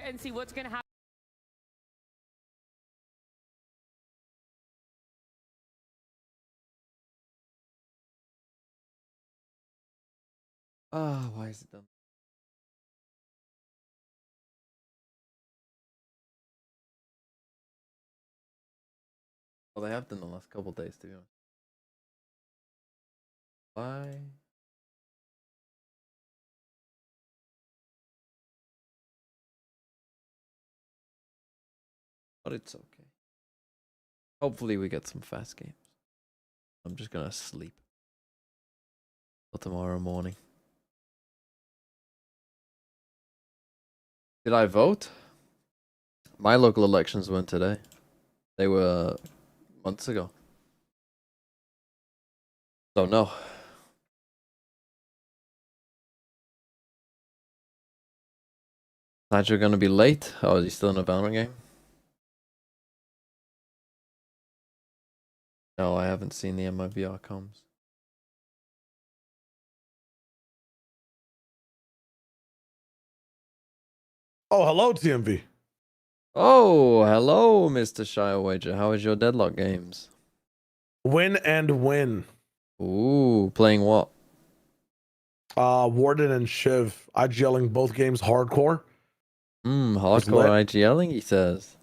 and see what's going to happen. Ah, why is it done? Well, they have done the last couple days, to be honest. Why? But it's okay. Hopefully we get some fast games. I'm just gonna sleep till tomorrow morning. Did I vote? My local elections weren't today. They were months ago. So no. Thought you're gonna be late. Oh, is he still in a Valorant game? No, I haven't seen the MIVR comms. Oh, hello, TMV. Oh, hello, Mr. Shire Wager. How is your Deadlock games? Win and win. Ooh, playing what? Warden and Shiv. IGLing both games hardcore. Hardcore IGLing, he says.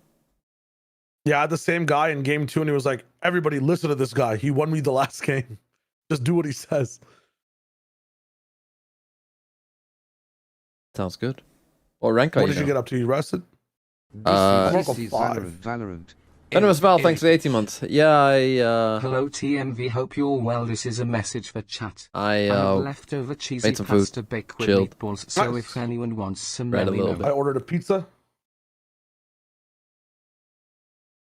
Yeah, I had the same guy in game 2, and he was like, everybody listen to this guy. He won me the last game. Just do what he says. Sounds good. What rank are What you did you now? get up to? You rested? This Oracle is 5. Valorant. Venomous Val, thanks for 18 months. Yeah, I Hello TMV, hope you're well. This is a message for chat. I I have leftover cheesy made some pasta food, baked with chilled. meatballs, so Nice. if anyone wants some, Read a let me little know. bit. I ordered a pizza.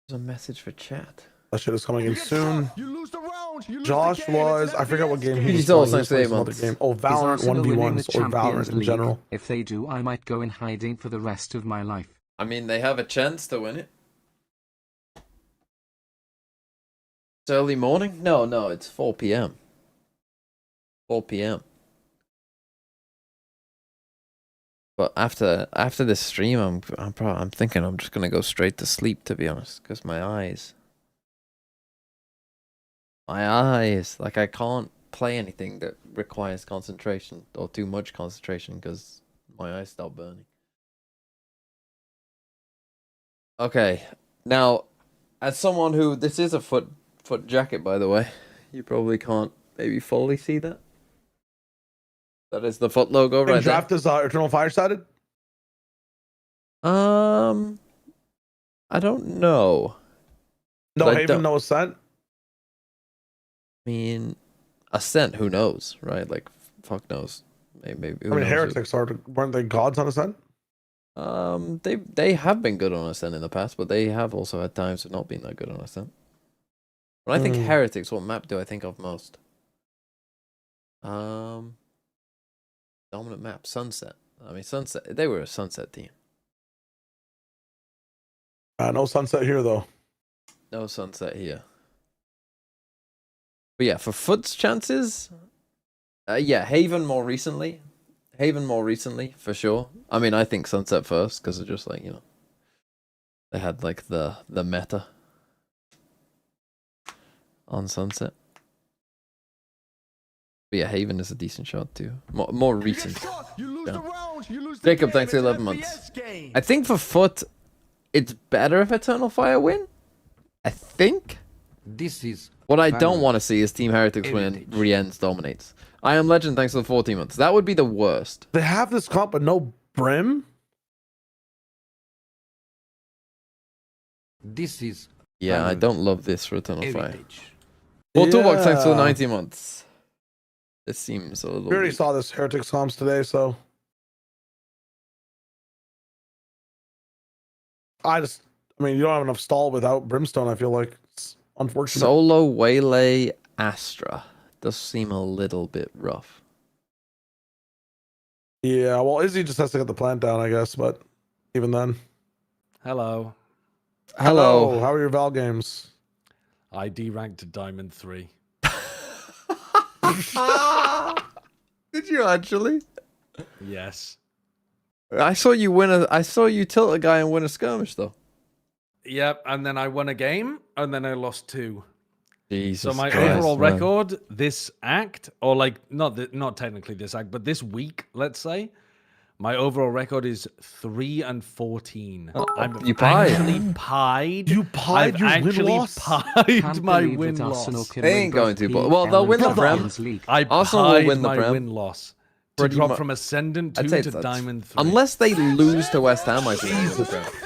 There's a message for chat. That shit is coming in soon. You lose the round. You lose Josh the game. was, I forget what game he He's was all playing. He was thanks for playing 8 some other months. game. Oh, Is Valorant Arsenal winning the 1v1s or Champions Valorant in League? general. If they do, I might go in hiding for the rest of my life. I mean, they have a chance to win it. It's early morning? No, it's 4 p.m. 4 p.m. But after this stream, I'm thinking I'm just gonna go straight to sleep, to be honest, because my eyes, like I can't play anything that requires concentration or too much concentration because my eyes start burning. Okay, now, as someone who, this is a foot jacket, by the way, you probably can't maybe fully see that. That is the foot logo right there. Draft is Eternal Firesided? I don't know. No But I Haven, don't- no Ascent? I mean, Ascent, who knows, right? Like, fuck knows. Maybe. I mean, Heretics weren't they gods on Ascent? They have been good on Ascent in the past, but they have also had times of not being that good on Ascent. When I think Heretics, what map do I think of most? Dominant map, Sunset. I mean, Sunset. They were a Sunset team. No Sunset here, though. No Sunset here. But yeah, for Foot's chances, yeah, Haven more recently. For sure. I mean, I think Sunset first because it's just like, you know, they had like the meta on Sunset. But yeah, Haven is a decent shot too. More recent. Jacob, thanks for 11 months. I think for Foot, it's better if Eternal Fire win. I think. This is What I don't want to see is Team Heretics win and Rienz dominates. I Am Legend, thanks for the 14 months. That would be the worst. They have this comp, but no Brim? This is Yeah, I don't love this for Eternal Fire. heritage. Well, Toolbox, thanks for the Yeah. 90 months. This seems a little. We already weak. saw this Heretics comps today, so I mean, you don't have enough stall without Brimstone. I feel like it's unfortunate. Solo Waylay Astra does seem a little bit rough. Yeah, well, Izzy just has to get the plant down, I guess. But even then, Hello. Hello. How are your Val games? I deranked to Diamond 3. Did you actually? Yes. I saw you win I saw you tilt a guy and win a skirmish though. Yep, and then I won a game, and then I lost 2. Jesus. So my Christ, overall man. record this act, or like not technically this act, but this week, let's say, my overall record is 3-14. I'm you pied. actually pied. You pied I've your actually win-loss? pied Can't my believe that win Arsenal loss. can They win ain't both going to, but- PL well, they'll and win the Champions Prem. League. I Arsenal will pied win the my Prem. win loss to Pretty drop mu- from Ascendant 2 I'd say to that's- Diamond 3. Unless they lose to West Ham, I think.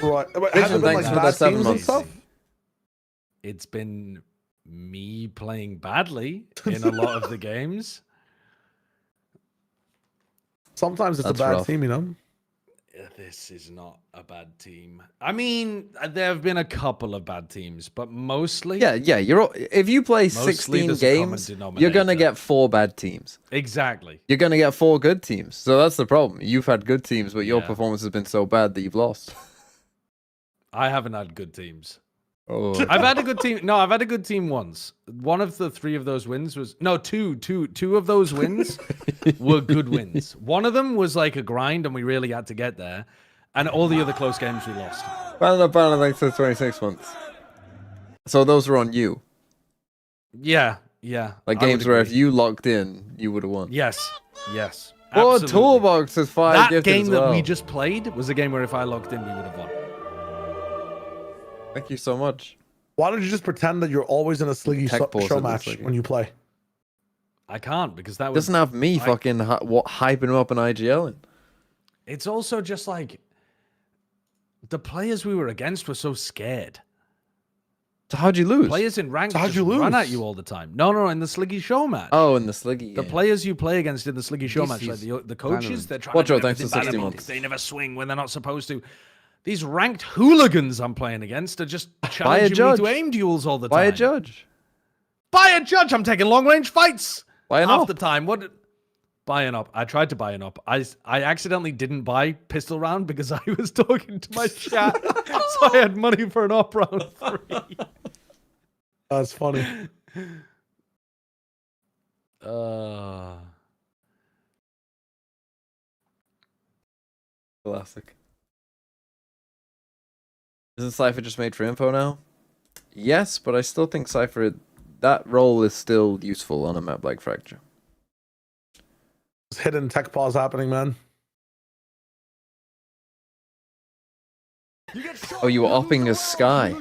Right. But Vision, have there been thanks like for bad that 7 teams and months. stuff? It's been me playing badly in a lot of the games. Sometimes it's That's a bad rough. team, you know. This is not a bad team. I mean, there have been a couple of bad teams, but mostly, Yeah, if you play Mostly 16 there's a common games, you're gonna denominator. get 4 bad teams. exactly. You're gonna get 4 good teams. So that's the problem. You've had good teams, but your Yeah. performance has been so bad that you've lost. I haven't had good teams. Oh. I've had a good team. No, I've had a good team once. One of the 3 of those wins was two of those wins were good wins. One of them was like a grind, and we really had to get there. And all the other close games we lost. Banana, thanks for 26 months. So those were on you. Yeah. Like I games would where agree. if you locked in, you would have won. Yes. Oh, absolutely. Toolbox is 5 That gifted game as that well. we just played was a game where if I logged in, we would have won. Thank you so much. Why don't you just pretend that you're always in a Sliggy Tech pause show it looks match like it. when you play? I can't because that was. Doesn't have me fucking hyping him up in IGL. It's also just like the players we were against were so scared. So how'd you lose? Players in rank So how'd just you run lose? at you all the time. No, in the Sliggy show match. Oh, in the Sliggy. The game. players you play against in the Sliggy show This match, like is the coaches, Valorant. they're trying Watch to out, do thanks for everything by 60 the book. months. They never swing when they're not supposed to. These ranked hooligans I'm playing against are just By a challenging me judge. to aim duels all the time. By a judge. By a judge. I'm taking long range fights. By an half op. the time. What? Buy an op. I tried to buy an op. I accidentally didn't buy pistol round because I was talking to my chat, so I had money for an op round 3. That's funny. Classic. Isn't Cypher just made for info now? Yes, but I still think Cypher, that role is still useful on a map like Fracture. There's hidden tech pause happening, man. Oh, you were opping as Sky.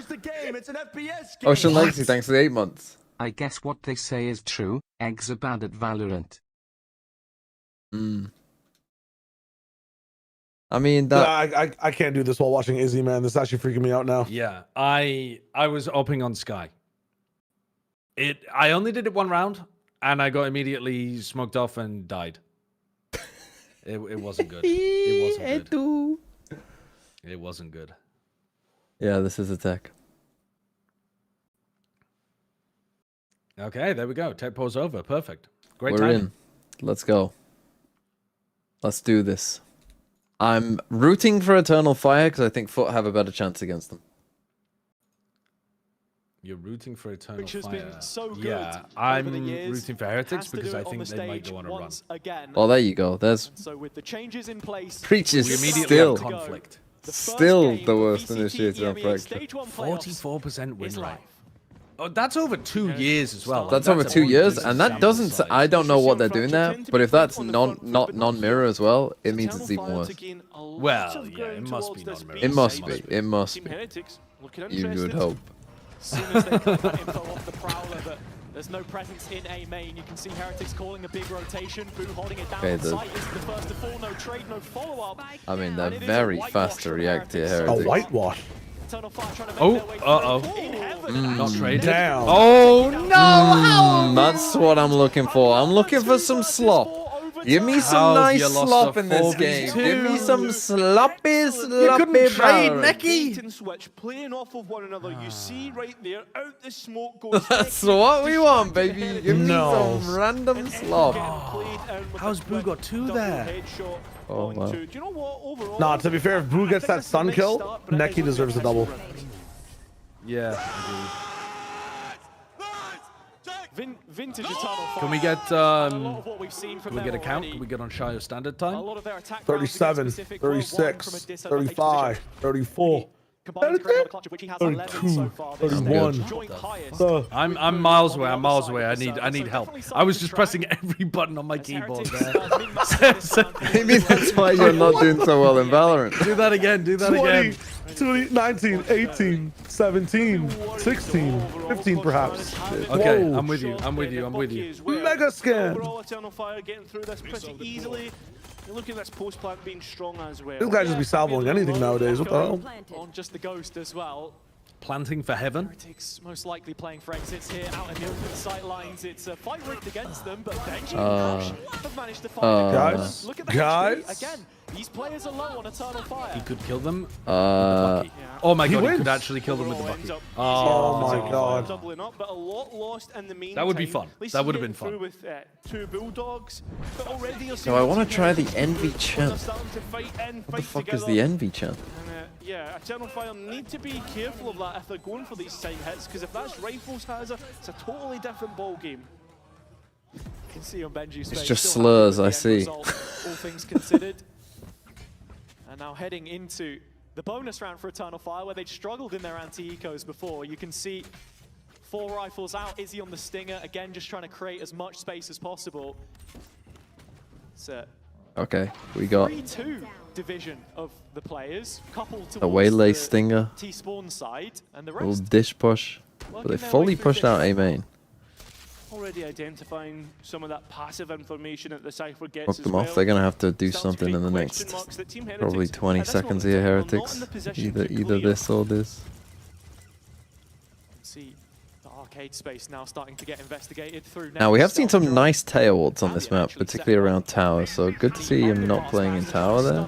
Ocean Legacy, thanks for the 8 months. I guess what they say is true. Eggs are bad at Valorant. I mean, that. I can't do this while watching Izzy, man. This is actually freaking me out now. Yeah, I was opping on Sky. I only did it 1 round, and I got immediately smoked off and died. It wasn't good. It wasn't good. It wasn't good. Yeah, this is a tech. Okay, there we go. Tech pause over. Perfect. Great We're timing. in. Let's go. Let's do this. I'm rooting for Eternal Fire because I think Foot have a better chance against them. You're rooting for Eternal Which has Fire. been so good Yeah, over I'm the years. rooting for Heretics Has to because do I it on think the they might stage go on a run. once again. Well, there you go. There's So with the changes in place, Preaches We immediately still. have conflict. the first Still game the of worst VCT initiator on EMEA Fracture. Stage 1 playoffs 44% win is rate. live. Oh, that's over 2 years as well. That's Like, over a 2 years, decent and that sample doesn't. size. I don't know what they're doing there, but if that's not non-mirror as well, it means it's even worse. Well, yeah, it must be non-mirror. It must be. It must Team be. Heretics looking You would interested. hope. As soon as they cut that info off the Prowler, but there's no presence in A main. You can see Heretics calling a big rotation. Boo holding it down Okay, on the- site. Is the first to fall. No trade, no follow-up. I mean, they're And it is a very whitewash fast to from react to Heretics. A Heretics. whitewash. Eternal Fire trying to make Oh, their way through. uh-oh. In heaven. Not traded. Damn. Oh, no! How? That's what I'm looking for. I'm looking for some slop. Give me some How's nice you lost slop a in this 4v2? game. Give me some sloppy, You sloppy couldn't trade, Valorant. Nicky! Bait and switch, playing off of one another. You see right there, out the smoke goes. That's what we want, baby. Give me No. some random slop. How's Boo got 2 there? Oh, wow. Do you know what? Overall, Nah, to be fair, if Boo gets that stun kill, Neki deserves a double. Yeah. Vintage Eternal Fire. Can we get a lot of what we've seen from can we get a them count? already. Can we get on shy of standard A time? lot of their attack rounds, to get 37, specific, were won from a 36, disadvantaged 35, position. 34, Combined to create another clutch, of which he has 11 so 32, far this 31. stage. Joint highest. I'm miles away. I'm miles away. I need help. I was just pressing every button on my keyboard there. Maybe that's why you're not doing so well in Valorant. Do that again. Do that 20, again. 20, 19, 18, 17, 16, 15 perhaps. Okay, Whoa. I'm with you. I'm with you. I'm with you. Mega scan. Overall, Eternal Fire getting through this pretty easily. You look at this post plant being strong as well. This guy just be salvoing anything nowadays. What the hell? On just the ghost as well. Planting for heaven. Heretics most likely playing for exits here out in the open sight lines. It's a fight rigged against them, but Benji and Crash have managed to find the Guys, Look at the guys. HP. Again, these players are low on Eternal Fire. He could kill them. Uh, Oh my He god, he wins. could actually kill them with the Ends bucket. up Oh my Eternal Fire God. doubling up, but a lot lost in the meantime. That would be fun. At least That he's would have been getting through fun. with 2 Bulldogs, but already you're so I seeing want to team try the Heretics Envy they're chant. starting to fight in, What the fight fuck is together. the Envy chant? And, yeah, Eternal Fire need to be careful of that if they're going for these side hits, because if that's Rifles Hazard, it's a totally different ball game. You can see on Benji's face. just still happy with slurs, the I end see. result, all things considered. And now heading into the bonus round for Eternal Fire, where they'd struggled in their anti-ecos before. You can see 4 rifles out, Izzy on the Stinger, again just trying to create as much space as possible. It's a Okay, we got 3-2 division of the players, coupled towards a waylay the stinger, T-spawn side, and the little rest dish push, but they fully pushed out A main. Already identifying some of that passive information that the Cypher gets Fuck as them well. off. They're gonna have to do Starts to something in the create next question marks that Team probably Heretics, 20 at this seconds moment here, in time, are not in Heretics. the position to Either clear. this or this. see the arcade space now starting to get investigated through. Now we have seen Stealth some drone. nice tail ults on this map, particularly around tower. So good to see him not playing in tower there.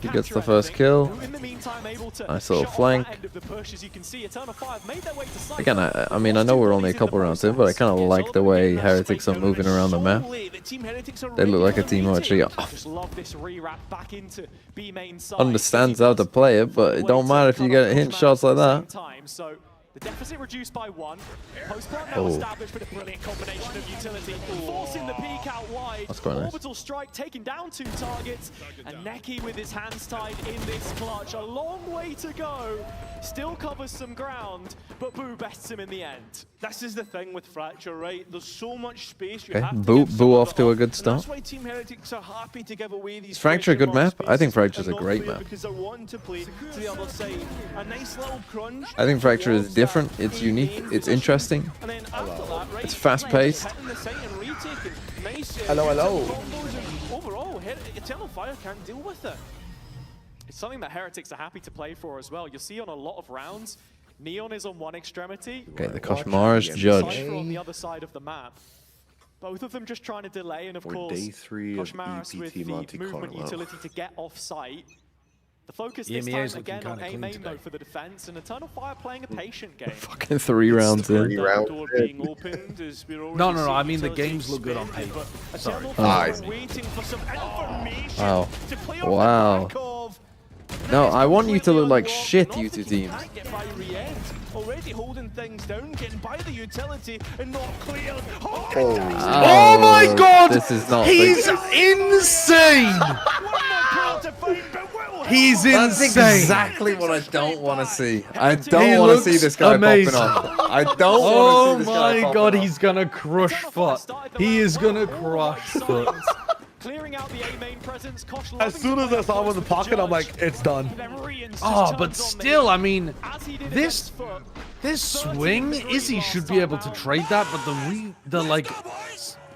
He gets the first kill. Nice little flank. Again, I mean, I know we're only a couple rounds in, but I kind of like the way Heretics are moving around the map. They look like a team who actually understands how to play it, but it don't matter if you get hit shots like that. So the deficit reduced by 1. Post-plant now Oh. established with a brilliant combination of utility, forcing the peak out wide. That's quite nice. Orbital strike taking down 2 targets, and Neki with his hands tied in this clutch. A long way to go. Still covers some ground, but Boo bests him in the end. This is the thing with Fracture, right? There's so much space. You Okay, have to Boo give some off of to it a up, good and start. That's why Team Heretics are happy to give away these. Is Fracture a good question map? mark I think spaces Fracture's a and not great clear map. because they're wanting to play to the other side. A nice little crunch. I think Fracture is towards different, that it's A unique, main it's position. interesting. And then after that, right, It's fast-paced. hitting the site and retaking. Nice, Hello. combos, and overall, Eternal Fire can't deal with it. It's something that Heretics are happy to play for as well. You'll see on a lot of rounds, Neon is on one extremity, Okay, the Koshmara's judge. Cypher on the other side of the map. Both of them just trying to delay, and of course, day 3 of Koshmaris with EPT the Monte movement Carlo. utility to get off site. The focus this EMEA's time looking again on kinda A clean main today. though for the defense, and Eternal Fire playing a patient game. Fucking 3 rounds in. Door being opened as we're already No, seeing I mean the utility games look good on expanded, paper. but Sorry. Eternal Fire Ah, waiting for some information Wow. to play off Wow. the back of. No, I want you to look like Completely shit, unlocked, you and two off the key teams. can't get by Riend. Already holding things down, getting by the utility and not cleared. Oh my god! This is not He's big. insane! He's That's insane! exactly what I don't want to see. I He don't want to see looks this guy amazing. popping off. I don't Oh want to see this guy my popping god, off. he's gonna crush foot. He is gonna crush foot. Clearing out the A main presence, Kosh As soon as I saw him in the pocket, I'm like, it's done. Oh, but still, I mean, this swing, Izzy should be able to trade that, but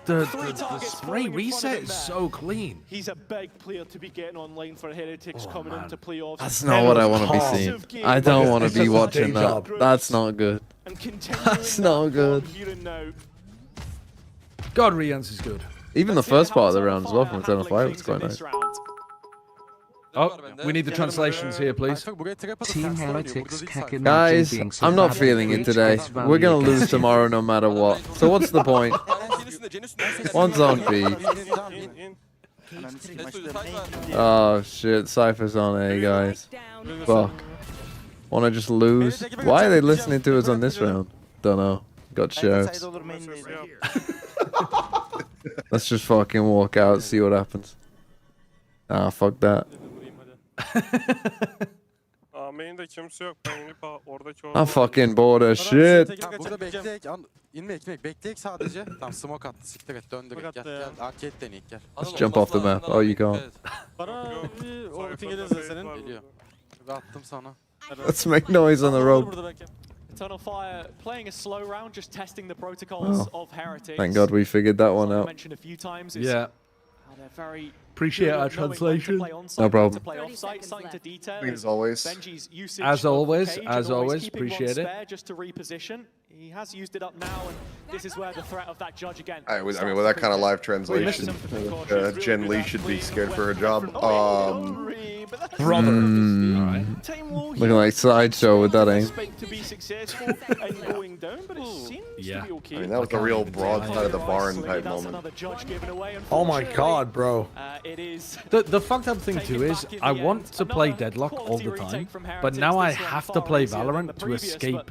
the spray reset is so clean. He's a big player to be getting online for Heretics coming into playoffs. That's not what I want to be seeing. I don't want to It's be just a watching day that. job. That's not good. And continuing That's that not form good. Here and now. God, Rians is good. Even the first part of the round as well from Eternal Fire was quite nice. Oh, we need the translations here, please. Team Heretics can Guys, I'm not feeling it today. We're gonna lose tomorrow no matter what. So what's the point? One's on B. Oh shit, Cypher's on A, guys. Fuck. Wanna just lose? Why are they listening to us on this round? Don't know. Got shirts. Let's just fucking walk out, see what happens. Ah, fuck that. Main'de kimse yok. Ben inip oradaki I'm fucking bored as shit. Burada bekleyek. İnme ekmek. Bekleyek sadece. Tamam smoke attı. Siktir et. Döndürek. Gel. Gel. Arcade deneyek. Gel. Let's jump off the map. Oh, you can't. Bana o ulti gelirse senin. Geliyor. Şurada attım sana. Let's make noise on the road. Eternal Fire playing a slow round, just testing the protocols of Heretics. Thank God we figured that one Something I out. mentioned a few times is Yeah. how they're very Appreciate good our at knowing when to translation. play onsite, No when problem. to play offsite, starting to detail. As always. Benji's usage As of always, Cage as and always, keeping one appreciate it. spare just to reposition. He has used it up now, and this is where the threat of that judge again. I mean, with that kind of live translation, Jen Lee should be scared for her job. Brother. Looking like Sideshow with that aim. Yeah. I mean, that was a real broadside of the barn type moment. Oh my God, bro. The fucked up thing too is I want to play Deadlock all the time, but now I have to play Valorant to escape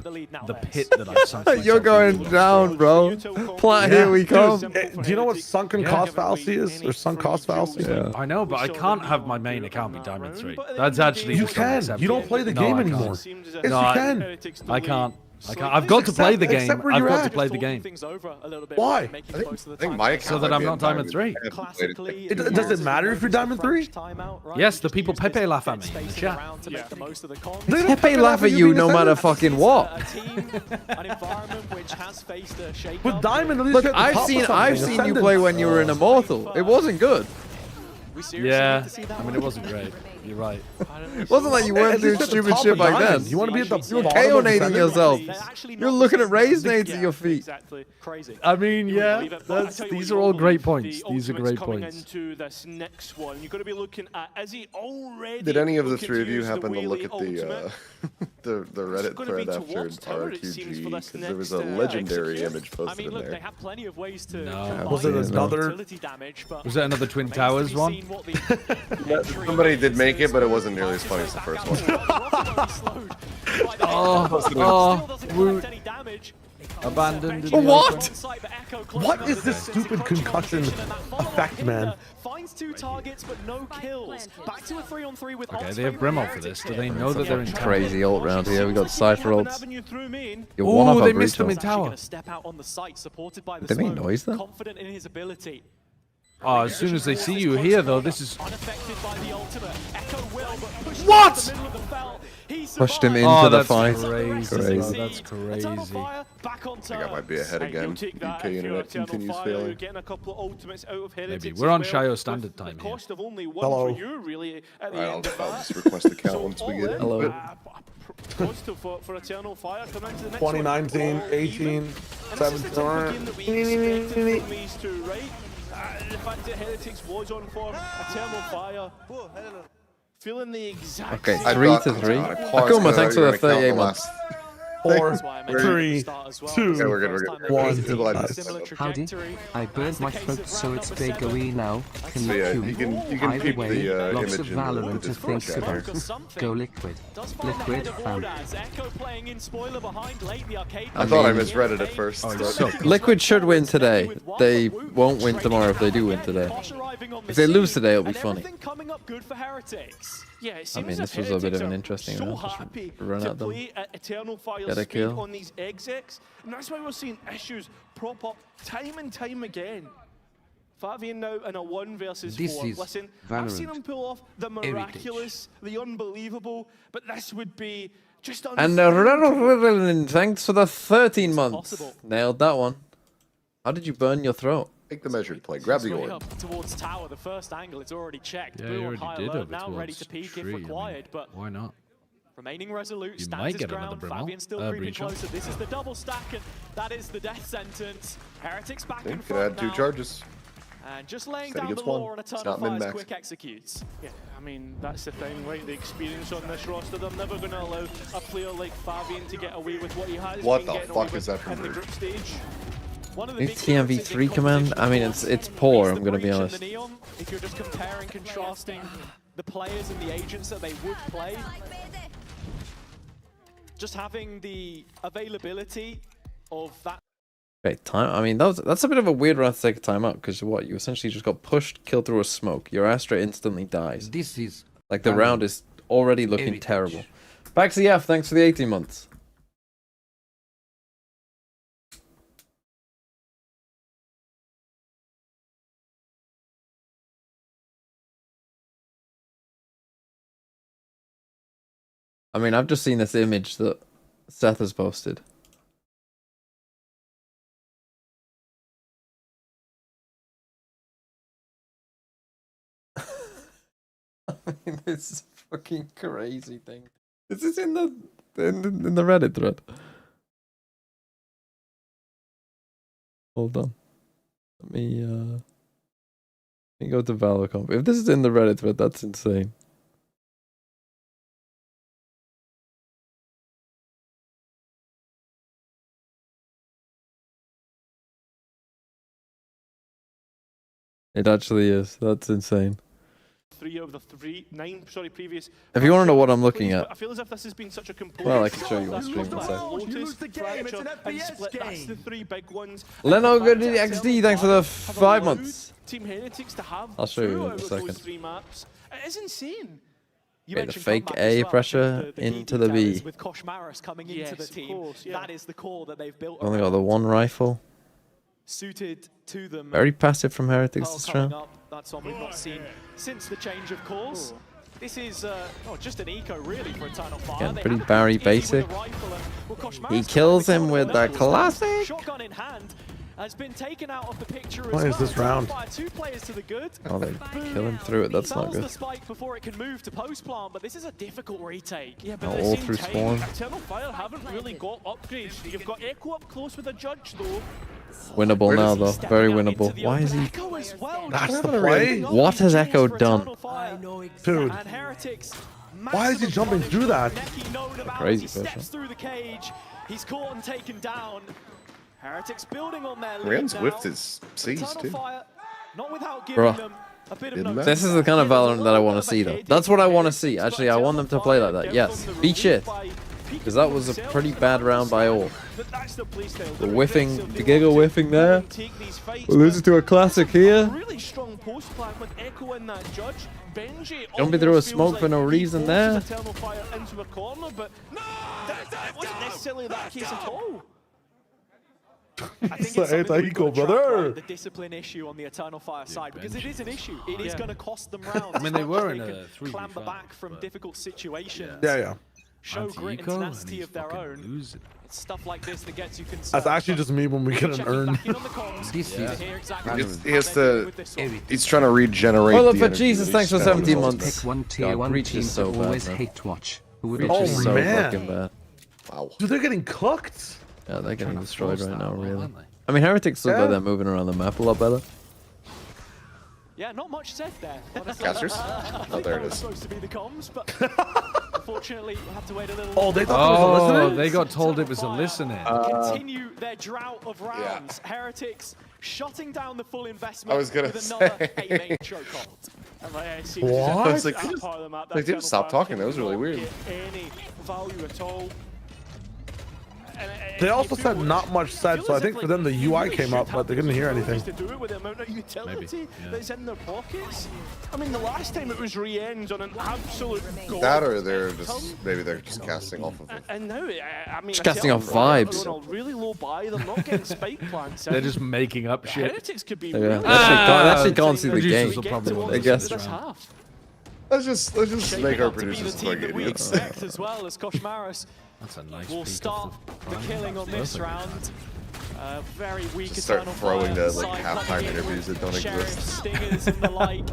the pit that I've sunk myself You're going into. down, bro. Plant, here we come. Do you know what sunken cost fallacy is? Or sunk cost fallacy? Yeah. I know, but I can't have my main account be Diamond 3. That's actually You just can. unacceptable. You don't play the No, game I can't. anymore. Yes, No, you can. I can't. I've got to play the game. Accept where I've you're got to at. play the game. Why? I think my account So that might I'm be not in Diamond 3. Does it matter if you're Diamond 3? Yes, the people Pepe laugh at me in the chat. Pepe laugh at you no matter fucking what. With Diamond, at least Look, you have to pop with I've something. seen you play when you were an Immortal. It wasn't good. Yeah, I mean, it wasn't great. You're right. It wasn't like you weren't At doing least at the stupid top shit of back then. Diamond. You want to be at the You're bottom of the KO-nating center? yourself. You're looking at raise nades at your feet. Exactly. Crazy. I mean, yeah, these are all great points. These are great points. Into this next one, you're going to be looking at, is he already Did any of the looking three of you use the happen to look wheelie at ultimate? the Reddit gonna be thread after towards tower, it seems, for RQG? this Because there was a next, legendary execute. image I posted mean, in look, they there. have plenty of ways to No. combine Was it his another- utility damage, but Was that another Twin remains to Towers be one? seen what the entry Somebody did make it, is. but it wasn't nearly as funny as the first one. Woot. Abandoned. in the What? open. What is this stupid concussion effect, man? Finds 2 targets but no kills. Back to a 3-on-3 with Okay, Ox they have favoring Brimall for this. Heretics Do here. they know that they're in tower? Crazy ult round here. We got Cypher ults. You're Ooh, one off they a missed breach him in ult. Actually tower. gonna step out on the site, supported by the Did they make smoke, noise then? confident in his ability. Oh, as soon as they see you here, though, this is... Unaffected by the ultimate. Echo will, but pushed What? into the middle of the felt. He Pushed him survived. into Oh, the that's fight. crazy. Crazy. That's crazy. Eternal Fire, back on I think I turn. might be ahead again. UK internet continues failing. Getting a couple of ultimates out of Heretics Maybe. as We're on well, Shio with standard the time here. cost of only one Hello. for you, really, at the Right, end of I'll that. just request the count So once we all get in, it. Hello. Positive for Eternal Fire coming into the next 2019, one. 18, And this is the type of game that we expected from these two, right? The fact that Heretics was on form, Eternal Fire, feeling the exact Okay, same. 3 to 3. Akuma, thanks for the 38 months. 4, That's why I mentioned at the 3, start as well. 2, It's the we're good, first we're time good. they've One. been Good luck. on a similar Howdy. trajectory. I burned my throat, so it's takeaway now. Can So you yeah, cue? you can Either peep way, the lots image of in the Valorant to Discord think chat here. about. Go liquid. Does find Liquid ahead of fam. Ordaz. Echo playing in spoiler behind late the arcade. I thought I misread it at first. Oh, but- so Liquid should win today. They won't win tomorrow if they do win today. If they lose today, it'll be funny. Everything coming up good for Heretics. Yeah, it I seems mean, as this if was a bit of Heretics an are interesting so round. Just happy run to at them. play at Eternal Fire's Get a speed kill. on these execs, and that's why we're seeing issues prop up time and time again. Fabian now in a 1 versus 4. This is Listen, I've seen Valorant. him pull off the miraculous, the unbelievable, but this would be just And thanks for the 13 months. possible. Nailed that one. How did you burn your throat? Take the measured play. Grab the Swing orb. up towards tower. The first angle, it's already checked. Yeah, Blue you on high already did alert, over now ready towards to peek tree. if I mean, required, but why not? remaining resolute, You stands might his get ground. another Brimall. Fabian still creeping Breach on. closer. This is the double stack, and that is the death sentence. Heretics back Yeah, in could front add 2 now, charges. and just laying Steady down the gets one. law on It's Eternal not Fire's min-max. quick executes. Yeah, I mean, that's the thing, right? The experience on this roster, they're never going to allow a player like Fabian to get away with what he has What been the getting fuck away is with that from in the Bruce? group stage. One of the It's big TMV3 differences in command. competition I mean, was it's poor, the I'm gonna be breach and honest. the neon. If you're just comparing, contrasting the players and the agents that they would play, just having the availability of that Okay, time. I mean, that's a bit of a weird round to take a timeout because what you essentially just got pushed, killed through a smoke. Your Astra instantly dies. This is Like the round is already looking heritage. terrible. Baxi F, thanks for the 18 months. I mean, I've just seen this image that Seth has posted. I mean, this is a fucking crazy thing. Is this in the Reddit thread? Hold on. Let me go to Valorcomp. If this is in the Reddit thread, that's insane. It actually is. That's insane. 3 over the 9 previous. If you want to know what I'm looking at, I feel as if this has been such a complete. well, I can show you on stream in a sec. Use the game. It's an FPS game. That's the 3 big ones. Leno good XD, thanks for the 5 months. Team Heretics to have. I'll show you in a through second. those 3 maps. It is insane. You Okay, the mentioned fake comeback as A well. pressure key into the detail is B. with Kosh Maris coming into Yes, the of team. course, yeah. That is the core that they've built. Only got around, the one rifle. suited to them. Very passive from Heretics Pearl this coming round. up. That's one we've not seen since the change of course. This is just an eco really for Eternal Fire. Again, They pretty have Barry easy with basic. the rifle and, well, Kosh He Maris kills trying to him with recover that the classic. Shotgun in hand has been taken out of the picture as What well. is this round? Fire 2 players to the good. Oh, they kill him through it. That's not Sells good. the spike before it can move to post plant, but this is a difficult retake. Yeah, Oh, but at the all same through time, spawn. Eternal Fire haven't really got upgrades. You've got Echo up close with a Judge though. Winnable now, though. Stepping Very out into winnable. the Why open. is he? Echo as well, That's just the play? What has Echo for done? Eternal Fire. Dude. And Heretics, Why is he maximum jumping punish through that? Neki known about Crazy as he steps person. through the cage. He's caught and taken down. Heretics building on their lead Rand's now. whiffed his C's Eternal too. Fire, not without giving Bruh. them a bit of Didn't notice. they? This is the kind of Valorant that I want to see, though. That's what I want to see. Actually, I want them to play like that. Yes. Beat shit. Because that was a pretty bad round by all. The whiffing, the giggle whiffing there. We'll lose it to a classic here. Really strong post plan with Echo in that Judge. Benji Jumping through a almost smoke feels for no like he reason forces there. Eternal Fire into a corner, but that wasn't necessarily that case at all. I think It's the something that we've anti-eco, got to track, brother. right, the discipline issue on the Eternal Fire side, because it is an issue. It is going to cost them rounds. I mean, they As much were as in they a can 3v5, clamber back from but- difficult situations. Yeah. Show grit and Anti-eco, and tenacity he's of their fucking own. losing. It's stuff like this that gets you concerned. That's actually but just me when we get an checking urn. back in on the comms This to is hear exactly He how has they're doing to. with this one. He's trying to regenerate. Oh, look the for energy Jesus, that he thanks for spent on 17 the months. Pick one tier God, 1 Breach team is so to bad, always man. hate watch. Who would Breach Oh, is so man. fucking bad. Wow. Dude, they're getting cooked. Yeah, they're getting destroyed right now, really. aren't they? I mean, Heretics look Yeah. like they're moving around the map a lot better. Yeah, not much said there. honestly. Casters? I Oh, think there that it was is. supposed to be the comms, but unfortunately, we'll have to wait a little. Oh, they thought there was a Oh, listener? they got told it was a Fire listening. continue their drought of rounds. Heretics shutting down the full investment I was gonna with another say. 8-8 chokehold. And like, it seems What? as if I was like, that they part of the map, that they didn't Eternal stop Fire talking, that was really cannot weird. get any value at all. They also said not much said, so I think for them the UI came up, but they couldn't hear anything. To do it with the amount of utility yeah. that's in their pockets. I mean, the last time it was re-ends on an absolute goal. That or they're just maybe they're just casting off of it. And now, I mean, Just casting off vibes. Going really low by, they're not getting spike plants. They're just making up shit. Heretics could be Yeah, really they actually can't see the producers game. will probably want I to guess. see This this round. half. Let's just Shaping make our up to be the producers team look that we idiots. expect as well as Kosh Maris That's a nice will peek start of the prime. killing on this Perfect. round. Very weak Just start Eternal throwing Fire the, like, side halftime coming in interviews with that don't Sheriff, exist. Stingers and the like.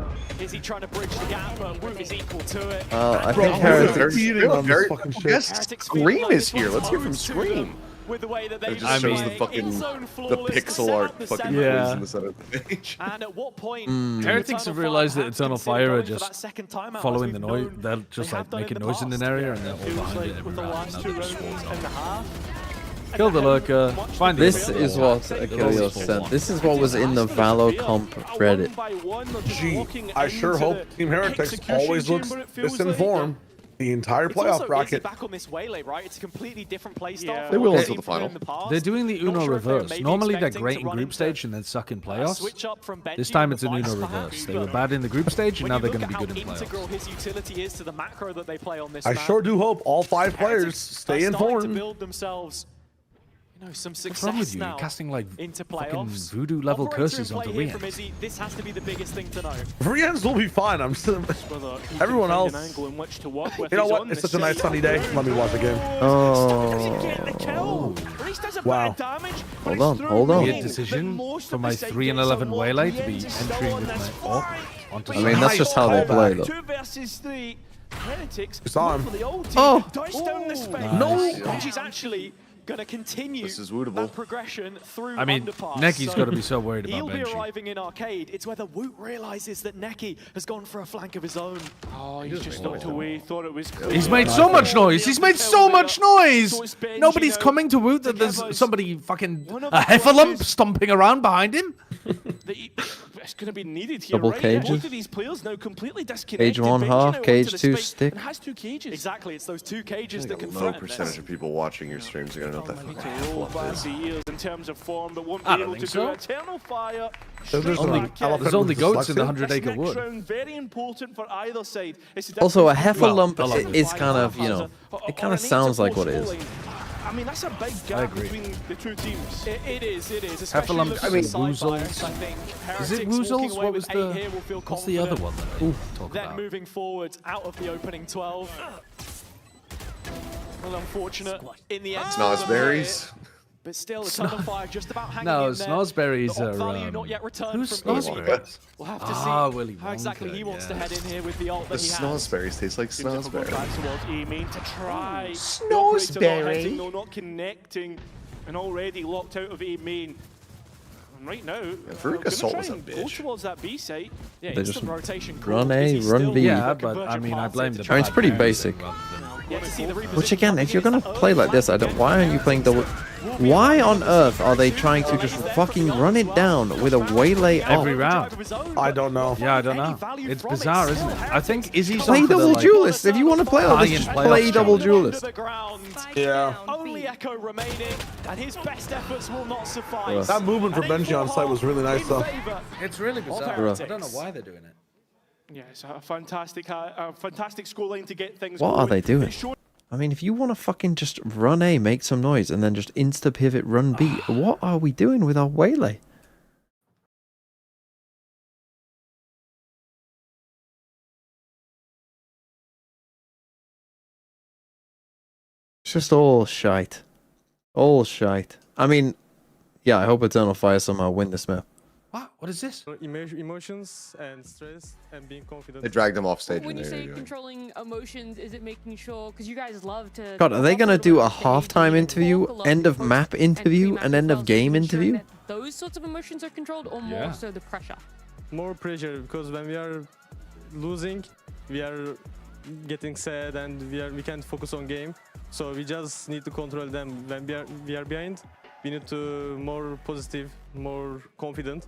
Is he trying to bridge the gap? But Root is equal to it. I Bro, think who Heretics. is cheating on this Very fucking cool shit? guest. Heretics feeling Scream like is this here. one's Let's hear from owed to them Scream. With the way that they It just shows the play, fucking in-zone the flawless, pixel set art up the fucking seven. Yeah. plays in the center of the page. And at what point Mm. do Heretics have Eternal realised Fire that have Eternal considered Fire are going for just that second timeout, as following we've the noise. known They're just they like have done in making the noise in past? an area and they're all Feels behind like it every with the round. last and two they're just rounds swarming and a up. half. Kill the lurker. Find the This kill. is what Achilles sent. This is what was in the Valo comp Reddit. Gee, I sure hope Team Heretics always looks misinformed. the entire It's playoff also bracket. back on this waylay, right? It's a completely different play style. Yeah. from They what will we've until seen the from them final. in the past. They're doing the Not Uno sure if they're reverse. maybe Normally they're expecting great to in run group into stage and then suck in playoffs. switch up from This Benji time on it's the an Uno Vice, reverse. perhaps, They were but bad in the group stage, and when now you they're look going to at be good in how integral playoffs. his utility is to the macro that they play on this I map, sure do hope all 5 players Heretics stay are in starting to form. build themselves, some What's wrong with success you? You're now casting like into fucking playoffs. voodoo level Operator in curses play onto here Rian. from Izzy. This has to be the biggest thing to know. Free ends will be fine. I'm still. Whether he can Everyone find else. an angle in which to work with. You know He's what? on It's the such a nice side. sunny day. Let me watch the game. Doesn't get the kill. Oh. Reese does a Wow. bad damage. but Hold it's on, through hold on. Rian Weird decision that most for of my the side 3 and gets 11 unlocked. waylay to Rian be is still entering on with this my AWP flank. onto But I mean, he's that's just how they high play, back. though. 2 versus 3. Heretics. You saw him. For the old team. Oh. Dice down the space. Nice. No. Benji's actually going to continue This is wootable. that progression through I mean, underpass. Neki's got to be so worried He'll about be Benji. arriving in arcade. It's whether Woot realizes that Neki has gone for a flank of his own. Oh, he's just looked away. Thought it was clear. He's made so much noise. He's made so much noise. Nobody's coming to Woot that there's somebody fucking a heffalump stomping around behind him. It's going to be needed here, Double right? cages. Both of these players now completely disconnected. Cage 1 Benji half, now cage onto the 2 space stick. and has 2 cages. Exactly, it's those 2 cages that A can low threaten percentage this. of people watching your streams are gonna know what that Need fucking to roll fluff back is. the years in terms of form, but won't be I don't able to think do so. it. Eternal Fire. There's straight only back in. elephant There's only with goats in the dyslexia. 100 This acre next wood. round, very important for either side. It's Also, a difference heffalump Well, I love is it. kind of, it kind of sounds like what it is. I mean, that's a big I gap agree. between the 2 teams. It is. Heffalump, Especially I mean, looking at side bias, woozles. I think Is it Heretics walking Woozles? away What with was 8 the? here will feel What's the other confident. one that I talk Then about? moving forward out of the opening 12. Well, unfortunate in the end. Snozzberries. But still, the Tunnel Fire just about hanging No, in there. Snozzberries The op are. value not yet returned Who's from Izzy. Snozzberries? We'll have to see Ah, Willy how exactly Wonka, he wants to yes. head in here with the ult The that he has. snozzberries taste like Seems to have gone snozzberries. back towards A main to try. Snozzberry. No, not connecting, and already locked out of A main. And right now, Veruca gonna Salt try was a and go bitch. towards that B site. Yeah, They instant just rotation. run call, A, because he's run still B. Yeah, looking but I virgin mean, I past blame it the. to I mean, it's try pretty and basic. get to see the Which again, if you're gonna repositioning play like this, why aren't you playing double? Why on earth are they trying to just fucking run it down with a waylay Every off? round. I don't know. Yeah, I don't know. It's bizarre, isn't it? I think Izzy's Play on for the, double like, duelist. If you want to play like this, just High-end play playoff double challenge. duelist. Yeah. Only Echo remaining, and his best efforts will not suffice. That movement for Benji on site was really nice, though. It's really bizarre. Heretics. I don't know why they're doing it. Yeah, it's a fantastic scoreline to get things What going. are they doing? It's shown I mean, if you want to fucking just run A, make some noise, and then just insta pivot run B, what are we doing with our waylay? It's just all shite. All shite. I mean, yeah, I hope Eternal Fire somehow win this map. What? What is this? Emotions and stress and being confident. They dragged them off stage. When and you they're say doing- controlling emotions, is it making sure, because you guys love to... God, are they talk gonna up do little a bit halftime and interview, talk a lot end of post map and interview, pre-match and as end well, of so game making sure interview? that those sorts of emotions are controlled, or Yeah. more so the pressure? More pressure because when we are losing, we are getting sad and we can't focus on game. So we just need to control them. When we are behind, we need to more positive, more confident.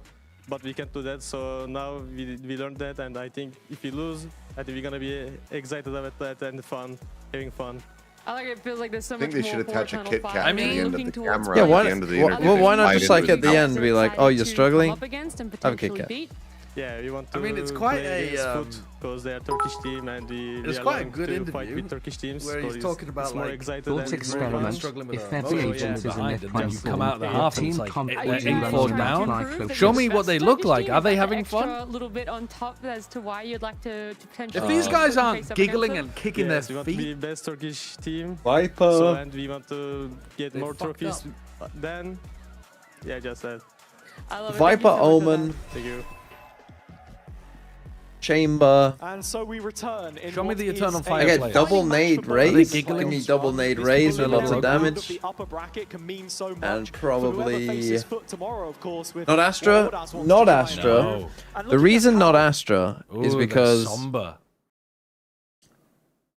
But we can't do that. So now we learned that, and I think if we lose, I think we're gonna be excited about that and fun, having fun. I like it feels like there's so I think much they more should attach a for Kit Eternal Kat Fire. at the end of Looking the towards camera Yeah, at why, the end of the why, interview. well, why not Hide just into like his at the mouth. end be like, oh, you're Excited to struggling? come up against and Have a Kit potentially Kat. beat. Yeah, we want to I mean, it's quite play against a, foot because they are Turkish team and we it's are quite a learning good to fight interview with Turkish teams. where he's so talking about, it's more like, excited thought and more experiment. fun. struggling with If our every emotions agent is a behind, net and then you person, come out of the your half and team it's like can't they're Are you put you guys eight running four trying around to down. like improve the Show me best what they look Turkish like. team? Are they Is there having extra fun? little bit on top as to why you'd like to potentially... If these guys face aren't up against giggling them? and kicking Yes, we their want to be feet, best Turkish team. So Viper. and we want to get They more fucked trophies. Then, yeah, just that. I love it. Thank you Viper so much for that. Omen. Thank you. Chamber. And so we return in Show me what the is Eternal a Fire I get player. double exciting match nade for both raise. these giggling. Give me players. double nade This raise with particular lots of round damage. The upper bracket can mean so much. And for whoever probably faces Foot tomorrow, of course, with not Astra. what Ordaz wants Not to try and Astra. do. No. And The looking at reason not how- Astra Ooh, is they're because somber.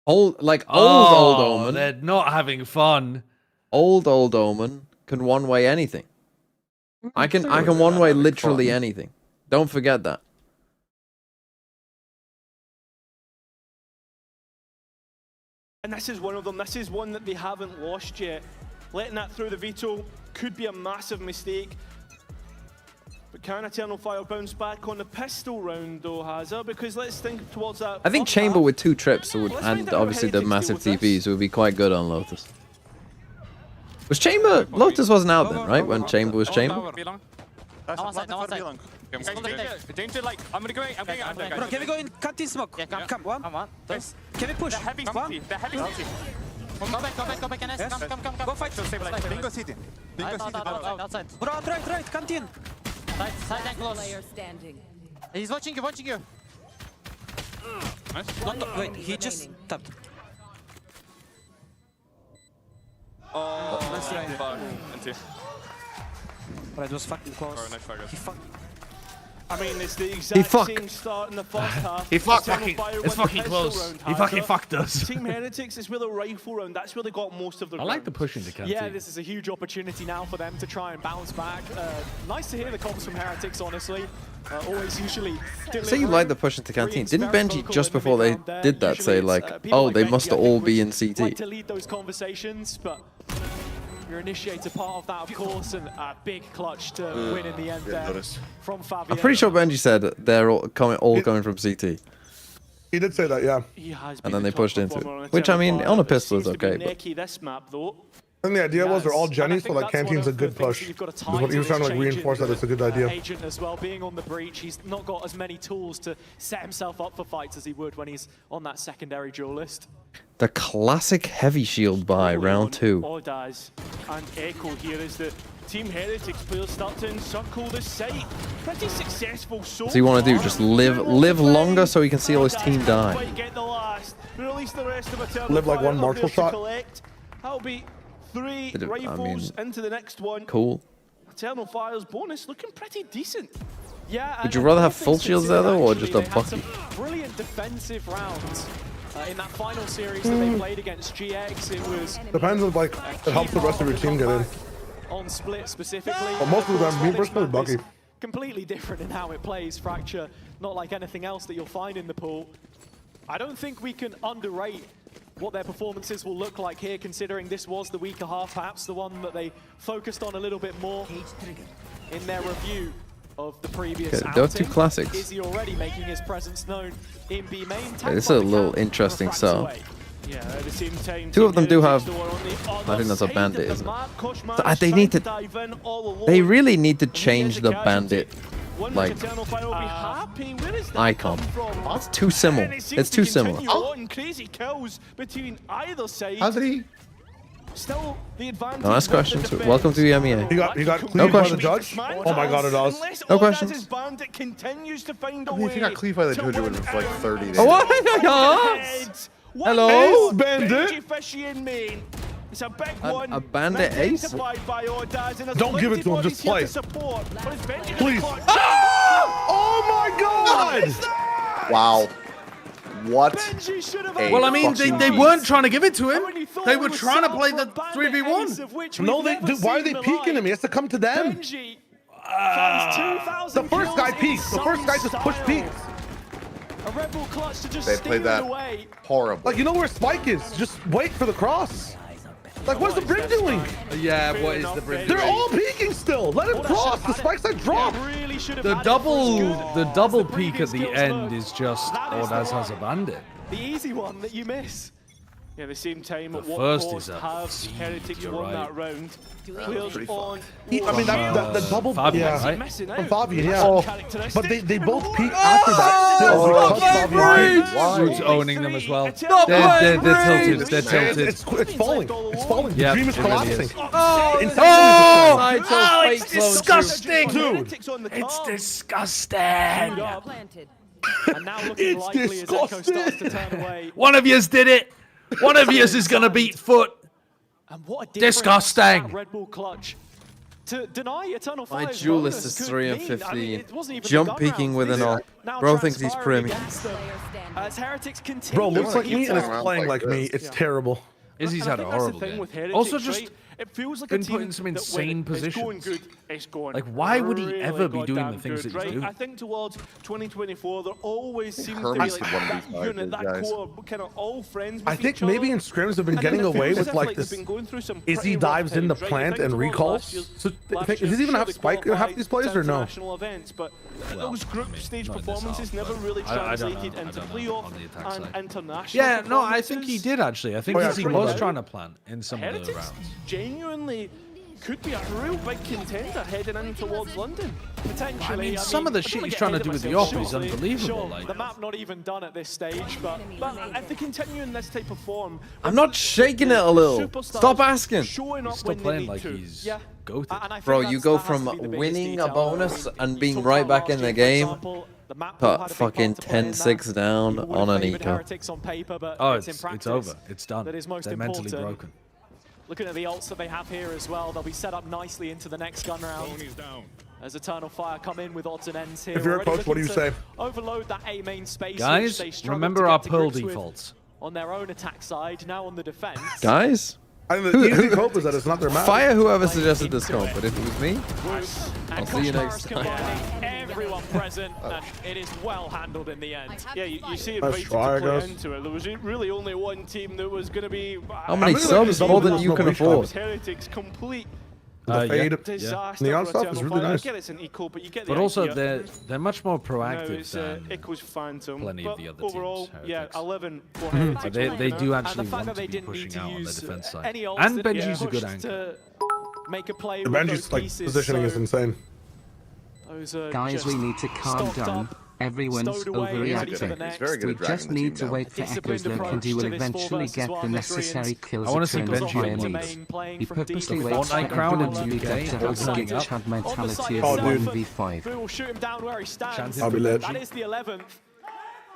old Oh, old Omen, they're not having fun. old Omen can one way anything. I can one way literally anything. Don't forget that. And this is one of them. This is one that they haven't lost yet. Letting that through the veto could be a massive mistake. But can Eternal Fire bounce back on the pistol round though, Hazard? Because let's think towards that. I think first Chamber half. with 2 trips would, Let's find and out how obviously the Heretics massive deal with this. TPs would be quite good on Lotus. Was Chamber... Lotus wasn't out then, right? When Chamber was Chamber? No one side, no one side. Danger, like, I'm gonna go in, I'm going. Bro, can we go in canteen smoke? Yeah, Come, one. Can we push? They're heavy One. CT, they're heavy CT. Go back, NS, Yes. come. Go fight. Bingo CT. Outside. Bro, right, canteen. Side and close. He's watching you. Wait, he just tapped. Oh, Let's try. fuck. Bro, it was fucking close. He fucked. I mean, it's the exact fucked. same start in the first half. He fucked. Eternal Fire It's won the fucking pistol close. round, He fucking Hazard. fucked us. Team Heretics is with a rifle round. That's where they got most of the I like the rounds. push into canteen. Yeah, this is a huge opportunity now for them to try and bounce back. Nice to hear the comments from Heretics, honestly. Always usually Say you like the push into canteen. Didn't Benji, just before they did that, say like, oh, they must all be in like CT? to lead those conversations, but your initiator part of that, of course, and a big clutch to win in the end there noticed. from Fabian. I'm pretty sure Benji said they're all coming from CT. He did say that, yeah. He has And been then the they top pushed into performer it. on Which, I Eternal mean, Fire, on a but pistol is seems to be okay, but... necky this map though. I think the idea was they're all Yes, Jenny, and I so think like that's one canteen's a of the good things push. that you've got to Is tie what he was to trying to this like change reinforce in, that it's a good idea. Agent as well, being on the breach, he's not got as many tools to set himself up for fights as he would when he's on that secondary duelist. The classic heavy shield buy, round 2. Odaz and Echo here as the Team Heretics players start to encircle the site. Pretty successful so So you want to do far. just live longer so he can see all his team Odaz die. can't quite get the last. Release the rest of Eternal Live like Fire one up Marshall there to shot. collect. That'll be 3 Did it- I rifles mean, into the next one. Cool. Eternal Fire's bonus looking pretty decent. Yeah. Would and you then rather all have full things shields there, considered, though, or actually, just a they had bucket? some brilliant defensive rounds in that final series that they played against GX. It was Depends on like, it helps the rest of your team get in. on split specifically. But most of the time, me This personally, map is Bucky. completely different in how it plays. Fracture, not like anything else that you'll find in the pool. I don't think we can underrate what their performances will look like here, considering this was the weaker half, perhaps the one that they focused on a little bit more in their review of the previous Okay, there are two outing. classics. Is he already making his presence known in B main? Okay, this is a little interesting so. setup. Yeah, at the same time, Two of them do have- Team Heretics are on the I think that's a other bandit, side of isn't the it? map. Kosh So, managed they to need to- dive in all alone. They really need to And he change is a the casualty. bandit One like, which Eternal Fire will be happy. Where is that icon. come from? It's too similar. And it seems It's to too similar. continue on. Crazy kills between either side. How did he? Still the advantage. No, that's with the questions. defense. Welcome to the MEA. He got cleaved No by the questions. judge? Oh my god, it does. Unless No Odaz's questions. bandit continues to find a I mean, if he got way cleaved by the to judge, it would win have been for like out. 30 days. Oh, what? Heads. Hello? One Ace bandit? Benji Fishy in main. It's a big A- one. a bandit ace? Identified by Odaz, and there's Don't give it to him, plenty just bodies here play. to support. But it's Benji in the Please. clutch. Oh my god! Wow. What? Benji should have a Well, I mean, they fucking weren't trying to give it to him. When you thought They it were was trying to set play up the for a bandit ace, 3v1. of which No, we've they. never Why are seen they the peeking like. him? He has to come to them. Benji finds 2,000 The first guy kills peeks. The in first guy just some push style. peeks. A Red Bull clutch to just They steal played it that away. horrible. Like, you know where Spike is? Just wait for the cross. Like, what's the Brim doing? Yeah, Fair what is enough, the bridge? They're all peeking still. Let him cross. The Spike's side drop. Really should have The had it double, for his the good. double The peek at previous the kills end were- is just That is the Odaz has a one. bandit. The easy one that you miss. Yeah, at the same time, The at what first cost is a have siege, Heretics you're won right. that round? Players pretty on. I mean, that the double. Fabian, Yeah. right? Missing From out. Fabian, yeah. Some But they both characteristics. peek after that still. Oh, because Fabian. Why? Who's owning them as well? Eternal They're Fire tilted. Breeze. They're And tilted. it's falling. It's falling. The Yeah, dream is it really collapsing. is. Insanity Oh, is it's it's disgusting. Dude. It's disgusting. And now looking It's likely as Echo starts to disgusting. turn away. One of yous did it. One of yous is gonna beat Foot. And what a difference Disgusting. that Red Bull clutch. To deny Eternal My Fire's duelist bonus is could 3 and mean. 15. I mean, it wasn't even Jump the gun peeking rounds. with an These all. are now Bro thinks he's transpiring premium. against them. As Heretics continue. Bro, looks like Keep me and is going around playing like like me. this. It's terrible. Izzy's And I had a think that's the horrible thing game. with Heretics, Also, just right? It feels like Been a put team in some that insane when positions. it's going good, it's going Like, why would he really ever be doing the goddamn things good, that he's right? doing? I think towards 2024, there always seems to be Hermes like could one of that these guys, unit, that guys. core, kind of all friends with I think each other. maybe in scrims have been And then getting it away feels with as if, like they've this. been going through some Izzy pretty rough dives in the times, right? You plant think and towards recalls. last year's- So last does year's he even sure have they spike half qualified these players to or no? international events, but Well, those group I mean, stage not in this performances half, never but really I don't translated know. I into don't know playoff on the attack and side. international Yeah, no, I think he performances. did actually. I think Oh, yeah, he true, was right. trying to plan in some of the Heretics rounds. genuinely could be a real big contender heading in towards London. Potentially. I mean, some of the I don't shit wanna he's get trying to ahead do of with the myself, op is surely. unbelievable. Sure, Like, the map not even done at this stage, but But if they continue in this type of form, I'm not shaking it a little. superstars Stop asking. showing he's up still when they playing need like to. he's Yeah. goated. And I think Bro, you that's- go that has from to be the biggest winning a detail, though. bonus and You being talked right about back last in the year, for game, example, the map pool put had a big fucking part to play in that. 10-6 down People would on have an favoured eco. Heretics on paper, but Oh, it's in it's practice over. It's done. that is most They're mentally important. broken. Looking at the ults that they have here as well, they'll be set up nicely into the next gun round. As Eternal Fire come in with odds and ends here. If you're a Already coach, what do you looking to say? Overload that A main space. Guys, which they struggled remember to our get to Pearl grips with defaults. on their own attack side, now on the defense. Guys, I think the easy hope is that it's not their map. fire whoever suggested this comp, but if it was me, And I'll see you next Koshmar's combining everyone present, and it is well handled in the end. Yeah, you see it Nice right try, to play guys. into it. There was really only one team that was going to be. how many really subs like more the than you can double afford? Heretics complete The fade. disaster. Neon for stuff is Eternal really Fire. nice. I get it's an eco, but you get the But also, idea. they're much more No, proactive it's than Echo's Phantom. plenty but of the other teams, overall, yeah, Heretics. 11 for But Heretics. they do And actually the fact want that to they be didn't need pushing to out on the use defense side. any ults And that Benji's a pushed good anchor. to make a play The with Benji's those like pieces, positioning is so insane. those are Guys, just we need to calm stocked down. up, Everyone's stowed away, ready for the overreacting. next. He's very good We at dragging just the team need to down. wait for Disciplined Echoes Lurk, and approach he will to this 4 eventually versus get 1 the this necessary Rians. kills I wanna to see turn the Benji fire in needs. Main playing He from purposely deep. waits for Fortnite crown everyone to in be the dead UK, to have the hooking good up. Chad On the mentality side of Oh, itself, dude. 1v5. we will shoot him down where he stands. Chances I'll be lit. That is the 11th.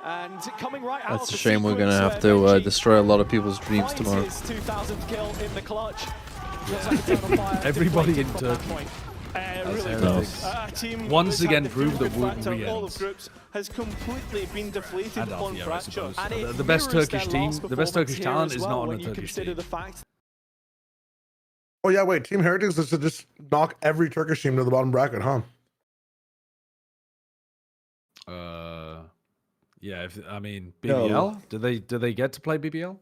And coming right out That's of a the shame we're gonna sequence have where to Benji destroy a lot of people's dreams finds tomorrow. his 2000th kill in the clutch. Looks like Eternal Fire Everybody deflated in from that Turkey. point. Really Heretics. a team Once that's had again the proved feel-good that Wood factor of all wins. of groups has completely been deflated And on Althea, I Fracture. suppose. And it The best mirrors Turkish their team, last the best Turkish performance talent here is as not well, on a when you Turkish consider team. the fact Oh yeah, wait. Team Heretics is to just knock every Turkish team to the bottom bracket, huh? Yeah. If I mean No. BBL, do they get to play BBL?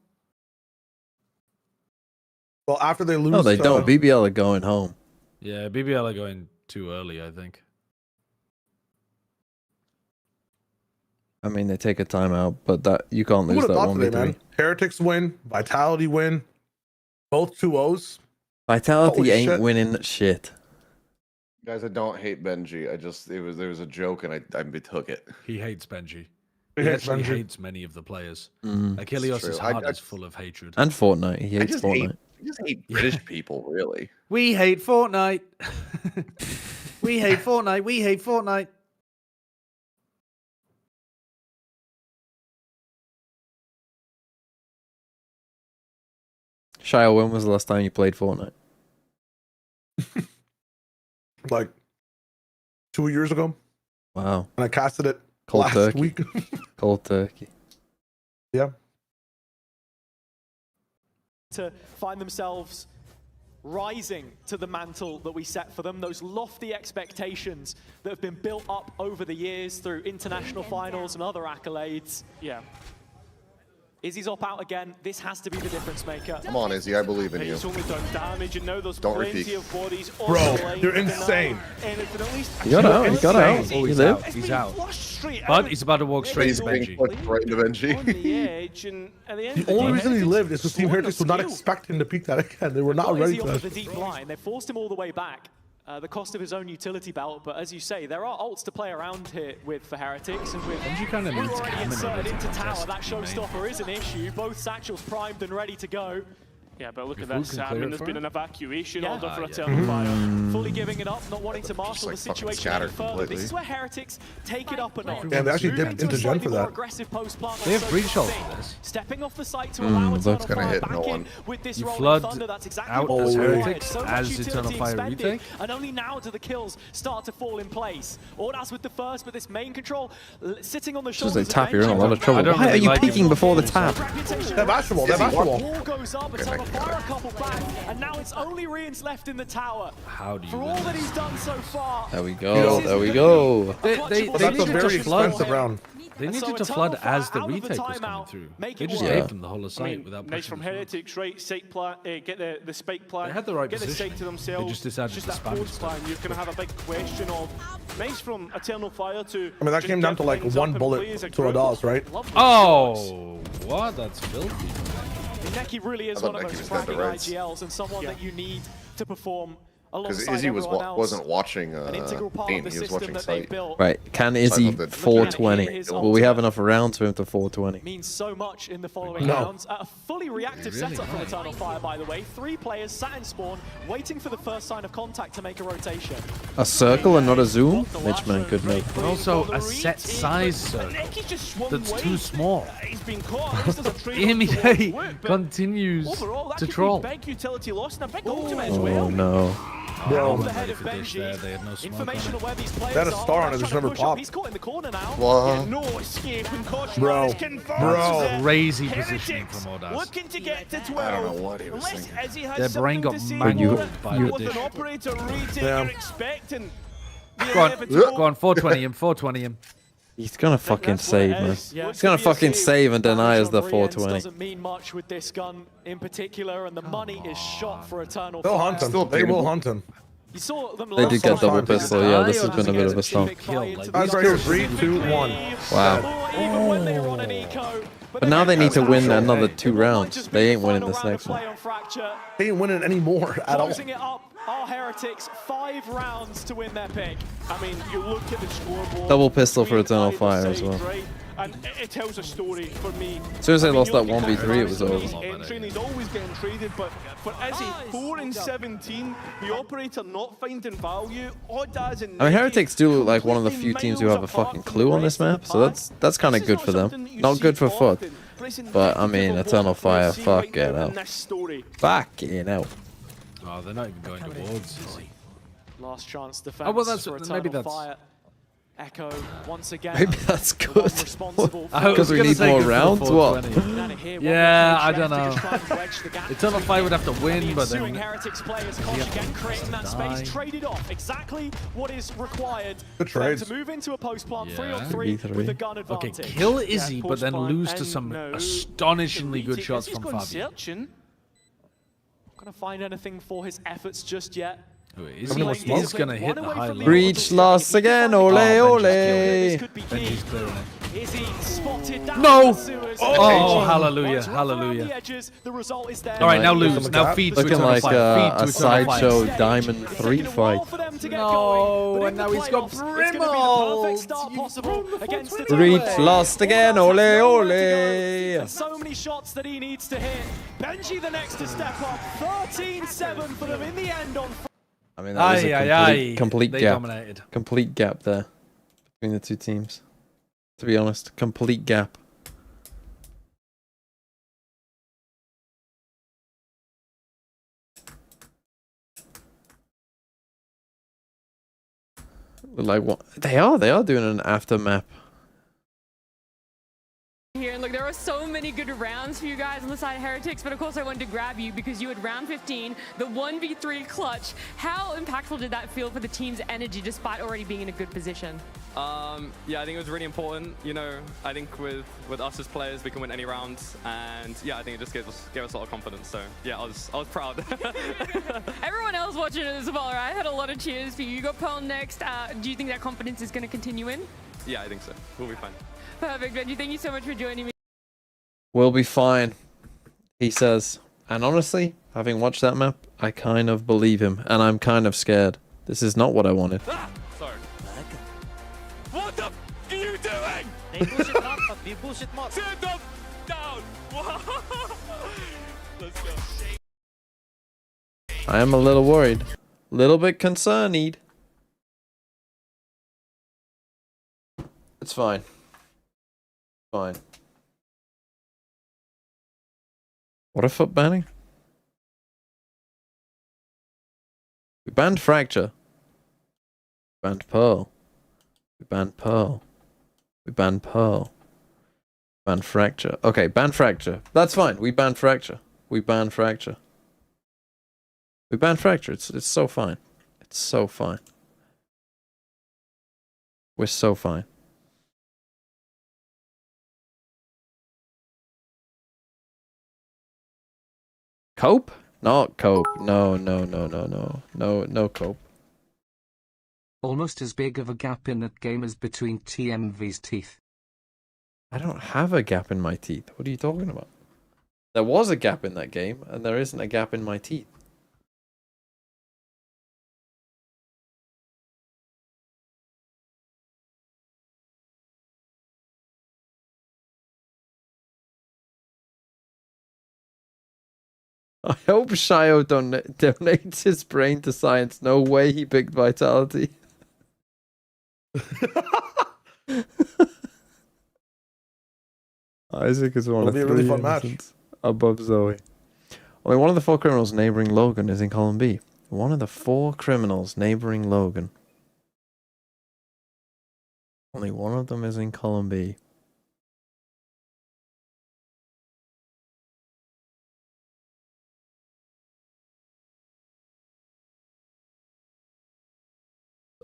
Well, after they lose, No, they don't. BBL are going home. Yeah, BBL are going too early, I think. I mean, they take a timeout, but that you can't Who lose would have that thought today, 1v3. man? Heretics win, Vitality win, both 2-0s. Vitality Holy ain't shit. winning shit. Guys, I don't hate Benji. There was a joke and I took it. He hates Benji. He He hates actually Benji. hates many of the players. Mhm. Achilles' true. heart I- is full of hatred. And Fortnite. He I hates just hate, Fortnite. I just hate British people, really. We hate Fortnite. We hate Fortnite. We hate Fortnite. Shia, when was the last time you played Fortnite? Like 2 years ago, Wow. and I casted it Cold last turkey. week. Cold turkey. Yeah. to find themselves rising to the mantle that we set for them, those lofty expectations that have been built up over the years through international finals and other accolades. Yeah. Izzy's up out again. This has to be the difference maker. Come on, Izzy, I believe in you. He's only done damage, and now there's Don't plenty repeat. of bodies on Bro, the line you're to deny insane. anything, at least. He got out. He got out. Insane. Oh, He he's lived. out. It's He's been out. flushed straight But out. he's about to walk straight He's into being Benji. pushed right into on Benji. the edge, and at the end of The the only day, reason he Heretics lived is because Team slowing Heretics would not scale. expect him to peak that again. They were not Got ready Izzy for off that. the deep line. They forced him all the way back. The cost of his own utility belt, but as you say, there are ults to play around here with for Heretics, and with Benji kind of we're needs already Cameron inserted to into contest tower. That to be made. showstopper is an issue. Both satchels primed and ready to go. Yeah, but look If at Wood this. can I clear mean, it there's for been him. an evacuation Yeah. order for Yeah. Eternal Fire. Fully giving it up, not wanting to marshal like the fucking situation scattered any further. completely. This is where Heretics take it up a notch. Yeah, they actually Moving dipped to a into Gen slightly for more that. aggressive post plant They have on breach social ult thing. for this. Stepping off the site to allow Luke's Eternal gonna Fire hit back no in one. with this You rolling flood thunder. That's exactly out what as was required. Heretics So much as utility Eternal Fire expended, retake. and only now do the kills start to fall in place. Ordaz with the first, but this main control sitting on the Just shoulders they tap, of you're in a Benji. lot of trouble. I don't Why are really you like peeking him. before the tap? Reputation They're bashful. They're Izzy, bashful. Wall goes up, Eternal fire a couple back, and now it's only Rian's left in the tower. How do you For win all that this? he's done so far. There we go. There we go. They That's a needed very to flood. expensive round. They So needed to Eternal flood Fire as the out of the retake was coming timeout, through. make They it just work. gave them the whole of I sight mean, without nice pushing from them through. Heretics, right? Stake plan, get the spike plan. They had the right get the position. stake to themselves. They just decided just to that spam post plan. You're going to have a big question of nice from Eternal Fire to. I mean, that just came down get to like things one up and play bullet as a to a group. DOS, right? Lovely shots. Oh, what? That's filthy. Neki really is I thought one of Neki those was down to cracking reds. IGLs and someone Yeah. that you need to perform Because alongside Izzy everyone else. wasn't watching An integral part Dean, of the he was system watching that they sight. built Right, can Izzy thought that- 420? Will we have enough rounds for him to 420? means so much in the following No. rounds. A fully reactive Really setup from might. Eternal Fire, by the way. 3 players sat in spawn, waiting for the first sign of contact to make a rotation. A circle and not a zoom? Mitchman could make. But also a set size circle Neki's just swung that's wide. too small. He's been caught. At least there's a trade Amy towards Day Wood, but continues overall, that to could troll. be big utility loss and a big ultimate as well. Oh no. Bro, Off the head of for dish there, Benji. they had no smoke Information on of where these players They had a are. star on it, Trying just to never push up. popped. He's caught in the corner now. What? No escape and caution. Bro. is confirmed. Bro. Crazy positioning Heretics from Odas. looking to get to 12. I don't know what he was Unless thinking. Izzy has Their brain something got to say mangled for it. by you- the With dish. an operator retake, Yeah. you're expecting the Go on, inevitable. go on, 420 him, 420 him. He's gonna fucking that's what it save, man. is. Yeah, He's gonna could be a fucking save and deny Damage us the on Rians 420. doesn't mean much with this gun in particular, and the money is shot for Eternal they'll Fire. hunt him. Still They will beatable. hunt him. You saw them They last did get time. double pistol, yeah, this has been a bit of a stomp. Guys, right here, 3, 2, 1. Wow. Even when they were on an eco, But now they need to win another it 2 might rounds. just be They the ain't winning final this round next of play one. on Fracture. They ain't winning any more at all. Closing it up, our Heretics, 5 rounds to win their pick. I mean, you look at the scoreboard. Double pistol for between Eternal either Fire as side, well. right? And it tells a story for me. As soon as they I mean, lost you that look at 1v3, it was He's over. entering, he's always getting traded, but for Izzy, 4 and 17, the operator not finding value. Oddaz and I mean, Neki Heretics do look like one of the few completely teams who have a miles apart fucking from clue the on this rest of map, the so pack. that's kind of This is good for them. something that you Not see good for FUT, often. Pressing but I deep mean, into the Eternal ball, we're Fire, seeing fuck right it now in out. this story. Fucking hell. Oh, they're not even going towards Izzy. Last chance defense Oh, well, that's- for maybe Eternal that's- Fire. Echo once again. Maybe that's the one good. responsible for- I was Because we gonna need say more good for the rounds? What? 420. Down here, Yeah, one I more don't left to know. just try and wedge the gap Eternal between Fire would have to the win, but ensuing then Heretics players, Kosh again creating that space, traded off exactly what is required Good for them trades. to move into a post plant Yeah. 3-on-3 3v3. with a gun Okay, advantage. kill Izzy, but post then plant, lose to and some no, astonishingly good retake. shots Izzy's from gone Fabian. searching. Not gonna find anything for his efforts just yet. Oh, many Izzy more is smokes? going to hit the high level. Breach lost again, ole ole. This could be key. Benji's clearing it. Izzy spotted down No! in the sewers. Oh, Benji, hallelujah, once rough around hallelujah. the edges, the result is there. All right, now Like, lose. Now feed to Looking Eternal like Fire. Feed a to Eternal Fire. sideshow Stage. Diamond It's 3 taken a while fight. for them to get No, going, but and in now the he's got playoffs, it's gonna be the perfect start possible against the Breach lost again, ole ole. And so many shots that he needs to hit. Benji the next to step up. 13-7 for them in the end on. I mean, that was Aye, a aye, complete They gap. dominated. Complete gap there between the 2 teams. To be honest, complete gap. Like what? They are doing an after map. Here, and look, there are so many good rounds for you guys on the side of Heretics, but of course I wanted to grab you because you had round 15, the 1v3 clutch. How impactful did that feel for the team's energy despite already being in a good position? Yeah, I think it was really important. You know, I think with us as players, we can win any round, and yeah, I think it just gave us a lot of confidence. So yeah, I was proud. Everyone else watching it as well, right? I had a lot of cheers for you. You got Pearl next. Do you think that confidence is going to continue in? Yeah, I think so. We'll be fine. Perfect, Benji. Thank you so much for joining me. We'll be fine, he says. And honestly, having watched that map, I kind of believe him, and I'm kind of scared. This is not what I wanted. Sorry. What the f are you doing? They push it up, but you push it more. Sit them down. Let's go. I am a little worried. Little bit concerned. It's fine. Fine. What a foot banning? We banned Fracture. We banned Pearl. We banned Pearl. We banned Pearl. Banned Fracture. Okay, banned Fracture. That's fine. We banned Fracture. We ban Fracture. We ban Fracture. It's so fine. It's so fine. We're so fine. Cope? Not cope. No, no, no, no, no. No, no cope. Almost as big of a gap in that game as between TMV's teeth. I don't have a gap in my teeth. What are you talking about? There was a gap in that game, and there isn't a gap in my teeth. I hope Shio donates his brain to science. No way he picked Vitality. Isaac is one It'll of be a three really fun match. innocents above Zoe. Only one of the 4 criminals neighboring Logan is in column B. One of the 4 criminals neighboring Logan. Only one of them is in column B.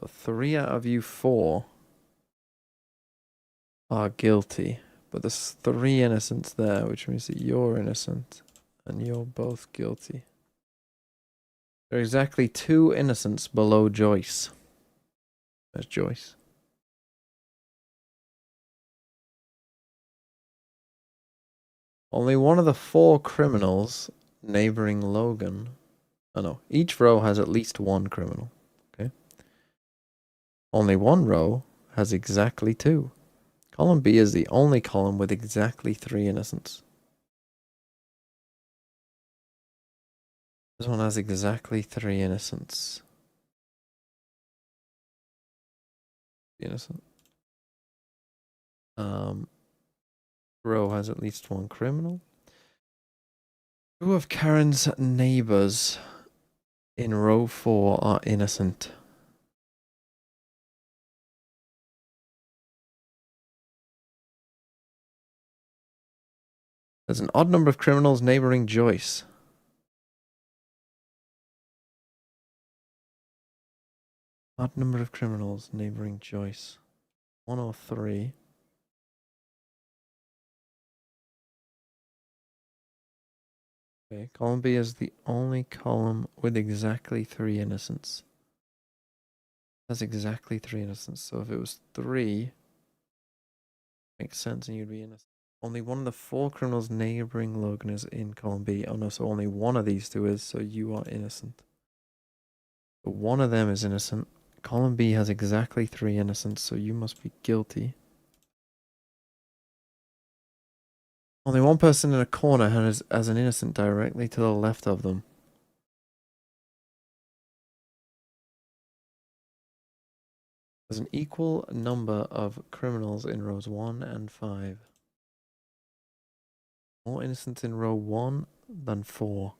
So 3 out of you 4 are guilty. But there's 3 innocents there, which means that you're innocent. And you're both guilty. There are exactly 2 innocents below Joyce. There's Joyce. Only one of the 4 criminals neighboring Logan. Oh no, each row has at least 1 criminal. Okay. Only one row has exactly 2. Column B is the only column with exactly 3 innocents. This one has exactly 3 innocents. Innocent. Row has at least 1 criminal. 2 of Karen's neighbors in row 4 are innocent. There's an odd number of criminals neighboring Joyce. Odd number of criminals neighboring Joyce. 1 or 3. Okay, column B is the only column with exactly 3 innocents. That's exactly 3 innocents. So if it was 3, makes sense and you'd be innocent. Only one of the 4 criminals neighboring Logan is in column B. Oh no, so only one of these 2 is, so you are innocent. So one of them is innocent. Column B has exactly 3 innocents, so you must be guilty. Only one person in a corner has an innocent directly to the left of them. There's an equal number of criminals in rows 1 and 5. More innocents in row 1 than 4.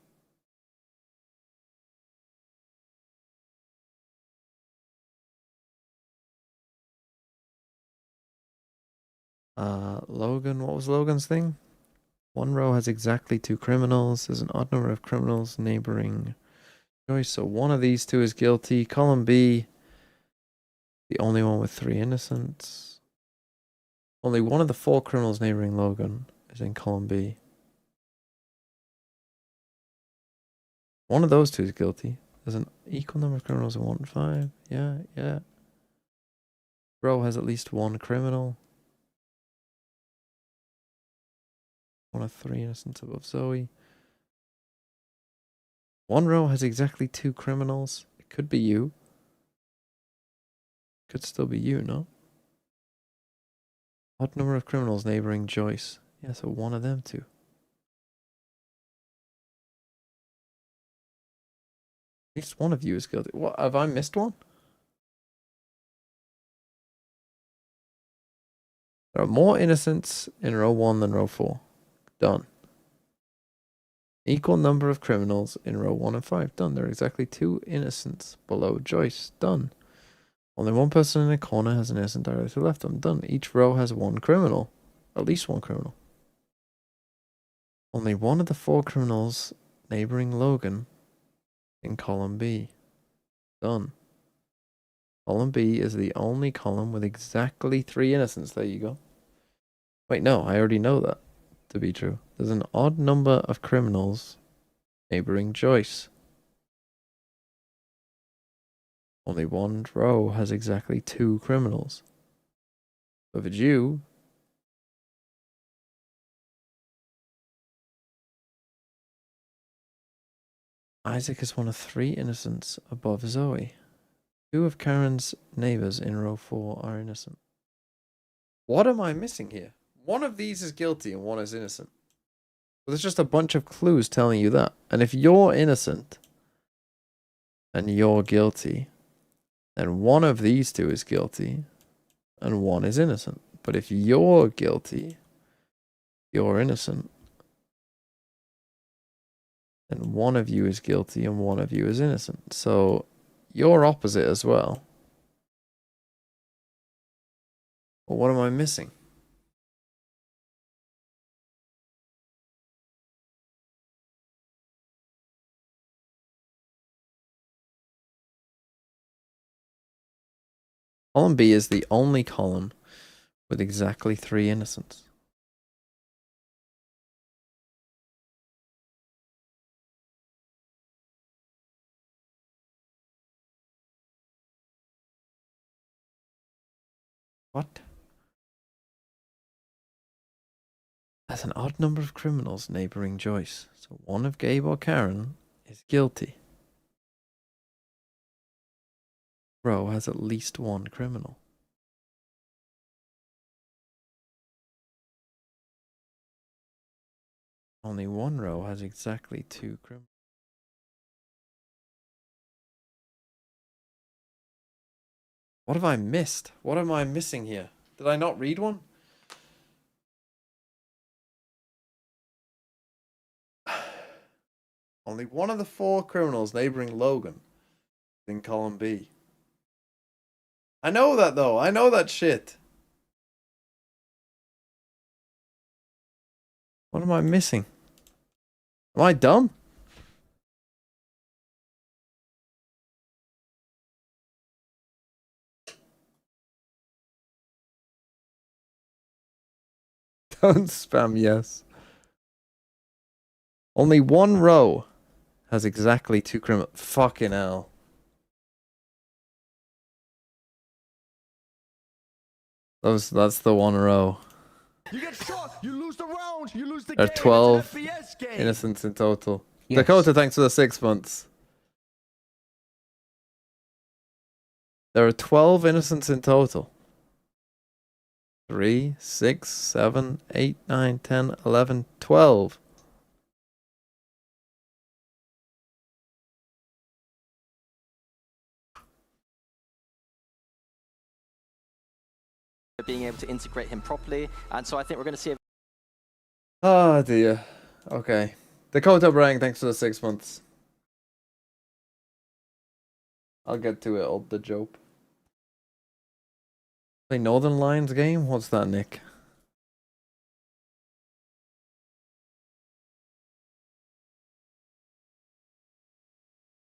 Logan, what was Logan's thing? One row has exactly 2 criminals. There's an odd number of criminals neighboring Joyce, so one of these 2 is guilty. Column B, the only one with 3 innocents. Only one of the 4 criminals neighboring Logan is in column B. One of those 2 is guilty. There's an equal number of criminals in 1 and 5. Yeah, yeah. Row has at least 1 criminal. 1 of 3 innocents above Zoe. One row has exactly 2 criminals. It could be you. Could still be you, no? Odd number of criminals neighboring Joyce. Yeah, so one of them 2. At least one of you is guilty. What, have I missed one? There are more innocents in row 1 than row 4. Done. Equal number of criminals in row 1 and 5. Done. There are exactly 2 innocents below Joyce. Done. Only one person in a corner has an innocent directly to the left of them. Done. Each row has 1 criminal. At least 1 criminal. Only one of the 4 criminals neighboring Logan in column B. Done. Column B is the only column with exactly 3 innocents. There you go. Wait, no, I already know that to be true. There's an odd number of criminals neighboring Joyce. Only one row has exactly 2 criminals. So if it's you, Isaac is one of 3 innocents above Zoe. 2 of Karen's neighbors in row 4 are innocent. What am I missing here? One of these is guilty and one is innocent. There's just a bunch of clues telling you that. And if you're innocent and you're guilty, then one of these 2 is guilty and one is innocent. But if you're guilty, you're innocent, then one of you is guilty and one of you is innocent. So you're opposite as well. Well, what am I missing? Column B is the only column with exactly 3 innocents. What? There's an odd number of criminals neighboring Joyce, so one of Gabe or Karen is guilty. Row has at least 1 criminal. Only one row has exactly 2 criminals. What have I missed? What am I missing here? Did I not read one? Only one of the 4 criminals neighboring Logan is in column B. I know that though. I know that shit. What am I missing? Am I dumb? Don't spam yes. Only one row has exactly 2 criminals. Fucking hell. That's the one row. You get shot, you lose the round, you lose the There are game. 12 It's an FPS game. innocents in total. Yes. Dakota, thanks for the 6 months. There are 12 innocents in total. 3, 6, 7, 8, 9, 10, 11, 12. Being able to integrate him properly, and so I think we're going to see a Oh dear. Okay. Dakota Brang, thanks for the 6 months. I'll get to it, old the joke. Play Northern Lions game? What's that, Nick?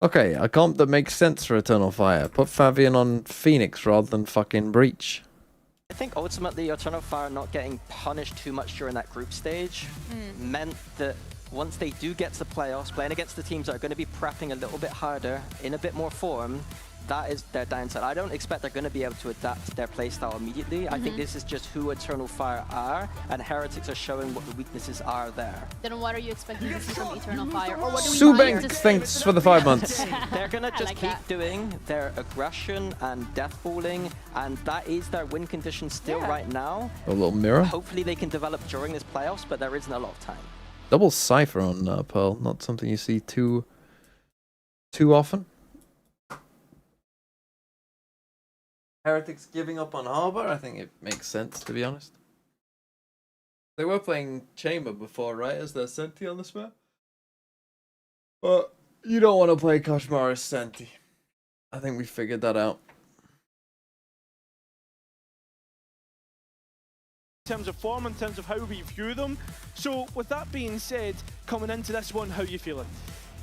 Okay, a comp that makes sense for Eternal Fire. Put Fabian on Phoenix rather than fucking Breach. I think ultimately Eternal Fire not getting punished too much during that group stage meant that once they do get to the playoffs, playing against the teams that are going to be prepping a little bit harder, in a bit more form, that is their downside. I don't expect they're going to be able to adapt their playstyle immediately. I think this is just who Eternal Fire are, and Heretics are showing what the weaknesses are there. Then what are you expecting to see from Eternal Fire? Or what do we Subank, thanks for the 5 months. They're going to just keep doing their aggression and death balling, and that is their win condition still right now. A little mirror. Hopefully they can develop during this playoffs, but there isn't a lot of time. Double Cypher on Pearl. Not something you see too often. Heretics giving up on Harbor? I think it makes sense, to be honest. They were playing Chamber before, right? As their Senti on this map? But you don't want to play Koshmar as Senti. I think we figured that out. terms of form, in terms of how we view them. So with that being said, coming into this one, how you feeling?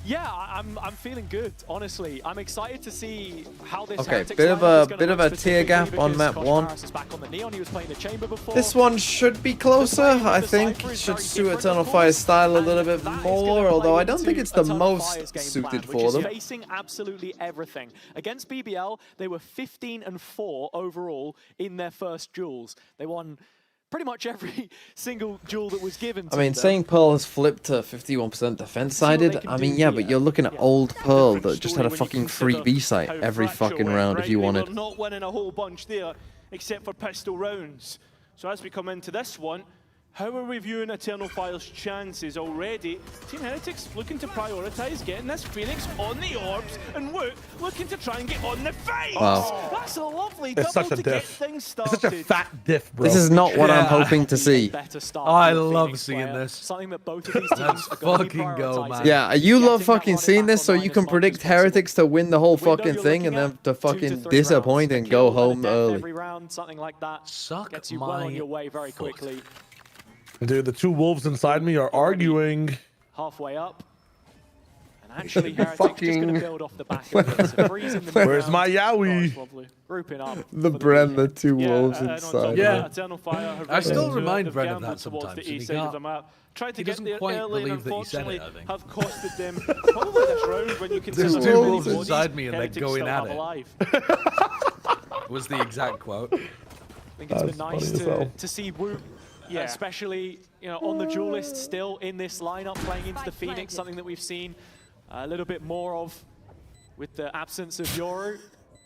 Yeah, I'm feeling good, honestly. I'm excited to see how this Okay, Heretics bit of lineup is a gonna bit of look a tear specifically gap on because map Kosh 1. Paris is back on the Neon. He was playing the Chamber before. This one should be closer, I think. Should suit Eternal Fire's style a little bit more, although I don't think it's the most suited for them. Facing absolutely everything. Against BBL, they were 15-4 overall in their first duels. They won pretty much every single duel that was given to I mean, them. saying Pearl has flipped to 51% defense-sided, I mean, yeah, but you're looking at old Pearl that just had a fucking free B site every fucking round if you wanted. We're not winning a whole bunch there, except for pistol rounds. So as we come into this one, how are we viewing Eternal Fire's chances already? Team Heretics looking to prioritise getting this Phoenix on the orbs, and Woot looking to try and get on the face. Wow. That's a lovely It's double such a to get diff. things It's started. such a fat diff, bro. This is not what I'm hoping to see. I love seeing this. Something that both of these teams Let's are gonna be fucking go, prioritising. man. Yeah, you love fucking seeing this so you can predict Heretics to win the whole fucking you're thing and looking then to at 2 to fucking 3 disappoint rounds. and go A kill and home a death early. Every round, something like that Suck gets you well on my your way very foot. quickly. Dude, the two wolves inside me are arguing. Halfway up. And actually, Heretics just going to build off the back of this. Freezing them Where's down. my Yowie? Gosh, lovely. Grouping up. The for Bren, the win. two wolves and on top inside. of Yeah. that, Eternal Fire have I still really remind have Bren of gambled that towards sometimes, the and east he side of can't- the map. Tried to he get doesn't there quite early and believe that he said it, unfortunately I think. have costed them probably this round when you consider There's how two many wolves bodies inside me and they're Heretics going still at have it. alive. Was the exact quote. I think it's been That's nice funny as hell. to see Woot, especially on the duelist, still in this lineup, playing into the Phoenix, something that we've seen a little bit more of with the absence of Yoru.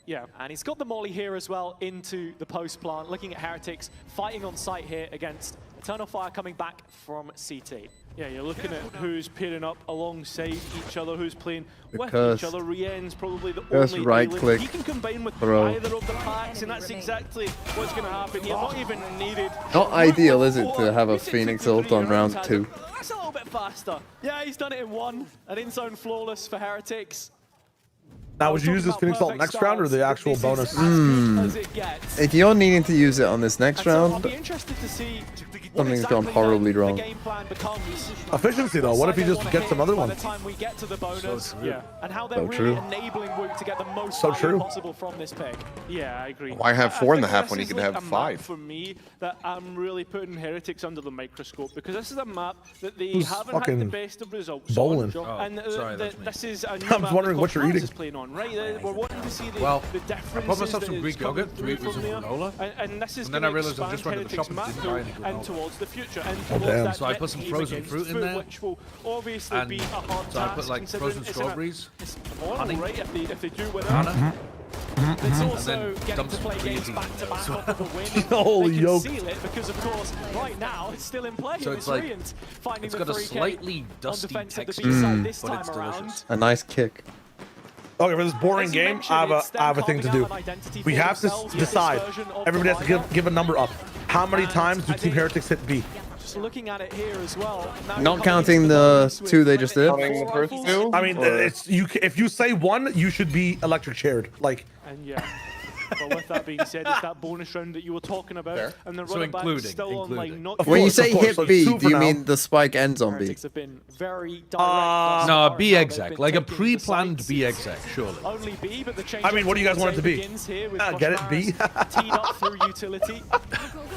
Yeah, and he's got the molly here as well into the post plant, looking at Heretics fighting on site here against Eternal Fire coming back from CT. Yeah, you're looking at who's pairing up alongside each other, who's playing with Because each other. Rien's probably the just only right island. click, He can combine with throw. either of the packs, and that's exactly what's going to happen. You're not even needed. Not ideal, is it, to have a Phoenix ult on round 2? That's a little bit faster. Yeah, he's done it in one. An in-zone flawless for Heretics. Now, would you use this Phoenix ult next round or the actual bonus? If you're needing to use it on this next I'll round, be interested to see something's gone horribly wrong. the game plan becomes. Efficiency, though. What if he just gets another one? By the time we get to the bonus, Yeah. and how they're So really true. enabling Woot to get the most So value true. possible from this pick. Yeah, I agree. Why have I 4 and a think half this when you is can like have a map 5? For me, that I'm really putting Heretics under the microscope because this is a map that they Who's haven't had the fucking best of results bowling? on. Oh, And sorry, that's me. this is a new I was map wondering that what you're Paris eating. is playing on, right? We're wanting to see the, Well, the I differences bought myself that some is Greek coming yogurt to through eat with from some there. granola. And this is And then going I to realised I just expand went to the Heretics' shop and map didn't pool buy any and granola. towards the future and Oh, towards damn. that So I net put some gain frozen against fruit in food, there. which will obviously And be a hard so I task put like considering frozen it's in a- strawberries, it's moral, honey, right? If they do win banana, It's also then getting dump to some play games crazy back to back so- off of a win. Holy They can yoke. seal it because, of course, right now it's still in play. So and it's like- Rian's finding it's the got a 3K slightly on dusty defense of the texture, B-side this but time it's around. delicious. a nice kick. Okay, for this boring As you game, mentioned, I have it's them a thing to carving do. out an identity We for have to themselves with this decide. version of Everybody the has to lineup. give a number up. How many And times do I Team think- Heretics hit B? Just looking at it here as well. Now you're Not coming counting into the bonus with 2 they just did. Counting the first 2? I mean, Or- it's you. If you say 1, you should be electric chaired. Like, And yeah. But with that being said, it's that bonus round that you were talking about, Fair. and the So running back including- still on like including. not. Of When you course, say of course. hit So B, two do for you now. mean the spike ends on B? Heretics have been very direct. No, thus B far in how exec, they've like a been taking the pre-planned sites. B exec, surely. Only B, but the change. I mean, what do you guys want it to be? Begins here with Get it, B? Koshmaris teed up through utility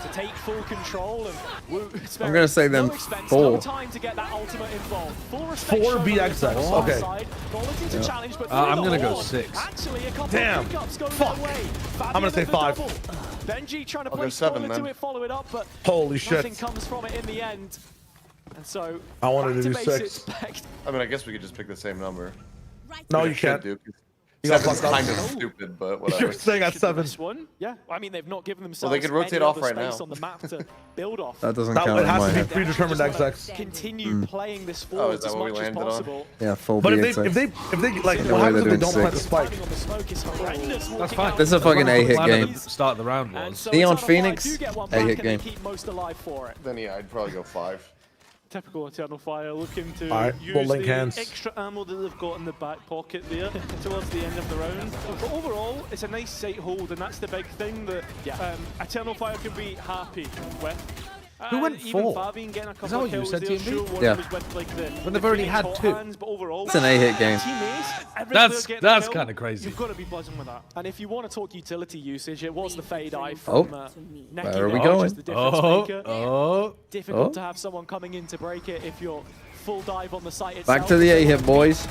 to take full control. And I'm gonna say them no expense, 4. No time to get that ultimate involved. Full respect 4 shown B on the execs, Eternal okay. side. Volunteering to challenge, but I'm through gonna the go horde. 6. Actually, a couple Damn. of pickups going Fuck. their way. I'm gonna say Fabian with the 5. double. Benji trying to I'll play go 7 into then. it, follow it up, but holy shit. nothing comes from it in the end. And so, I wanted back to do basics, 6. back I mean, I guess we could just pick the same number. No, We you should can't. do, 'cause You got 7's fucked up. kind of stupid, but You're whatever. saying at 7. This one. Yeah, I mean they've not given themselves Well, they could rotate any off other right space now. on the map to build off. That doesn't That count it in has my to be head. predetermined Just wanna execs. Continue playing this Oh, forward is that as what we much as landed on? possible. Yeah, full But B if they exec. like, Either what way, happens if they're they don't doing plant the 6. spike? Timing on the smoke is horrendous. That's walking fine. out This is a with the fucking That's what the A-hit plan game. at the start of the round And was. so Neon Eternal Fire Phoenix, do get one A-hit back and they game. keep most alive for it. Then yeah, I'd probably go 5. Typical Eternal Fire looking to Alright, use we'll link the hands. extra ammo that they've got in the back pocket there towards the end of the round. But overall, it's a nice sight hold, and that's the big thing that Eternal Fire can be happy with. Who went Even 4? Fabian getting a Is couple that of what you kills said, there, TMV? sure, one Yeah. was with, like, the When they've already had hot 2. hands, but overall, It's an 8-hit game. teammates, every player getting a That's kill, kind of crazy. You've got to be buzzing with that. And if you want to talk utility usage, it was the fade eye Oh. from Neki. Where are we that was going? just the difference maker. Oh. Difficult Oh. to have someone coming in to break it if you're full dive on the site itself. Back to the 8-hit, boys.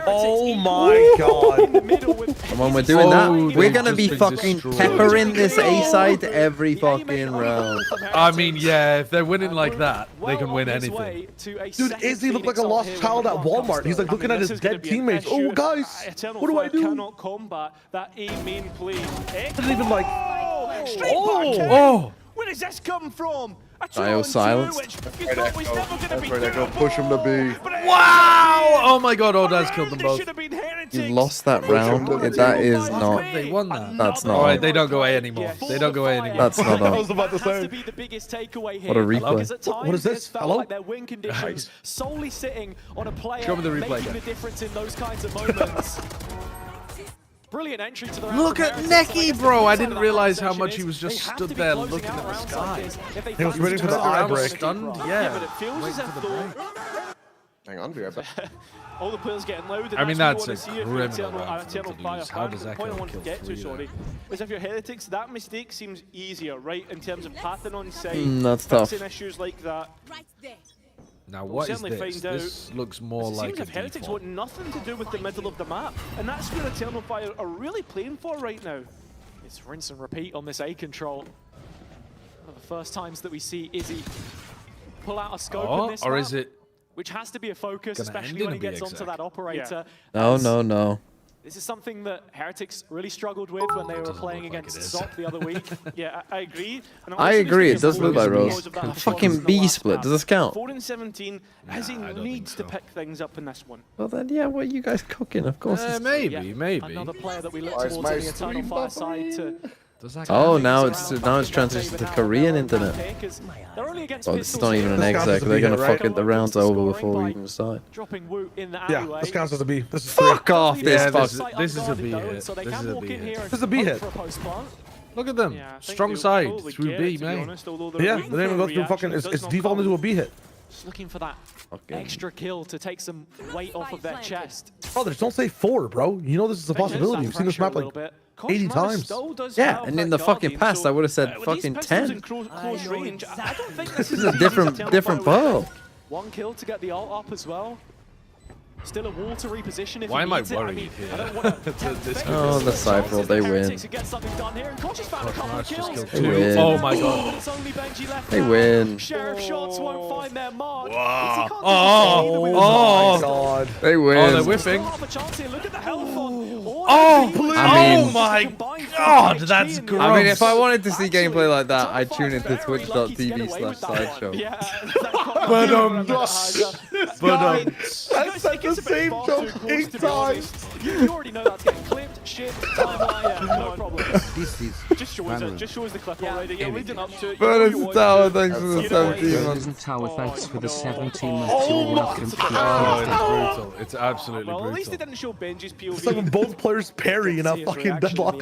Oh my god. Come on, we're doing that. Oh, We're they've gonna just be been fucking destroyed. peppering this A side every fucking round. I mean, yeah, if they're winning like that, they can win anything. Dude, Izzy looked like a lost child at Walmart. He's like looking at his dead teammates. Oh, guys, what do I do? Cannot combat that A main play. Didn't even like. Oh. Where does this come from? A Dio silenced. That's right, Echo. Push him to B. Wow! Oh my god, Odaz killed them both. You lost that round. That is not. They won that. That's not. Alright, they don't go A anymore. They don't go A anymore. That's not I on. was about to say. What a replay. What is this? Hello? Like their win conditions solely sitting on a player Show me the replay making again. the difference in those kinds of moments. Brilliant entry to the round. Look from at Heretics. Neki, Like I bro. I said, didn't that realize how session much is he was just they have stood to be there closing looking out at the rounds sky. like this. If they He was fancy waiting for the turn eye around, break. Stunned, Yeah, yeah. but it feels Waiting as if for the break. Hang on, be right back. all the players getting loud. I mean, that's that's what a you want to see if criminal you're round for them Eternal to Fire lose. How fan. does The that point I go want to kill get to, 3 sorry, is if you're Heretics, that mistake seems easier, right, in terms of pathing on site, That's tough. fixing issues like that. Now, what is certainly this? find out. This looks more It like seems a if Heretics default. want nothing to do with the middle of the map, and that's where Eternal Fire are really playing for right now. It's rinse and repeat on this A control. One of the first times that we see Izzy pull out a scope in this or map, is it which has to be a focus, gonna especially end when in he a gets onto BXac? that operator. No, as no, no. This is something that Heretics really struggled with when they were playing look like against it is. Zop the other week. Yeah, I agree. And I'm I also agree, it just does thinking look like because Rose. of that performance Fucking in the B last split, map. does this count? 4 and 17, as he I don't needs think to so. pick things up in this one. Well then, yeah, what are you guys cooking? Of course. it's- Maybe, Yeah, maybe. Another player that we look Where's towards my on the Eternal stream Fire side to Does that Oh, count? now it's transitioned to Korean internet. Oh, it's not even an This counts exec. as a They're gonna B hit, right? fuck it the rounds over before we even start. dropping Woot in the Yeah, alleyway. this counts as a B. This is 3. Fuck off this Yeah, fuck. this is a B Though, hit. and so they This can is a walk B in hit. here and This is a B hope hit. for a post plant. Look at them. Yeah, I think Strong they'll side probably through get B, it, to be man. honest, although they're Yeah, waiting they didn't even for go a through fucking. reaction. It It's does not default come. into a B hit. Just looking for that Fucking- extra kill to take some weight off of their chest. Brothers, don't say 4, bro. You know this is a possibility. You've seen this map like 80 times. Yeah, and in the fucking past, I would have said fucking 10. Close range. I don't think this This is is a different bow. One kill to get the ult up as well. Still a wall to reposition if Why he am I needs it. worried mean, here? I don't want to Oh, the Cypher, they win. Get something done here, and Koch has found a couple of Just kills. killed They 2. win. Oh my god. It's only Benji left They now. win. Sheriff shots won't find their mark. Wow. Oh my god. They Oh, win. they're whiffing. Half a chance here. Look at the health on. Oh, please. I mean- oh my god, that's gross. I mean, if I wanted to see Actually, gameplay like that, I'd Eternal tune into Fire's very lucky to get away with that one. twitch.tv/sideshow. Yeah, But I said the same joke 8 times. You already know that's getting clipped, shit, timeline, yeah, no problem. This is Just shows the clip already. You're leading up to it. But You it's know Tower, you thanks for the You know 17 what? months. Frozen Tower, thanks for the 17 Oh months. You're my welcome. Oh, it's brutal. It's absolutely Well, at least they brutal. didn't show Benji's POV. It's like when both players parry in a fucking deadlock.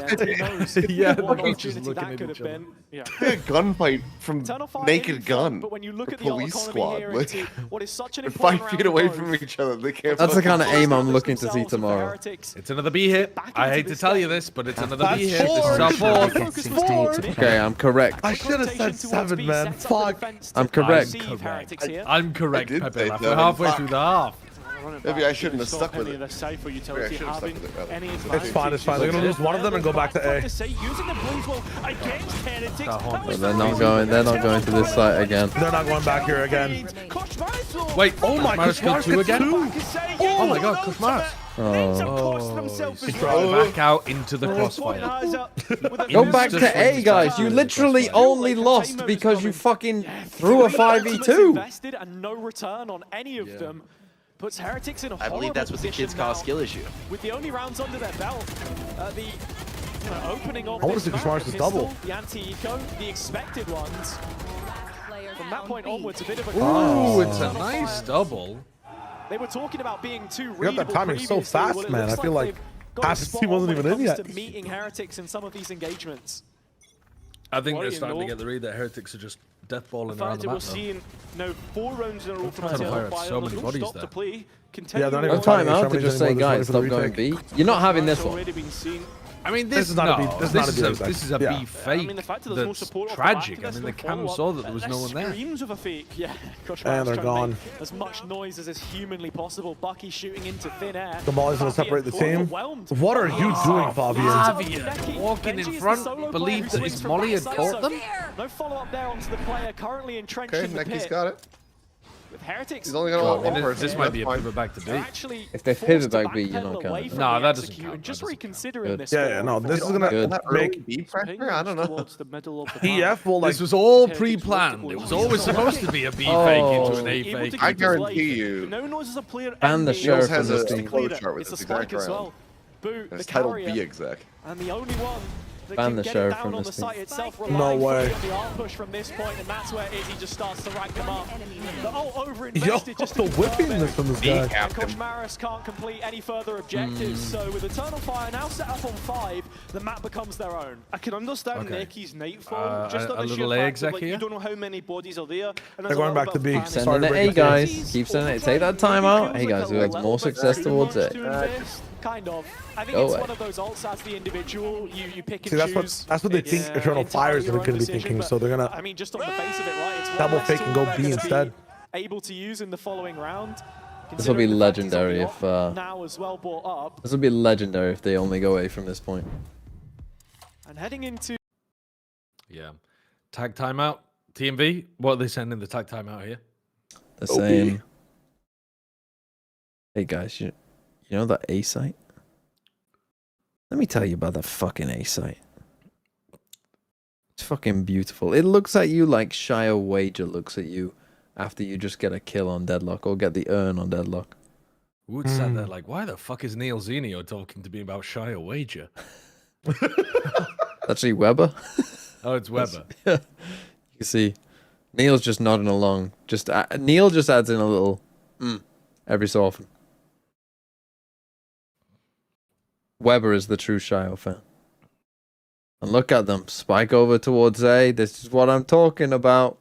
Yeah, What they're just opportunity looking that at could each have other. been. Yeah. A gunfight from Eternal Fire Naked in front, Gun. But when you look The at the police economy squad, here like, into what is such an They're important 5 feet round away for from both. each other. They can't. That's the kind of Themselves aim I'm with looking to see themselves with the tomorrow. Heretics. It's another B hit. Back I into hate to this tell you game. this, but it's another That's B hit. This is our four. fourth. Focus 16 to team. Okay, I'm correct. I should have said 7, man. Fuck. I'm correct. Deceive Heretics here. I'm correct, I did Pepe. say We're seven. halfway Fuck. through the half. Maybe I shouldn't have stuck with Any it. of the Cypher Maybe I utility should have stuck having with it rather. any It's advantage. fine, it's fine. They're gonna lose one of them and go back to A. Using the blaze wall against Heretics. But they're not going. They're not going to this site again. They're not going back here again. Wait, Oh my Maris killed god, 2 again? Oh my god, Kush Kushmaris. Oh. Back out into the crossfire. Go back to A, guys. You literally only lost because you fucking threw a 5v2. Invested and no return on any of them. Puts Heretics in a horrible position now. skill issue. With the only rounds under their belt, the opening of I wanna this see map, Kushmaris' the pistol, double. the anti-eco, the expected ones. From that point onwards, a bit of a Ooh, it's a nice double. They were talking about being too You got that readable timing so previously. fast, Well, it man. looks I feel like they've got half it the spot team wasn't on when even it in comes yet. to meeting Heretics in some of these engagements. I think they're Worrying, starting to though. get the read that Heretics are just deathballing The around fact the that we're map now. seeing now 4 rounds in a row from Eternal Fire Eternal have Fire. so There's many no bodies stop there. to play. Yeah, Continue they're not No even on. fighting time out to Germany's just say, anymore, they're guys, just stop ready for the going retake. B. You're not having That's this one. already been seen. I mean, This this, is not a no, B- this is not a B exec. this is a Yeah. B fake. I mean, the fact that there's no that's support off the back tragic. of I this mean, the from cam follow-up, saw that there was that no one there. Screams of a fake. Yeah, Crush And Mar's they're trying to gone. make as much noise as is humanly possible. Bucky shooting into thin air. The ball is going to Fabian separate the team. overwhelmed. What are you doing, Fabian? Fabian walking in Benji is the front, solo player believed who that swings his from molly had backside, caught so them. No follow-up there onto the player currently entrenched Okay, in the Necky's pit. got it. With Heretics, He's only got Well, one this person. might be a That's fine. pivot back to B. they're actually If they forced pivot to back B, you're backpedal not away counting. from No, the that doesn't execute count, and that just doesn't reconsidering count. this. Yeah, yeah, no, this is going Good. to That early make B pressure? I don't know. Towards the middle of the EF will like. This was all pre-planned. It was always supposed to be a B fake into an A Able to fake. keep I his guarantee life. you. No noise as a player. Ban the and sheriff has from a this team. flow chart with It's a this spike exact as round. well. Boo, the It's titled carrier, B exec. and the only one that Ban can the get it sheriff down from on this the team. site itself. No relying way. fully on the arm push from this point, and that's where Izzy just starts to rack them up. The over Yo, invested just to the whippiness from this B guy. and Coach Maris can't complete any further objectives, so with Eternal Fire now set up on 5, the map becomes their own. I can understand Okay. Necky's Nightfall, just on a the sheer little A fact of, exec like, here. you don't know how many bodies are there. And They're there's a going little back bit to of B. panic. Sorry Sending to it break A, it to you. guys. Keep sending it. Take that time out. Hey, guys, we have more success towards it. Kind of. I think Go it's away. one of those ults as the individual. You pick and See, choose. that's what they think It's, Eternal Fire is entirely going to be your own decision, thinking. but, So they're going I to mean, just on the face of it, right? It's one double less fake tool and go they're B gonna be instead. Able to use in the following round. This will be Considering the fact he's on legendary the if. op now as well brought up, This will be legendary if they only go A from this point. and heading into Yeah. Tag timeout. TMV, what are they sending the tag timeout here? The same. Hey guys, you know that A site? Let me tell you about that fucking A site. It's fucking beautiful. It looks at you like Shia Wager looks at you after you just get a kill on Deadlock or get the urn on Deadlock. Wood sat there like, why the fuck is Neil Zenio talking to me about Shia Wager? Actually, Weber. Oh, it's Weber. Yeah. You can see Neil's just nodding along. Neil just adds in a little every so often. Weber is the true Shio fan. And look at them. Spike over towards A. This is what I'm talking about.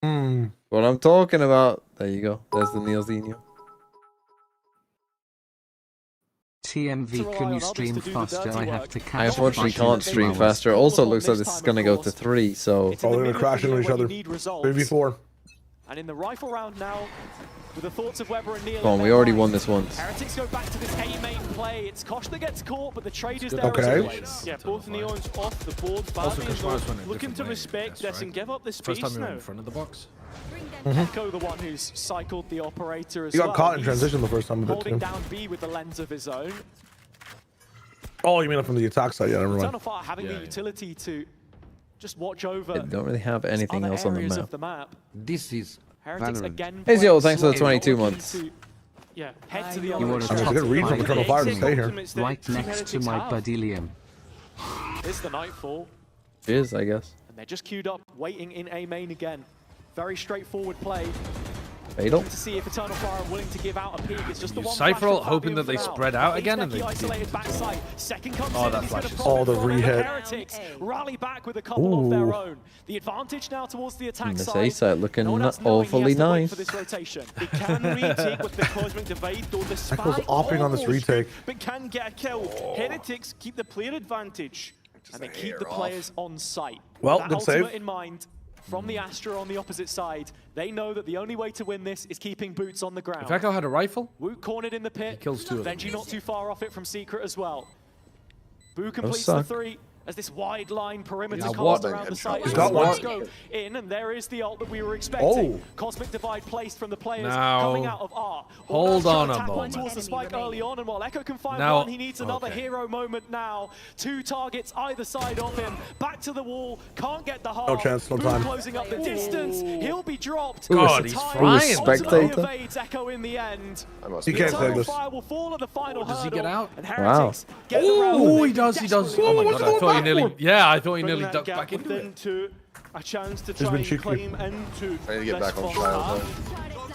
What I'm talking about. There you go. There's the Neil Zenio. TMV, can you stream faster? I have to catch I unfortunately up on can't stream faster. It also looks like this is going to go to 3, so... Oh, they're going to crash into each other. 3v4. And in the rifle round now, with the thoughts of Weber and Neil. Come on, we already won this once. Heretics go back to this A main play. It's Kosh that gets caught, but the trade is there Okay. as always. Yeah, both Neons off the board. Also, Fabian Kashmar's went a looking different to way, respect I this guess, and give up this First space time you're now. in front of the box. Echo, the one who's cycled the operator as He well. got caught in He's transition the first time a bit holding too. down B with the lens of his own. Oh, you mean from the attack side? Yeah, never mind. Eternal Fire having the utility to just watch over. They don't really have anything other else on the areas map. of the map. This is Heretics Valorant. again. Hey, Zio, playing thanks for the slow, 22 looking months. to, yeah, head to the You other are a I mean, it's a good read from Eternal Fire to stay here. right next to my buddy Liam. It's the Nightfall, Cheers, I guess. and they're just queued up, waiting in A main again. Very straightforward play. Fatal. To see if Eternal Fire are willing to give out a peek. It's just the Use one Cypher flash ult, from hoping Fabian that they for now. spread out He's again, and Necky they isolated backside. Second comes Oh, in, that he's gonna flash is pop Oh, it the for another re-hit. Heretics rally back with a couple of their own. The advantage now towards the attack This side. A site looking No one else knowing he awfully has to wait nice. for this rotation. It can retake with the cosmic divide, though the Echo's spike opping on this almost retake. but can get a kill. Heretics keep the player advantage, and they keep the players on site. Well, That good ultimate save. in mind. From the Astra on the opposite side, they know that the only way to win this is keeping boots on the ground. If Echo had a rifle, Woot cornered in the pit. He kills two of them. Benji not too far off it from Secret as well. Boo completes suck. the 3 as this wide line perimeter Yeah, cast what? around the site. He's got one. Go in, and there is the ult that we were expecting. Oh. Cosmic divide placed from the players Now, coming out of R. hold on a Tap moment. towards the spike early on, and while Echo can find Now- one, he needs another okay. hero moment now. 2 targets either side of him. Back to the wall, can't get the half. No chance, no Boo time. closing up the distance. He'll be dropped. God, It's he's time. flying. Ultimately Spectator. evades Echo in the end. I must He be can't lying. play Eternal this. Fire will fall at the final does he get hurdle, out? and Heretics get the round. Oh, he does, he does. Oh my what's god, I going thought he back nearly... for? Yeah, I thought he nearly Bringing that ducked gap back into within it. to a chance to been try and cheeky. claim into Trying to get this back on first trial. half.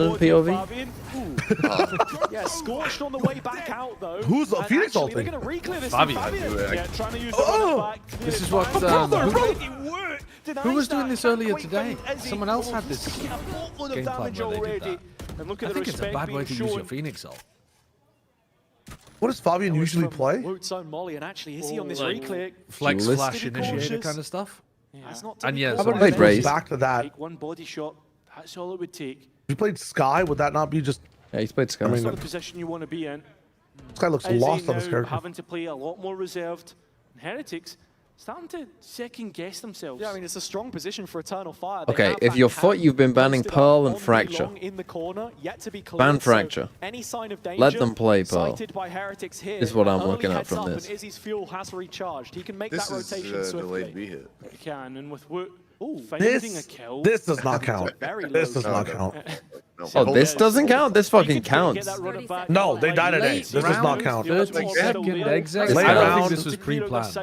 abandon POV? Yeah, scorched on the way back out though. Who's the And Phoenix actually, they're ulting? gonna re-clear this. Fabian. Yeah, trying to use the back. This is what who was doing this earlier today? Someone else had this game plan where they did that. And look I at the think it's a respect bad way being to use your shown. Phoenix ult. What does Fabian usually play? Woot's own Molly, and actually, is he on this Like, reclear? Flex, Duelist. flash, initiator kind of stuff. That's not And yeah, How about Played he Raze. goes back to that? Take one body shot. That's all it would take. If you played Sky, would that not be just? Yeah, he's played Sky. I mean, That's not the position you want to be in. This guy looks Izzy lost on this now character. having to play a lot more reserved. And Heretics starting to second guess themselves. Yeah, I mean, it's a strong position for Eternal Fire. They Okay, have if that your camp foot, you've been banning posted Pearl up and on the Fracture. long in the corner, yet to be cleared, Ban so Fracture. any sign of danger, Let them play Pearl. sighted by Heretics here, This is what I'm early looking at heads from up this. And Izzy's fuel has recharged. He can make This that is rotation swiftly. delayed B hit. You can, and with Woot Ooh, finding a kill. This does not count. Very low. This does Oh, not no. count. No. Oh, this doesn't count? This fucking Get counts. that runner back. No, they died at Late A. This does not round, count. 30-second exit. Late I don't round. think this was pre-planned.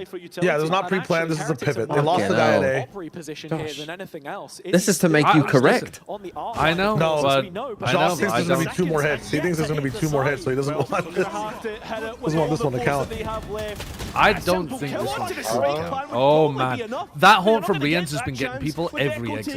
Yeah, this is not And pre-planned. This is a actually, pivot. They Heretics lost are the more guy in at a A. Opry position here than anything else. This is to make you correct. On the R I know, line, but- as we know, I know, Josh but thinks I there's going to don't. be 2 more hits. He thinks there's going to be 2 more hits, so he doesn't want this. Doesn't want this one to count. I don't think this one's pre-count. Oh man, that haunt from Rien's has been getting people every exit.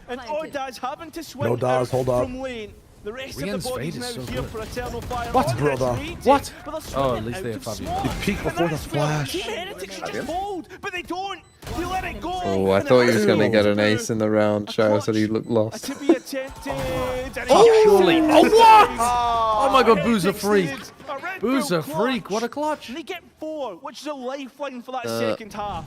And Ordaz having to swing No Daz, out hold up. from lane. The rest Rien's of the fade bodies is now so here good. for Eternal Fire. What, Ordaz brother? reads What? it, but they're Oh, at swinging least they out have of Fabian. smoke. You peek before the And that's where flash. Team Heretics should just fold, but they don't. You let it go. Oh, I and thought he it was has going to to get go an ace in the round. Shao said he looked lost. To be attempted. And Oh, surely. Oh, what? Oh my God, Boo's a Heretics freak. needed a Red Boo's Bull a freak. What a clutch. And they get 4, which is a lifeline for that second half.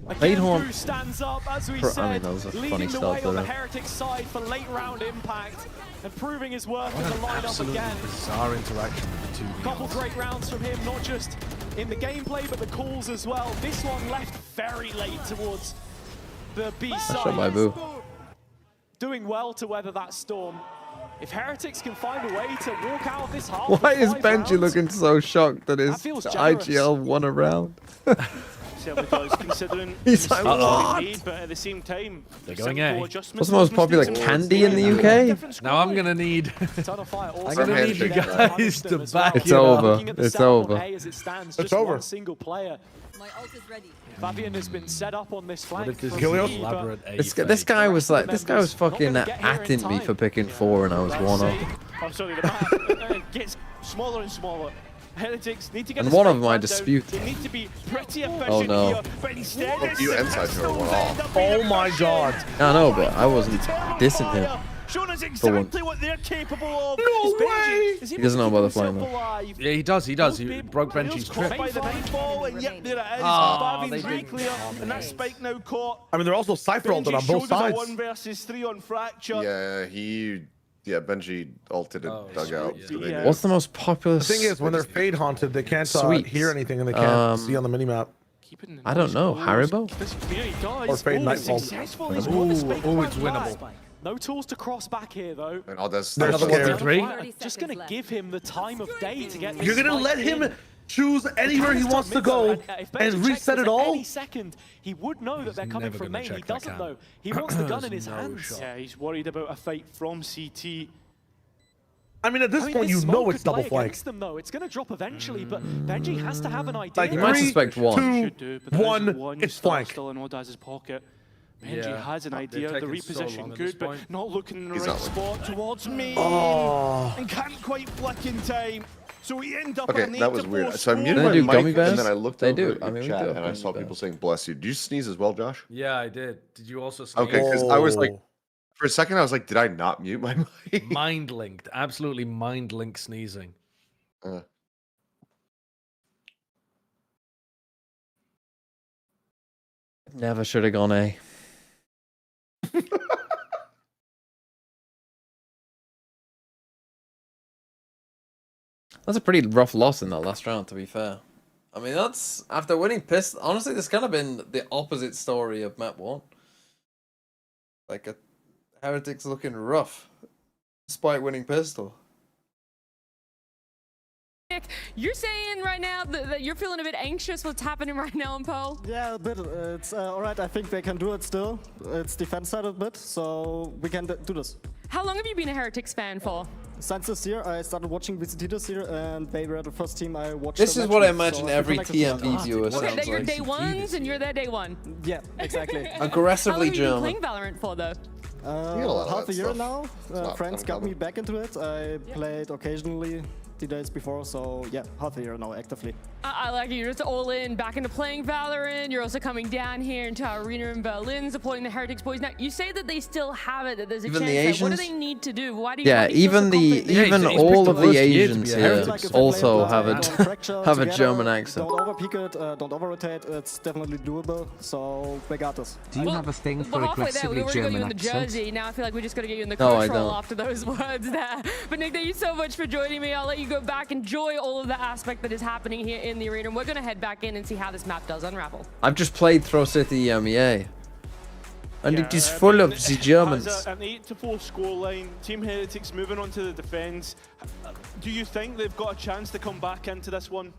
Fade Again, horn. Boo stands up, as we I mean, said, that was a funny leading the start way to on the that. Heretics side for late round impact and proving his worth in What the an lineup absolutely again. bizarre interaction with the two Couple Neons. great rounds from him, not just in the gameplay, but the calls as well. This one left very late towards the B Shot by side. Boo. Doing well to weather that storm. If Heretics can find a way to walk out of this half Why with is 5 Benji rounds, looking so shocked that his feels generous. IGL won a round? Certainly does, considering He's the like, mistakes what? they made, but at the same time, They're going simple A. adjustments, What's the most popular mistakes, candy in the and UK? different Now I'm scoreline. gonna need. Eternal Fire also I'm gonna Some need you handshake guys to back It's it up. over. Looking at the It's setup on over. A as it stands, It's just over. one single player. My ult is ready. Fabian has been set up on this What flank. if this from is an Gilios? B, but elaborate A This fake? guy was the like, this guy was members not fucking gonna get here in atting me time. for picking 4 and I was 1-0. Oh, sorry, the map gets smaller and smaller. Heretics need to get And the one of spike them I down. dispute. They need to be pretty efficient Oh, no. here, but instead it's you the inside pistols her went that off. end up being Oh my efficient. God. I know, but I wasn't dissing him. Showing us For exactly what they're capable of. No Is Benji- way! is He doesn't know about the keeping flying himself alive? Yeah, he does. He does. He Both broke people- Benji's caught trip. by the main ball, and yep, there it is. Oh, Fabian's they didn't re-clear, comment. and that spike now caught. I mean, they're also Cypher ulted on Benji both shows us a sides. 1 versus 3 on Fracture. Benji ulted and dug out. yeah. So they Yeah. did. What's the most popular? The thing is, when they're fade haunted, they can't Sweets. hear anything and they can't see on the minimap. Keeping the I don't know. nose Haribo? closed. This really does. Or Fade Oh, Nightfall. successful. He's won the spike Ooh, it's back. winnable. No tools to cross back here, though. And all that's They're that's another scared. one. Three? Fire just going to give him the time of day to get this You're gonna spike let him in. choose anywhere he Can't wants to stop go mid-zone, if Benji and checks reset this it at all? Any second, he would know that they're coming never from gonna main. He check that doesn't cam. though. He wants the gun in There's his no hands. shot. Yeah, he's worried about a fight from CT. I mean, at this I mean, point, this you smoke know could it's double play flank. against them, though. It's going to drop eventually, but Benji has to have an idea. Like You might 3, suspect 1. 2, Should do, but there is 1, it's star flank. still in Ordaz's pocket. Benji Yeah, has an they've idea. The taken so long reposition at this good, but point. not looking in the He's right not spot towards me. Oh. And can't quite flick in time. So we end up Okay, on an that was 8-4 weird. So I score. muted They my do mic gummy bears? and then I looked They over do. at I your mean, we chat do have and I gummy saw bears. people saying "bless you." Did you sneeze as well, Josh? Yeah, I did. Did you also sneeze? Okay, because I was like, Oh. for a second, I was like, did I not mute my mic? Mind linked. Absolutely mind linked sneezing. Never should have gone A. That's a pretty rough loss in that last round, to be fair. I mean, that's after winning Pistol. Honestly, this kind of been the opposite story of map 1. Like a Heretics looking rough, despite winning Pistol. You're saying right now that you're feeling a bit anxious what's happening right now in Pearl? Yeah, a bit. It's alright. I think they can do it still. It's defense side a bit, so we can do this. How long have you been a Heretics fan for? Since this year, I started watching VCT this year, and they were the first team I watched. This the is match what I with, imagine so every connected to that. TMV viewer Okay, sounds that you're like. day ones and you're there day one. Yeah, exactly. Aggressively How long have you German. been playing Valorant for though? get a lot of Half that a year stuff. now. It's not Friends got uncommon. me back into it. I played occasionally the days before, so yeah, half a year now actively. I like it. You're just all in, back into playing Valorant. You're also coming down here into our arena in Berlin, supporting the Heretics boys. Now, you say that they still have it, that there's a Even chance the there. What Asians? do they need to do? Why do you Yeah, why do you feel so confident? even he's all picked of the the worst year to Asians be a here Heretics also have Don't fracture have a together, German accent. Don't overpeak it, don't over-rotate, it's definitely doable, so we got this. Do you have a thing for We're halfway there. We aggressively already got you German in the accents? jersey. Now I feel like we just got to get you in the No, I crush roll don't. after those words there. But Nick, thank you so much for joining me. I'll let you go back, enjoy all of the aspect that is happening here in the arena. And we're going to head back in and see how this map does unravel. I've just played Throw City EMEA. And Yeah, it is I full mean, of the Germans. Has an 8-4 scoreline. Team Heretics moving on to the defense. Do you think they've got a chance to come back into this one?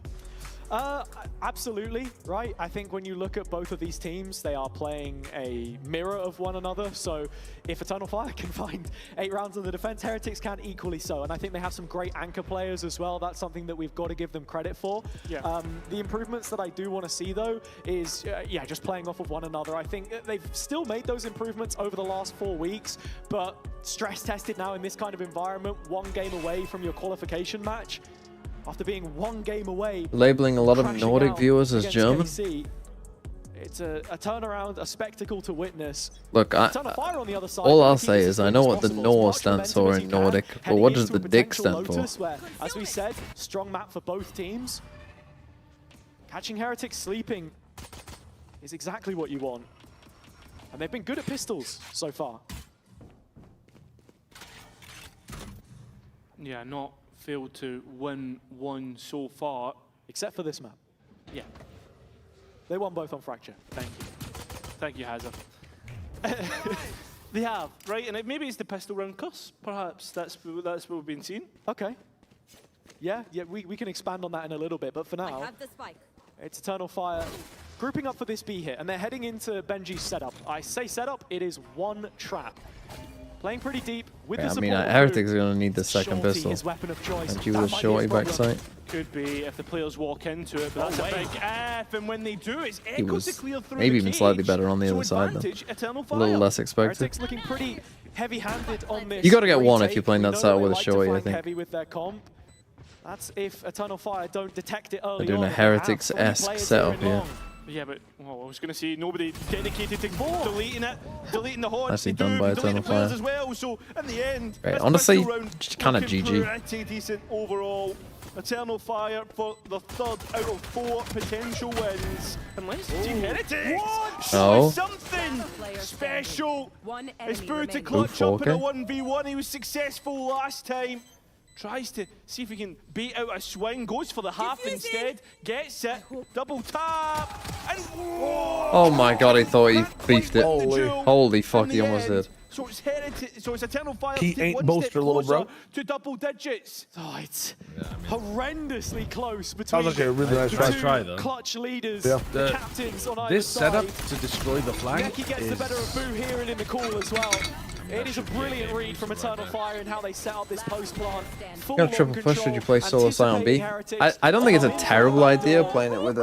Absolutely, right? I think when you look at both of these teams, they are playing a mirror of one another. So if Eternal Fire can find 8 rounds in the defense, Heretics can equally so. And I think they have some great anchor players as well. That's something that we've got to give them credit for. Yeah. The improvements that I do want to see, though, is, yeah, just playing off of one another. I think they've still made those improvements over the last 4 weeks, but stress tested now in this kind of environment, 1 game away from your qualification match. After being 1 game away, Labeling a lot of crashing Nordic out viewers as against German. KC, it's a turnaround, a spectacle to witness. Look, Eternal Fire on the other side, all wanna I'll keep say this is as I quick know as what the possible, as NOR much stands momentum for as in you can, Nordic, but heading what does into the a DIC potential stand for? Lotus where, as we said, strong map for both teams. Catching Heretics sleeping is exactly what you want. And they've been good at pistols so far. Yeah, not failed to win one so far. Except for this map. Yeah. They won both on Fracture. Thank you. Thank you, Hazard. They have, right? And maybe it's the pistol round cuss, perhaps. That's what we've been seeing. Okay. Yeah, we can expand on that in a little bit, but for now, have the spike. it's Eternal Fire grouping up for this B hit, and they're heading into Benji's setup. I say setup, it is 1 trap. Playing pretty deep with Yeah, the I support. mean, Heretics are going to need the second Shorty, pistol. his weapon of choice. And you That with a might be his shorty problem. backside. Could be if the players walk into it, but that's a big F, and when they do, it's He echoes to was clear through maybe the even cage. slightly better on the So other side, though. advantage, Eternal A Fire. little less expected. Heretics looking pretty heavy-handed on this. You gotta get one if retake. you're playing We that know setup they with a like to shorty, I flank think. heavy with their comp. That's if Eternal Fire don't detect it early They're doing on. a They have 3 Heretics-esque players setup in here. long. Yeah, but well, I was going to say nobody dedicated to deleting it, deleting the hordes. Nicely They done do by delete the Eternal players Fire. as well. So in the end, Right, this honestly, pistol round just kinda looking GG. Pretty decent overall. Eternal Fire for the 3rd out of 4 potential wins. Unless Team Heretics show Oh. something special. It's Boo to Ooh, clutch up in a 4K. 1v1. He was successful last time. Tries to see if he can bait out a swing, goes for the half instead, gets it, double tap, and Oh my god, he thought he beefed it. Holy. Holy fuck, he almost did. So it's Eternal Fire. He take ain't one boaster, step little bro. closer to double digits. Oh, it's horrendously close between Sounds like a really nice the try. 2 try, though. clutch leaders, Yeah. the captains on either This setup side. to destroy the flank Neki gets the is... better of Boo here and in the call as well. It is a brilliant read from Eternal Fire in how they set up this post plant. You got triple push, would you play solo side on B? I don't think it's a terrible idea playing it with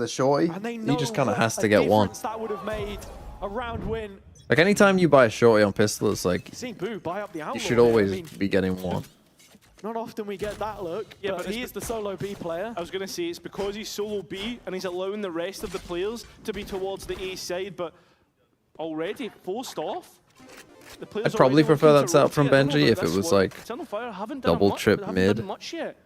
a shorty. He just kind of has to get one. That would have made a round win. Like anytime you buy a shorty on pistol, it's like Seeing Boo buy up the outlaw. you should here, I always mean, be getting one. not often we get that look, Yeah, but but he it's is the solo B player. I was going to say it's because he's solo B and he's allowing the rest of the players to be towards the A side, but already forced off. The players I'd probably already prefer looking that to setup from rotate. I don't know Benji about if it this was one. like Eternal Fire haven't done double much, trip but they haven't done mid. much yet.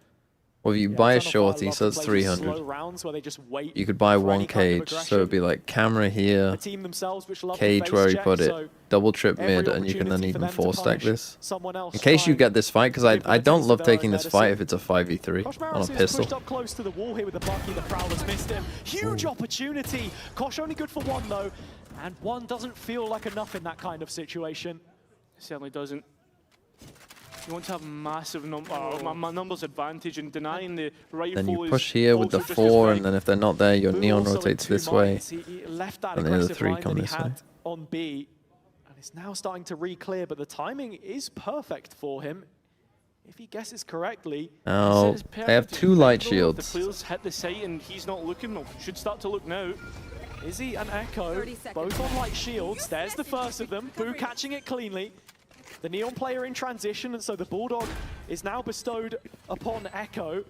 Well, if you buy a Eternal Fire shorty, love so to it's play these 300. slow rounds where they just wait You could buy for one any kind of cage, so it'd be aggression. like camera here, The team themselves, which love to cage face where you check, put it, so double trip every mid, and you can then opportunity for even them to 4-stack punish this. someone else In case you trying get this fight, because to give I them a don't taste love of their taking own this fight if medicine. it's a 5v3 Kosh on a Maris is pistol. pushed up close to the wall here with the Bucky. The Prowler's missed him. Huge opportunity. Kosh only good for 1 though, and 1 doesn't feel like enough in that kind of situation. Certainly doesn't. You want to have massive my numbers advantage and denying the rifle. Then you is push here with the also just 4, as and then if they're not there, your Boo neon also in rotates 2 this way, minds. He left that and the other aggressive 3 line come that he this way. had on B, and it's now starting to re-clear, but the timing is perfect for him. If he guesses correctly, Now, This is they have perfect 2 light though. shields. The players hit the site and he's not looking. Well, should start to look now. Izzy and Echo 30 seconds. both on light shields. There's the first of them. Boo catching it cleanly. the Neon player in transition, and so the Bulldog is now bestowed upon Echo.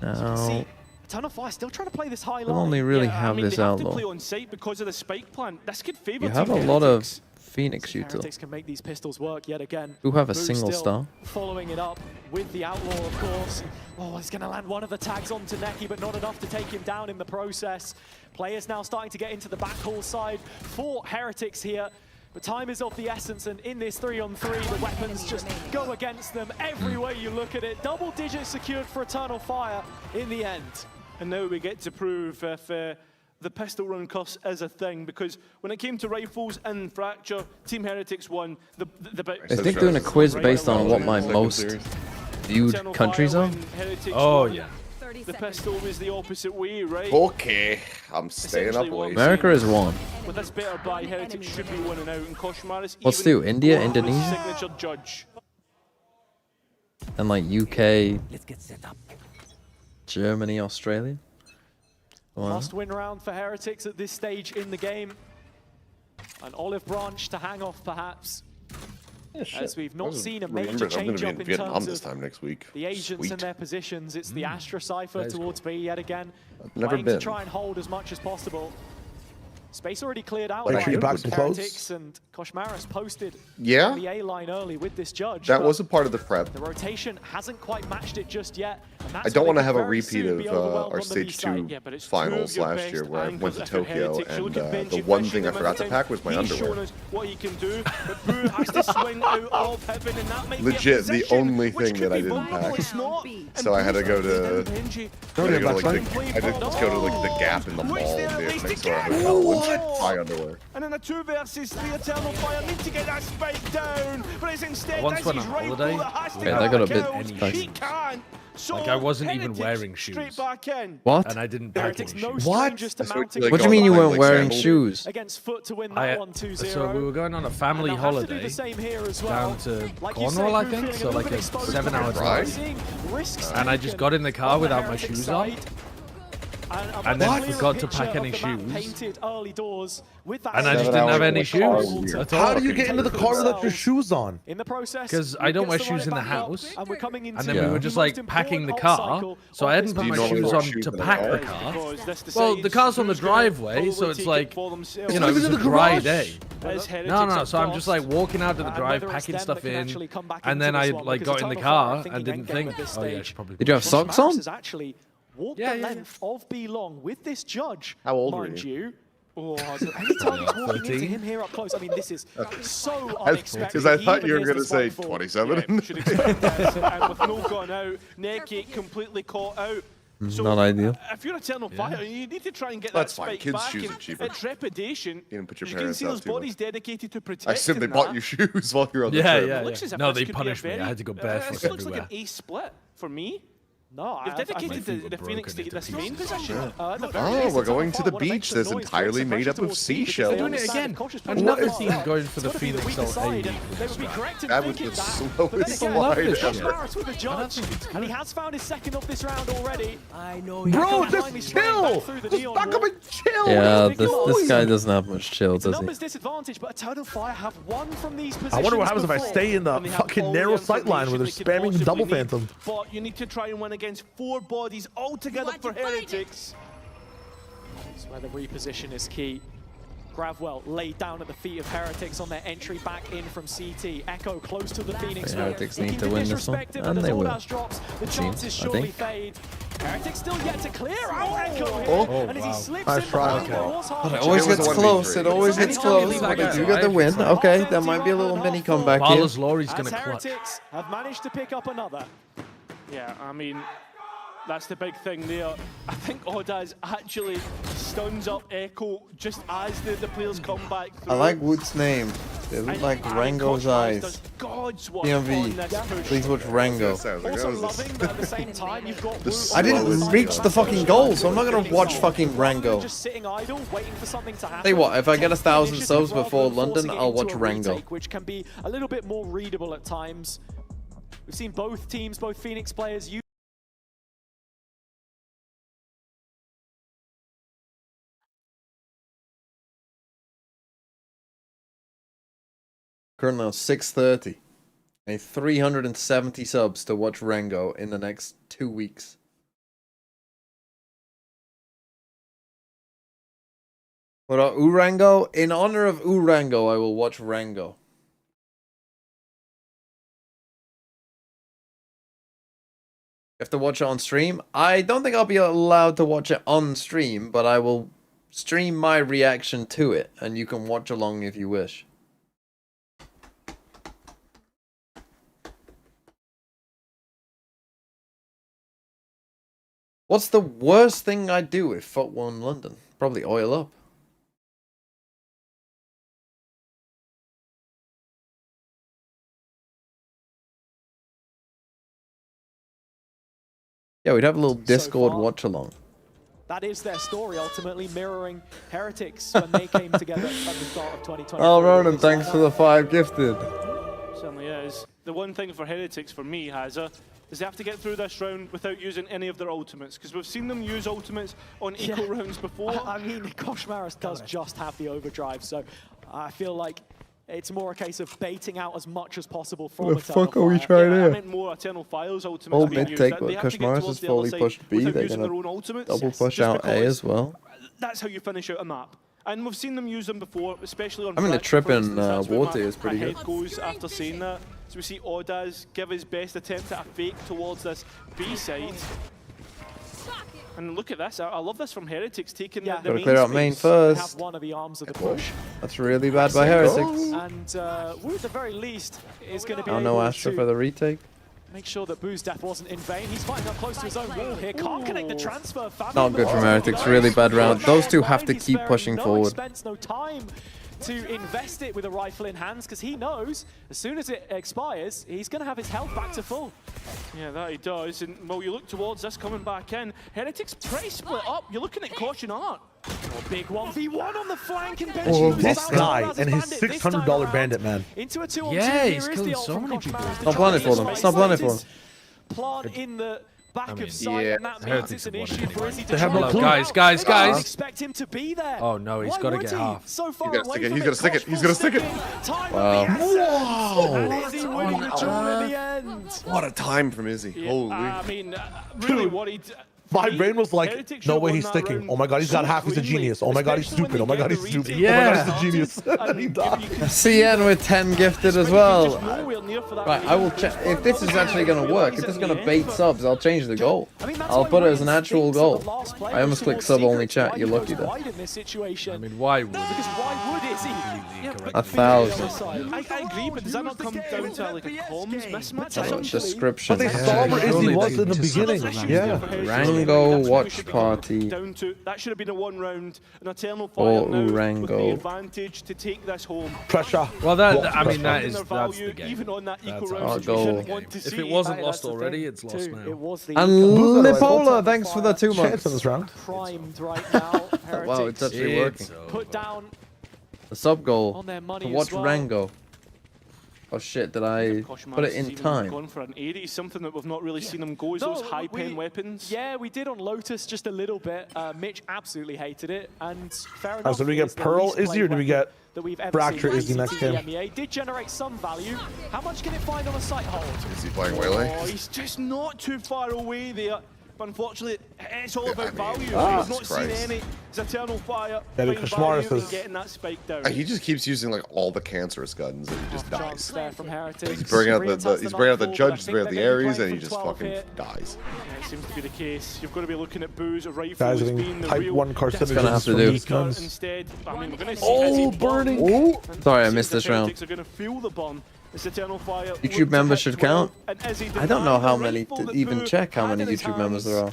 As you can see, Eternal Fire still trying to play this high line. They'll only really have this out They though. have to play on site because of the spike plant. This could favor You have a Team lot of Heretics. Phoenix shooter Heretics can make these pistols work yet again. who have a Boo single still star. following it up with the Outlaw, of course. Oh, he's going to land one of the tags onto Neki, but not enough to take him down in the process. Players now starting to get into the backhaul side for Heretics here. But time is of the essence, and in this 3-on-3, the weapons just go against them every way you look at it. Double digits secured for Eternal Fire in the end. And now we get to prove if the pistol run curse is a thing, because when it came to rifles and Fracture, Team Heretics won. I think doing a quiz based on what my most viewed countries are. Oh yeah. The pistol was the opposite way, right? Okay, I'm staying up late. America is one. With this better buy, Heretics should be winning out, and Koshmaris What's even two? India, was Indonesia? signature judge. And like UK, Germany, Australia. Wow. Must win round for Heretics at this stage in the game. An olive branch to hang off, perhaps. As we've not seen a major change up in Vietnam terms this of time next week. the agents Sweet. and their positions. It's the Astra Cypher towards B yet again. I've never Playing to been. try and hold as much as possible. Space already cleared out. Make sure you by back some clothes. Heretics, and Koshmaris posted Yeah. on the A line early with this judge. That but was a part of the prep. the rotation hasn't quite matched it just yet. And that's I don't where want to they have could a very repeat soon of be overwhelmed our on the B stage side. 2 but it's two finals of your last year best where I went to anchors for Tokyo, Heretics. You and look at the Benji one fishing thing I him forgot every to time. pack was my He's shown underwear. us what he can do, but Boo has to swing out of heaven, and that might be a Legit, the position only which thing could that I be didn't vulnerable. pack. It's not. So I had to go to, Benji. I had to go to like the Gap in the mall next to our hotel and buy underwear. And in a 2 versus 3 Eternal Fire need to get that spike down, but it's instead Once this went is on rifle holiday, that has to Yeah, get that got a the bit kills. spicy. He can. So Like, I wasn't even Heretics wearing straight shoes. back in. What? And I didn't pack Heretics any no shoes. strangers to That's mounting. like What do you mean you all weren't like wearing sandals. shoes? Against Foot to win that one 2-0. So we were going on a family And they'll have to do holiday the same here as well. down to Like you say, Cornwall, I Boo think, feeling so little like bit a exposed 7-hour to drive. seeing risks And I just taken got in the car on the without my Heretic shoes on. side. And then clearer forgot to picture pack of any the map shoes. painted early doors with that And I just 7 didn't have hours any in the car shoes was at How all. do you get into the car without your shoes on? in the process. 'Cause I don't wear shoes in the house. And we're coming into And then we were just the most like packing the important car, cycle so of I hadn't this put Do you my normally shoes wear on shoes to in the pack car? the car. Because this Well, the decides car's on the who's gonna driveway, follow so the it's ticket like, for themselves. you know, it was in a the dry garage? day. As Heretics No, have so I'm lost. just like walking out to the And drive, whether it's packing them stuff that can in, actually come back and into then this I one, like because got in the Eternal Fire, car I think and the didn't end game think, at this oh yeah, I stage. should probably. Did you have socks on? Has actually walked the length of B long with this judge. How old were mind you? you? Oh, so any time he's walking into 13. him here up close, I mean, this is so Because unexpected. I He thought even you were hears going to this say fight for. 27. Should expect this, and with no gone out, Neki completely caught out. So Not ideal. If you're Eternal Fire, you need to try and get That's that fine. spike Kids' back. shoes and are cheaper. It's reputation. You didn't put your You can parents see out those too much. bodies dedicated to I protecting assume they that. bought you shoes while you were on the Yeah, trip. yeah, Looks as if No, this they could be a punished me. very- I had to go This barefoot looks like everywhere. an A split for me. No, You've dedicated my feet were the Phoenix to broken get this into main pieces. position. Oh, we're going to the beach that's entirely made up of seashells. Doing it again. Another team going for the Phoenix Soul A. They would be correct in That was thinking the that. slowest But then again, love slide this ever. shit. Koshmaris with the judge, and he has found his second of this round already. I know Bro, Echo just finally spraying chill! back through the Just neon back up wall. and chill! Yeah, Big this noise. guy doesn't have much chill, It's a does he? numbers disadvantage, but Eternal Fire have won from these positions I wonder what happens if I before. stay in the And they have fucking all narrow the sight line where they're information they spamming could double possibly need. phantom. But you need to try and win against 4 bodies altogether for Heretics. That's where the reposition is key. Gravwell laid down at the feet of Heretics on their entry back in from CT. Echo close to the Phoenix. The Heretics Looking need to win this one, disrespect him, and but they as will. Ordaz drops, the Seems, chances I surely think. fade. Heretics still yet to clear out Echo here, Oh, and as he wow. slips Nice in try. behind the horse half But it a always It was gets a 1v3. close. It always gets Anytime you close. leave But that they do guy get the win. alive, Okay, there might be a little mini comeback here. Barla's Laurie's as gonna clutch. Heretics have managed to pick up another. Yeah, I mean, that's the big thing there. I think Ordaz actually stuns up Echo just as the players come back through. I like Wood's name. They look And like Aaron Rango's Koshmaris eyes. does God's work PMV. on this push. Please watch Rango. Sounds like Also that was loving, but at the same time, you've got The I didn't slowest reach the fucking goal, so I'm not gonna watch fucking Rango. Just sitting idle, waiting for something to happen. Tell you what, if I get 1,000 Initiative subs rather before than London, forcing it I'll into watch a Rango. retake, which can be a little bit more readable at times. We've seen both teams, both Phoenix players use Currently on 6:30. A 370 subs to watch Rango in the next 2 weeks. What about Urango? In honor of Urango, I will watch Rango. You have to watch it on stream? I don't think I'll be allowed to watch it on stream, but I will stream my reaction to it, and you can watch along if you wish. What's the worst thing I'd do if FUT won London? Probably oil up. Yeah, we'd have a little Discord watch along. That is their story, ultimately mirroring Heretics when they came together at the start of 2020. Oh, Ronan, thanks for the 5 gifted. Certainly is. The one thing for Heretics, for me, Hazza, is they have to get through this round without using any of their ultimates, because we've seen them use ultimates on equal rounds before. I mean, Koshmaris does just have the overdrive, so I feel like it's more a case of baiting out as much as possible from What the fuck are we trying I here? meant more Eternal Files ultimates Old being mid used. take, They but have to get Koshmaris towards is the other fully side pushed B. without They're using their gonna own ultimates. double push just out A because as well. That's how you finish out a map. And we've seen them use them before, especially on I mean, the Fracture, trip for in instance. That's where Water my is pretty good. head goes after saying that. So we see Audaz give his best attempt at a fake towards this B side. And look at this, I love this from Heretics, taking the Gotta main clear out main space. first. Have one of the arms of the push. That's really bad by Heretics. And Wu, at the very least, is going to be Oh able no, Astra to for the retake. make sure that Boo's death wasn't in vain. He's fighting up close to his own wall here. Can't connect the transfer. Not good from Heretics, really bad round. Those two have to keep pushing no forward. Expense, no time to invest it with a rifle in hands, because he knows as soon as it expires, he's going to have his health back to full. Yeah, that he does. And well, you look towards this coming back in. Heretics pretty split up. You're looking at Caution Art. Big 1v1 on the flank and bench. Oh, this guy and his $600 bandit, man. Into a 2-on-2. Yeah, Here he's is killing the ult so from many Koshmaris people. to Stop try planning and for them. space Stop planning for his them. Plant in the back of sight, yeah. and that means Heretics it's an have won issue it for anyway. Izzy to They have try no and clue. pull Guys, out. guys, They don't guys. expect him to be there. Oh no, he's Why got to would get he? half. So far He's gonna away stick it, from he's gonna stick it, Kosh he's gonna stick it. full Time Wow. of the essence. Whoa. And Izzy winning the duel in the end. What a time from Izzy. Yeah, Holy. I mean, really Dude. worried. My brain was like, Heretics no should way have he's won that sticking. round Oh my god, he's got so half, he's a cleanly, genius. Oh my god, he's especially when stupid. they Oh my god, get he's the stupid. retake Oh my god, Yeah. he's a genius. And He you died. can CN with 10 gifted as just well. nowhere near for that Right, I will check. If this is actually going to work, if this is going to bait subs, I'll change the goal. I mean, that's I'll why put it as an Reyes actual thinks that goal. the last player I almost was clicked towards sub only secrets. chat. Why You're he lucky goes there. wide in this situation. I mean, why would Because why would Izzy? Yeah, but 1,000. I agree, but does that not come down to like a comms mismatch or Oh, something? description. But they saw where Izzy surely was they in the need to beginning. settle Yeah. Rango That's what we watch should be party. down to. That should have been a one round, an Eternal Oh, Fire now with the Rango. advantage to take this home. Pressure. Well, that Lots I of mean, that Defending is their that's value, the game. even on that equal That's round, our which we shouldn't goal. want to If see. it wasn't That's lost the already, thing, it's lost too. now. It was the And Lipola, thanks for the 2 Chance in months. this round. primed right now. Wow, it's Heretics actually working. put down The sub goal on their money to as watch well. Rango. Oh shit, did I put it in time? Gone for an 80, something that we've not really seen him go, is No, those high pen we- weapons. Yeah, we did on Lotus just a little bit. Mitch absolutely hated it, and fair Oh, enough. so do we it get is the Pearl least Izzy or played do we weapon get that we've ever Fracture seen Izzy in next CT game? MEA. Did generate some value. How much can it find on a sight hold? Is he playing Waylay? Oh, he's just not too far away there. But unfortunately, it's all about value. Jesus We've not Christ. seen any. It's Eternal Fire. Yeah, the find Koshmaris value is- in getting that spike down. He just keeps using like all the cancerous guns and he just Chance dies. there from Heretics. He's bringing out Retouch the he's bringing out the nightfall, but I judge, he's think bringing out the they're gonna be Ares, playing and he from just 12 fucking here. dies. Yeah, it seems to be the case. You've got to be looking at Boo's rifle Guys, as I being think the type real 1 carcinogens gonna have to from do. these guns. Instead, I mean, we're going to see Oh, Izzy bomb. burning. Oh, And sorry, I seems missed the this round. Heretics are going to feel the bomb. This Eternal Fire YouTube looked members to should hit well, count. and Izzy I don't know denied how the many rifle to that even Boo check how had many in his YouTube members hands. there are.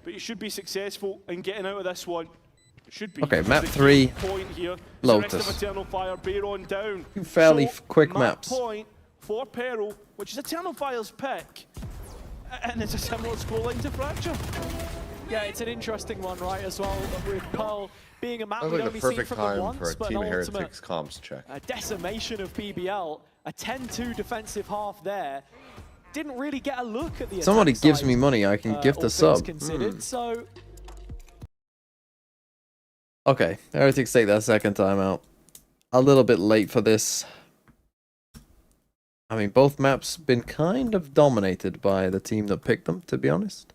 But you should be successful in getting out of this one. It should be. Okay, This map is the 3, key point here. Lotus. The rest of Eternal Fire bear on down. Two fairly So, quick map maps. point for Peril, which is Eternal Fire's pick. And it's a similar scoreline to Fracture. Yeah, it's an interesting one, right, as well, with Pearl being a map Sounds we've like only the seen perfect from them time once, for a but Team an ultimate Heretics comms check. decimation of BBL, a 10-2 defensive half there. Didn't really get a look at the Somebody attack gives side, me money, I can gift all a things sub. considered. So Okay, Heretics take that second time out. A little bit late for this. I mean, both maps been kind of dominated by the team that picked them, to be honest.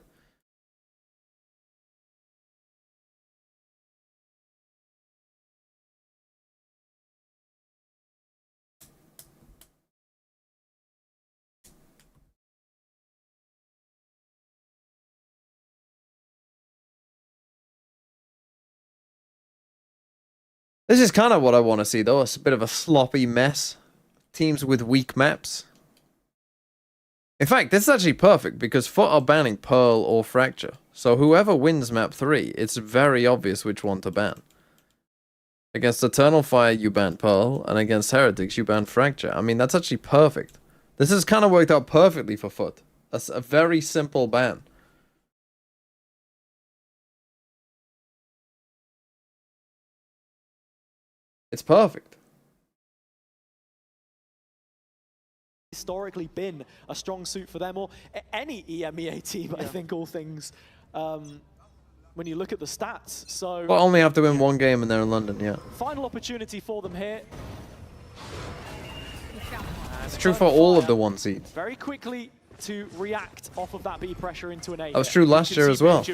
This is kind of what I want to see, though. It's a bit of a sloppy mess. Teams with weak maps. In fact, this is actually perfect because FUT are banning Pearl or Fracture. So whoever wins map 3, it's very obvious which one to ban. Against Eternal Fire, you ban Pearl, and against Heretics, you ban Fracture. I mean, that's actually perfect. This has kind of worked out perfectly for FUT. That's a very simple ban. It's perfect. Historically been a strong suit for them, or any EMEA team, I think, all things, when you look at the stats. So Well, only have to win one game and they're in London, yeah. final opportunity for them here. It's true for all of the 1 seeds. Very quickly to react off of that B pressure into an A. That was true last year as well,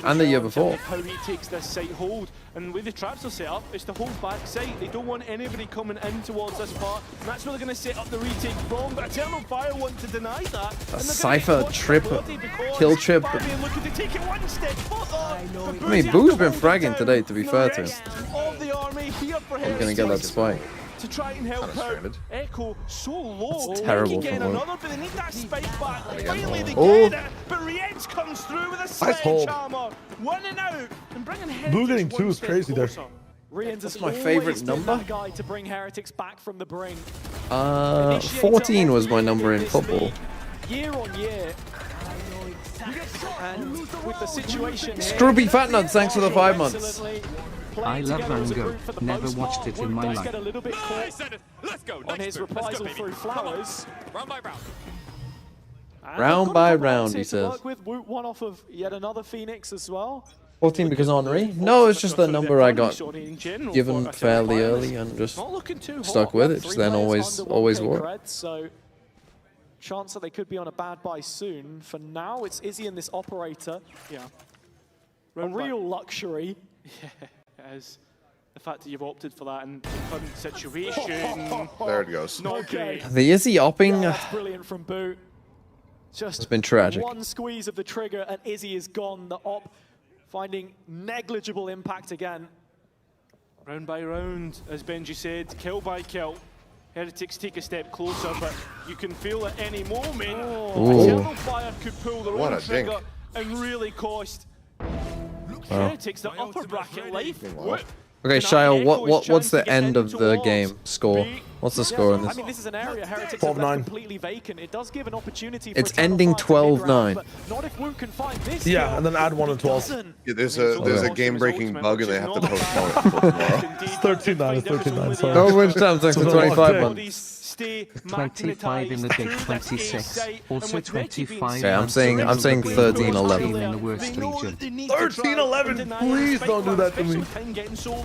and the year before. How he takes this site hold, and with the traps are set up, it's the hold back site. They don't want anybody coming in towards this part, and that's where they're going to set up the retake from. But Eternal Fire want to deny that. A Cypher trip, kill trip. I mean, Boo's been fragging today, to be fair to him. I'm going to get that spike. To try and help out. Echo so low. That's terrible Again, from another, but they need that spike back. Finally they Oh. get it, but Rietz comes through with a Nice hold. sledgehammer. One and out, and bringing Blue Heretics getting 2 one is step crazy there. closer. Rians is my favorite always been number. that guy to bring Heretics back from the brink. 14 was my number in football. Year on year. And with the situation here, Scrooby Fat Nuts, thanks for the 5 months. I love Mango. Never watched it in my Get a life. little bit caught on his reprisal through Flowers. Round by round. And Round they've got by a couple round, others he here to says. work with. Woot one off of yet another Phoenix as well. 14 because Henri? No, it's just the number I got given fairly early and just Not looking too stuck hot. with it. Just then always wore it. Cred, so chance that they could be on a bad buy soon. For now, it's Izzy and this operator. Yeah. A real luxury. As the fact that you've opted for that in the current situation. There it goes. Not okay. The Izzy opping That's brilliant from Boot. Just has been tragic. one squeeze of the trigger and Izzy is gone. The op finding negligible impact again. Round by round, as Benji said, kill by kill. Heretics take a step closer, but you can feel at any moment Eternal Fire could pull their What own a dink. trigger and really cost Wow. Heretics the upper bracket life. Wow. Okay, Can Shyle, Echo his what's chance the to get end of into the walls? game score? What's the score in I this? mean, this is an area Heretics 12-9. have left completely vacant. It does give an opportunity for It's Eternal ending Fire to mid 12-9. round, but not if Woot can find this Yeah, kill. and then add 1 and 12. Doesn't. Yeah, there's a game-breaking bug and they have to postpone it until tomorrow. It's 13-9, it's 13-9, sorry. No win time, thanks for It's a long 25 day. months. Stay 25 in the day, 26. Also 25. Okay, I'm saying 13-11. in the worst region. 13-11, please don't do that to me.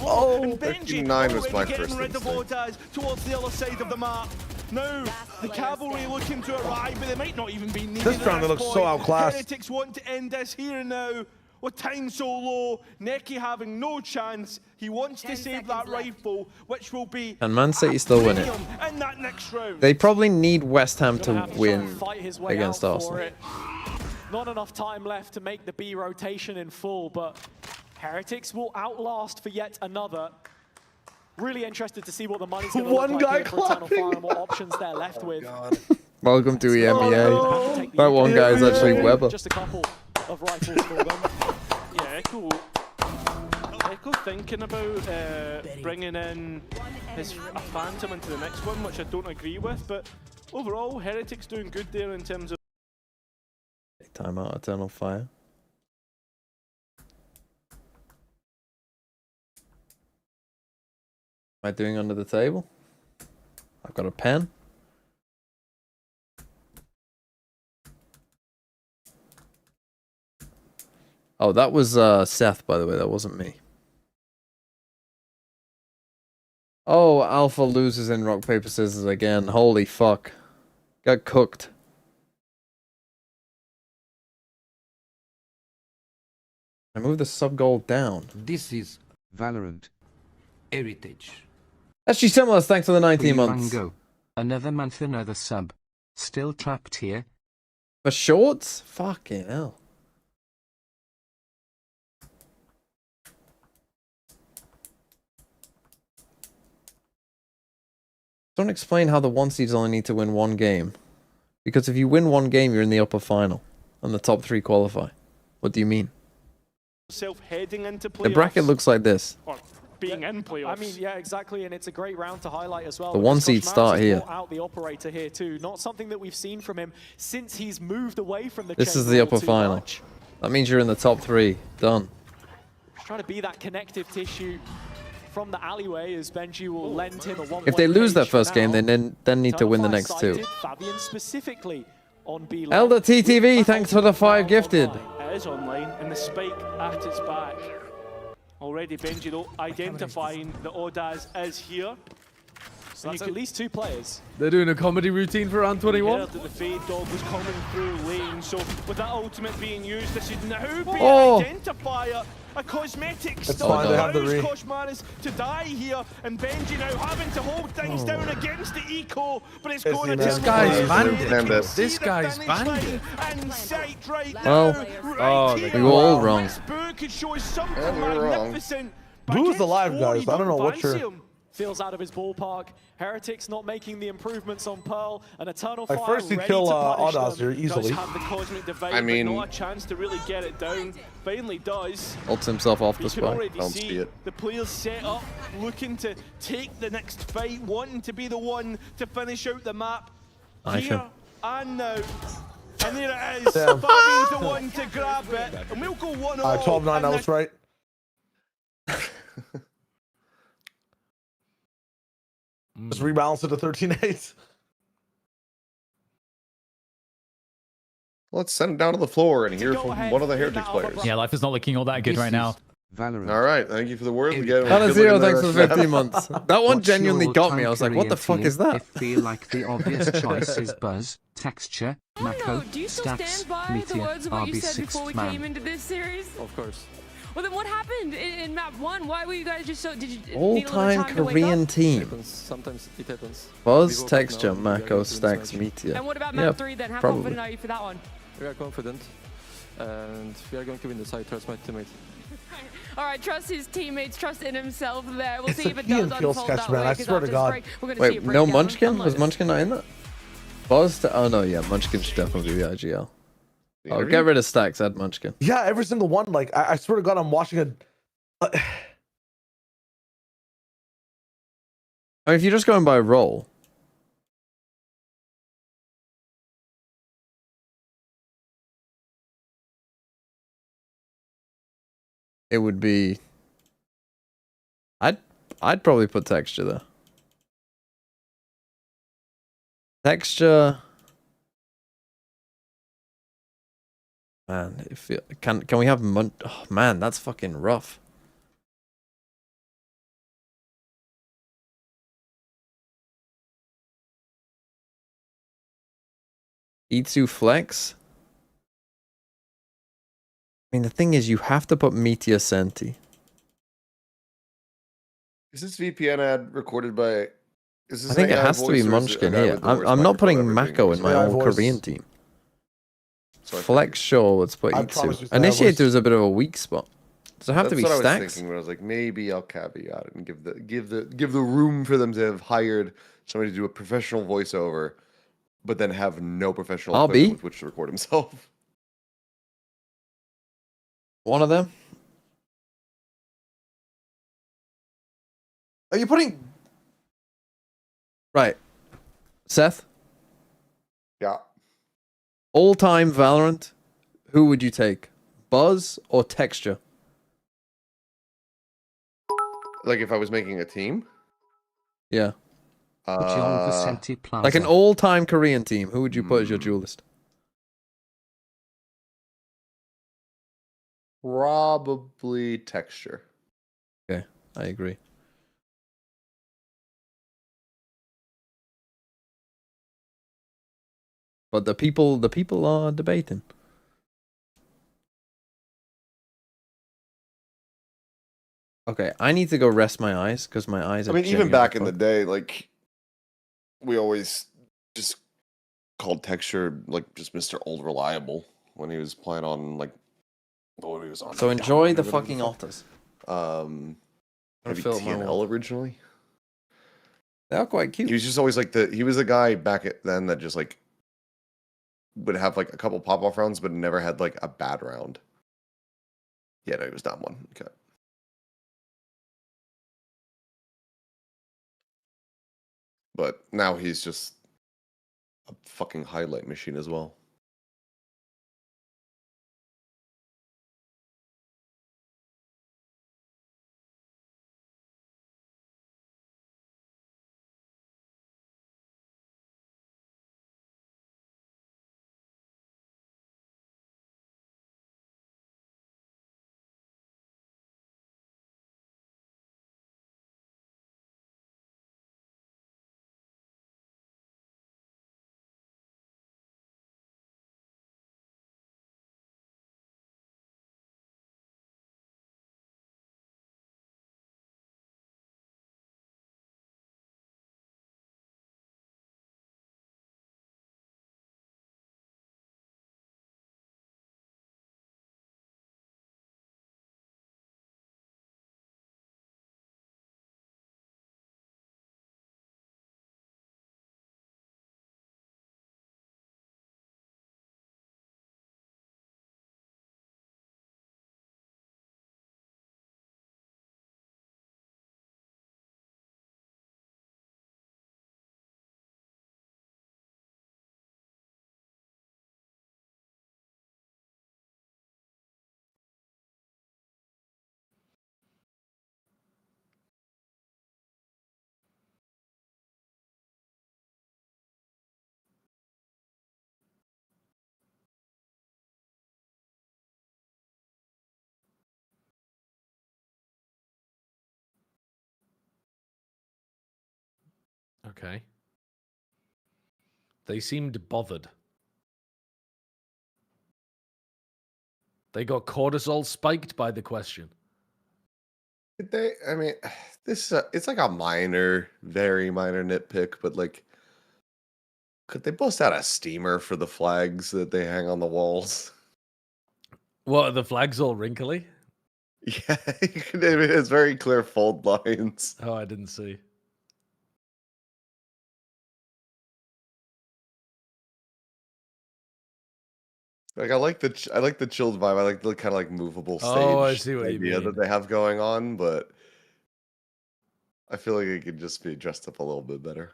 Oh, 13-9 was my first rid of instinct. Otaz towards the other side of the map. Now, the cavalry looking to arrive, but they might not even be needed. This round, they look so outclassed. Heretics want to end this here and now. With time so low, Neki having no chance. He wants to save that rifle, which will be And Man City still win it. in that next round. They probably need West Ham Gonna to have try win and fight his way against out for Arsenal. it. Not enough time left to make the B rotation in full, but Heretics will outlast for yet another. Really interested to see what the money's going to One look like guy here for Eternal clapping. Fire and what options they're left with. Welcome to EMEA. That one guy is actually Weber. Just a couple of rifles for them. Yeah, Echo thinking about bringing in a Phantom into the next one, which I don't agree with, but overall, Heretics doing good there in terms of Time out, Eternal Fire. Am I doing under the table? I've got a pen. Oh, that was Seth, by the way. That wasn't me. Oh, Alpha loses in rock, paper, scissors again. Holy fuck. Got cooked. I moved the sub goal down. This is Valorant Heritage. SG Stimulus, thanks for the 19 months. Mango. Another month, another sub. Still trapped here. For shorts? Fucking hell. Don't explain how the 1 seeds only need to win 1 game. Because if you win 1 game, you're in the upper final. And the top 3 qualify. What do you mean? Heading into playoffs. The bracket looks like this. Or being in playoffs. I mean, yeah, exactly, and it's a great round to highlight as well. The 1 seeds start here. Brought out the operator here too. Not something that we've seen from him since he's moved away from the. This is the upper final. Much. That means you're in the top 3. Done. Just trying to be that connective tissue from the alleyway as Benji will lend him a one. If they lose their first game, they then need to win the next 2. Fabian specifically on B. Elder TTV, thanks for the 5 gifted. It is online, and the spike at its back. Already Benji though identifying the Odaz is here. So that's at least 2 players. They're doing a comedy routine for round 21. Heard that the Fade Dog was coming through lane, so with that ultimate being used, this should now be an identifier. A cosmetic stun allows Koshmanis to die here, and Benji now having to hold things down against the eco, but it's going to This guy's bandit. This guy's bandit. Well, we were all wrong. Boo's alive, guys. I don't know what you're... Feels out of his ballpark. Heretics not making the improvements on Pearl. An Eternal Like, Fire first you ready kill to punish Odaz them. here easily. Does have the Cosmic Divide, I mean, but not a chance to really get it down. Finally does. Ults himself off You the can spike. already Don't see see it. the players set up, looking to take the next fight, wanting to be the one to finish out the map. Here and now. And there it is. Damn. Fabian's the one to grab it. And we'll go 1-0. 12-9, I was right. Just rebalance it to 13-8. Let's send it down to the floor and hear from one of the Heretics players. Yeah, life is not looking all that good right now. Valorant. All right, thank you for the word. Again, Zero, thanks for the 15 months. That one genuinely got me. I was like, what the fuck is that? I feel like the obvious choice is Buzz, Texture, Mako, Do you still Stacks, stand by the Meteor, words of what you said RB6 before we man. came into this series? Of course. Well, then what happened in map 1? Why were you guys just so... Did you need a little All-time time to wake Korean up? team. Sometimes it happens. Buzz, Texture, Mako, Stacks, Meteor. And what about map 3 then? How confident are you for that one? We are confident, and we are going to win the side. Trust my teammate. All right, trust his teammates, trust in himself there. We'll It's see a if it Key does and Kill unfold sketch, that man. way. I 'Cause swear to after this God. break, we're gonna see a Wait, no breakdown. Munchkin? Was Munchkin not in that? Buzz? Oh no, yeah, Munchkin should definitely be the IGL. Oh, get rid of Stacks, add Munchkin. Yeah, every single one. Like, I swear to God, I'm watching a... I mean, if you're just going by role. It would be... I'd probably put Texture there. Texture... Man, if it, can we have oh man, that's fucking rough. E2 Flex? I mean, the thing is, you have to put Meteor Senti. Is this VPN ad recorded by? Is this I think an it AI has to be voice or is it a Munchkin guy here. with the worst I'm not putting microphone ever Mako in being my AI own voice. Korean team. So Flex, sure, let's put I promise you E2. it's AI voice. Initiator is a bit of a weak spot. Does it have to That's be what I was Stacks? thinking when I was like, maybe I'll caveat it and give the room for them to have hired somebody to do a professional voiceover, but then have no professional RB? equipment with which to record himself. One of them? Are you putting... Right. Seth? Yeah. All-time Valorant, who would you take? Buzz or Texture? Like if I was making a team? Yeah. Plaza. Like an all-time Korean team, who would you put as your duelist? Probably Texture. Okay, I agree. But the people are debating. Okay, I need to go rest my eyes because my eyes are. I mean, even genuinely back in the fucked. day, like we always just called Texture like just Mr. Old Reliable when he was playing on like what he was on. So like, enjoy Dominant the or whatever fucking fuck. otters. Maybe fill up my TNL water. originally. They are quite cute. He was just always like he was the guy back then that just like would have like a couple pop off rounds, but never had like a bad round. Yeah, no, he was not one. Okay. But now he's just a fucking highlight machine as well. Okay. They seemed bothered. They got cortisol spiked by the question. I mean, this it's like a minor, very minor nitpick, but like, could they bust out a steamer for the flags that they hang on the walls? What, are the flags all wrinkly? Yeah, it's very clear fold lines. Oh, I didn't see. Like I like the chilled vibe. I like the kind of like movable stage Oh, I see what you idea mean. that they have going on, but I feel like it could just be dressed up a little bit better.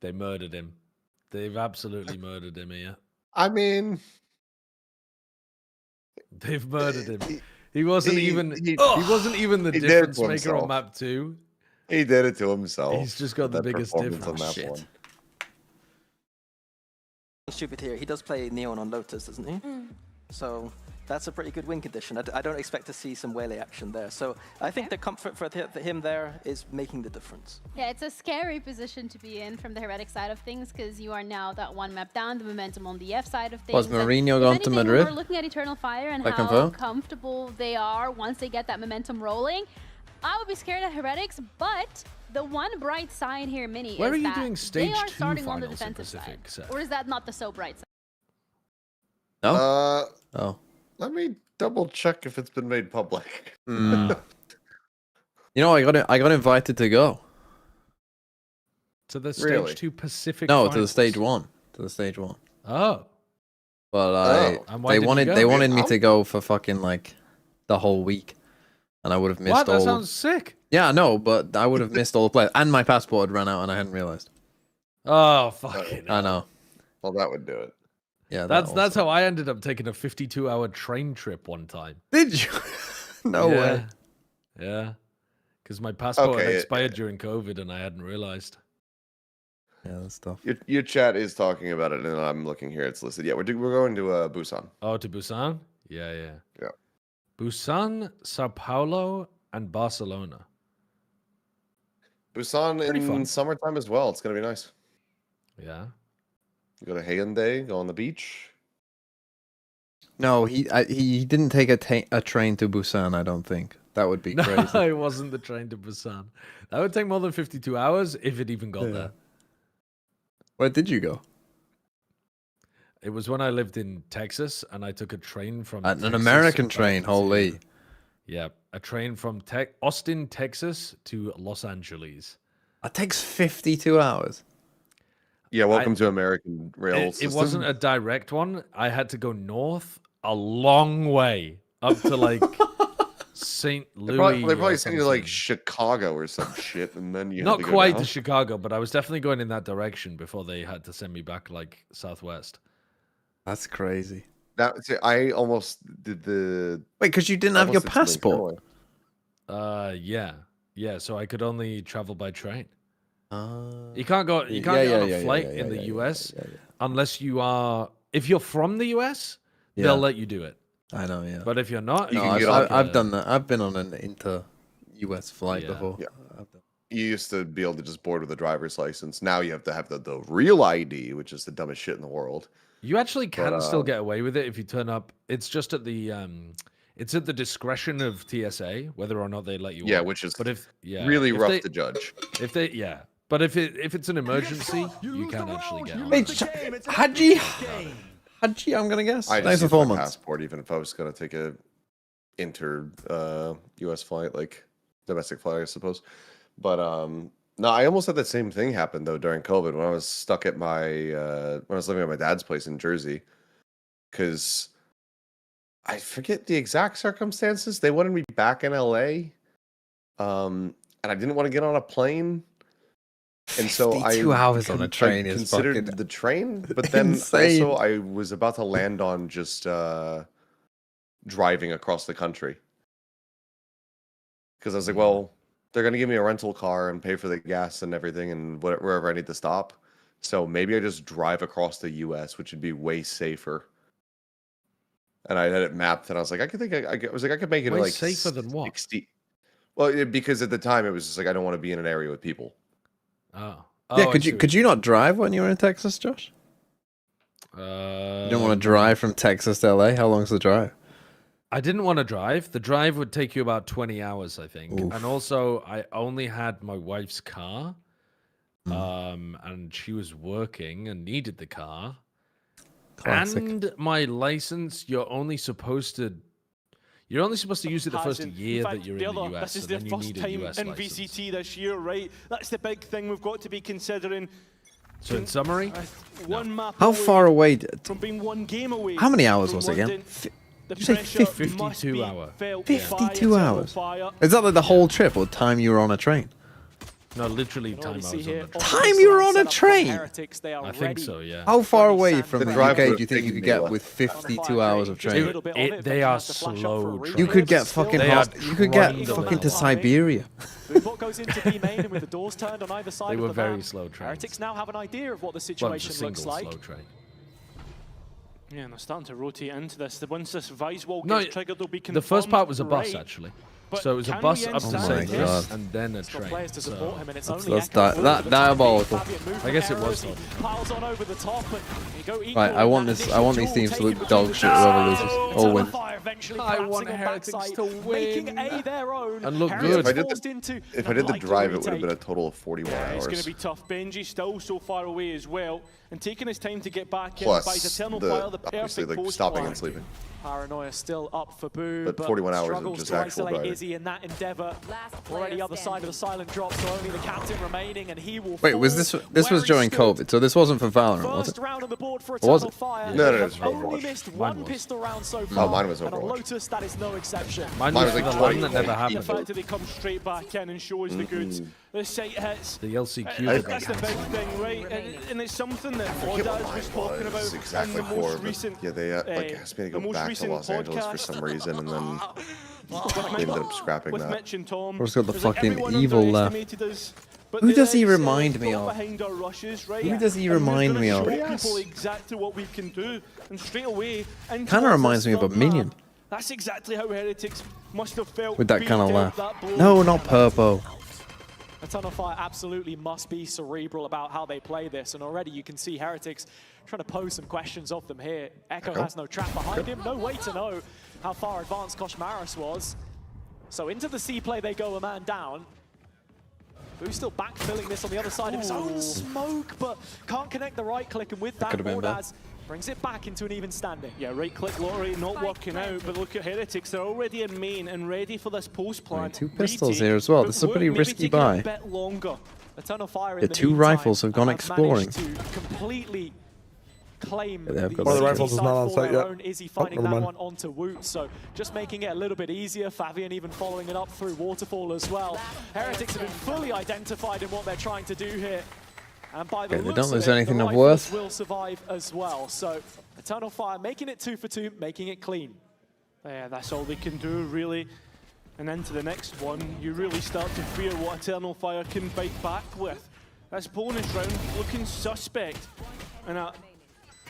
They murdered him. They've absolutely murdered him here. I mean, They've murdered him. He wasn't even he wasn't even the he did it difference to maker on himself. map 2. He did it to himself. He's just got the That biggest performance difference. on map Shit. 1. Stupid here. He does play Neon on Lotus, doesn't he? So that's a pretty good win condition. I don't expect to see some Waylay action there. So I think the comfort for him there is making the difference. Yeah, it's a scary position to be in from the Heretic side of things because you are now that one map down, the momentum on the F side of things. Was Mourinho gone to Madrid? We're looking at Eternal Fire and Like how info? comfortable they are once they get that momentum rolling. I would be scared of Heretics, but the one bright side here, Mini, Where is are you that doing stage they are 2 starting on the finals in defensive Pacific, side. Seth? Or is that not the so bright side? No? Oh. Let me double check if it's been made public. You know, I got invited to go. To the stage Really? 2 Pacific No, to the finals? stage 1. To the stage 1. Oh. But And why they didn't you wanted go? they wanted me Vietnam? to go for fucking like the whole week, and I would have missed What? That all. sounds sick. Yeah, no, but I would have missed all the players, and my passport had run out, and I hadn't realized. Oh, fucking I know. Well, that would do it. Yeah, That's how I ended up taking a 52-hour train trip one time. Did you? No way. Yeah. Because my passport had Okay, expired during COVID and I hadn't realized. Yeah, that's tough. Your chat is talking about it, and I'm looking here. It's listed. Yeah, we're going to Busan. Oh, to Busan? Yeah. Yeah. Busan, Sao Paulo, and Barcelona. Busan Pretty in fun. summertime as well. It's gonna be nice. Yeah. You go to Hyundai, go on the beach. No, he didn't take a train to Busan. I don't think that would be crazy. No, it wasn't the train to Busan. That would take more than 52 hours if it even got there. Where did you go? It was when I lived in Texas and I took a train from An Texas American back train, to- holy. Yeah, a train from Austin, Texas to Los Angeles. That takes 52 hours. Yeah, welcome to American rail It system. wasn't a direct one. I had to go north a long way up to like St. They Louis. probably or sent you to like something. Chicago or some shit, and then you had Not to go quite down. to Chicago, but I was definitely going in that direction before they had to send me back like southwest. That's crazy. I almost did the. Wait, because you didn't have your almost did something passport. Yeah. So I could only travel by train. You You can't go. You can't get on a flight in the US unless you are. If you're from the US, they'll let you do it. I know, yeah. But if you're not, No, I've done that. I've been on an inter-US flight before. Yeah. You used to be able to just board with a driver's license. Now you have to have the real ID, which is the dumbest shit in the world. You actually can But, still get away with it if you turn up. It's just at the it's at the discretion of TSA whether or not they let you. Yeah, on. which is but if really if rough they- to judge. If they but if it's an emergency, you can actually get on. Wait, Haji, I'm gonna guess. I Nice just used my performance. passport, even if I was gonna take a US flight, like domestic flight, I suppose. But no, I almost had the same thing happen though during COVID when I was stuck at my when I was living at my dad's place in Jersey, because I forget the exact circumstances. They wanted me back in LA, and I didn't want to get on a plane. And so 52 hours on a I train is considered fucking the train, but then insane. also I was about to land on just driving across the country because I was like, well, they're gonna give me a rental car and pay for the gas and everything and wherever I need to stop. So maybe I just drive across the U.S., which would be way safer. And I had it mapped, and I was like, I could make it Way like safer than what? 60. Well, because at the time it was just like I don't want to be in an area with people. Oh. Yeah, I could see you what could you not drive when you were in Texas, Josh? You don't want to drive from Texas to LA? How long's the drive? I didn't want to drive. The drive would take you about 20 hours, I think. Oof. And also, I only had my wife's car, and she was working and needed the car. Classic. And my license, you're only supposed to use it the first year that you're in the US. This is and their then you first need a time US in license. VCT this year, right? That's the big thing we've got to be considering. So in summary, One map How away far away? from being one game away. How many hours from was it again? London. The you say pressure 50? must 52 be hour. felt by 52 Eternal hours. Fire. Is that like the whole trip or time you were on a train? No, literally You can time I already see was on here, the train. all Time the you were signs on a set up for train? Heretics, they are I think ready. so, yeah. How far Ready, away Sam, from The the drive UK do would you think have you could taken me, get with 52 hours of Just a train? little bit of it, They Benji are has to flash up for a slow replay, You could but get still fucking They are you could get trundling. fucking to Timing. Siberia. Boombot goes into B main, and with the doors turned on either side They of were the very map, slow trains. Heretics now have an idea of what the Well, it was a situation looks single like. slow train. Yeah, and they're starting to rotate into this. Once this Vice wall No, gets triggered, they'll be confirmed. the first part was a bus, right. actually. But So it was a can bus we up to end Oh my St. God. Louis and then a Got train. players to support him, and it's only that's Echo for the time diabolical. being. Fabian movement I guess it was errors, he fun. piles on over the top, and you go equal Right, I in want that this. I want initial these teams to duel look taken dog between shit. the Whoever sides. loses Eternal or wins. Fire eventually I want collapsing on Heretics backside, to making win. A their own. And look Heretics good. If I did the drive, it would have been a total of 41 It's going hours. to be tough. Benji still so far away as well, and taking his time to get back in Plus, buys Eternal the Fire the obviously perfect like post stopping plan. and sleeping. Paranoia still up for Boo, But 41 hours of struggles just to actual isolate driving. Izzy in that endeavor. Already other side of the silent drop, so only the captain remaining, and he will Wait, was fall this was where he during stood. COVID, so this wasn't for Valorant, was First it? round on the board for Or was Eternal it? Fire. No, no, They've it's for only Overwatch. missed Mine one was. pistol round so Oh, far. mine was And on Overwatch. Lotus, that is no exception. Mine Mine was was the like one 20. that never The happened. fact that they come straight back in and shows the goods. The site hits. The LCQ That's that the got big cancelled. thing, right? And it's something that forget what Oddaz was mine talking about was exactly in the most for, but recent. yeah, they like asked me to the go most back to recent Los Angeles for podcast. some reason, and then With they ended up scrapping with that. Mitch and Tom. Or it's got the it was like fucking everyone evil laugh. underestimated us, but Who the does he Reds, remind me got of? behind our rushes, right? Who does he And we're remind gonna me of? show Yes. people exactly what we can do, and straight away. Kinda reminds me of a Minion. That's exactly how Heretics must have felt With that being kind of dealt laugh. that blow. No, not Purpo. Eternal Fire absolutely must be cerebral about how they play this, and already you can see Heretics trying to pose some questions of them here. Echo has no trap behind him, no way to know how far advanced Koshmaris was. So into the C play they go, a man down. Boo's still backfilling this on the other side of his own smoke, but can't connect the right click, and with that, could've been bad. Mordaz brings it back into an even standing. Yeah, right click lottery not working out, but look at Heretics, they're already in main and ready for this post plan. Two pistols retake, here as well. but This is a pretty maybe risky taking buy. a bit longer. Eternal Fire in The the two meantime rifles have gone managed exploring. to completely claim Yeah, they've got One of the the rifles is not on for site their yet. own. Izzy Oh, finding never that mind. one onto Woot, so just making it a little bit easier. Fabian even following it up through Waterfall as well. Heretics have been fully identified in what they're trying to do here. And by the Okay, they looks don't of lose it, anything the of rifles worth. will survive as well. So Eternal Fire making it 2 for 2, making it clean. Yeah, that's all they can do, really. And into the next one, you really start to fear what Eternal Fire can bite back with. This bonus round looking suspect. And a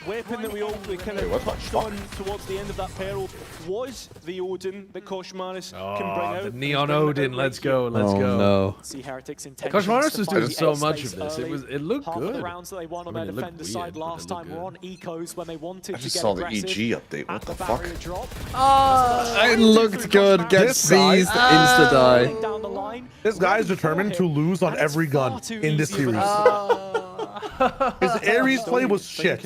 weapon that we all kind of touched on towards the end of that peril was the Odin that Koshmaris can bring out. The Neon Odin, let's go, let's Oh go. no. See Heretics' intentions Koshmaris to was find doing the so A much space of this. early. It looked Half of good. the rounds that they won on I mean, their it looked defender weird, side but last it time looked were on ecos when they wanted I to just get saw the aggressive EG update. What at the barrier fuck? drop. It looked good. Get This guy- seized, insta die. Down the line. This guy is determined to lose on every gun in this series. His Ares play was shit.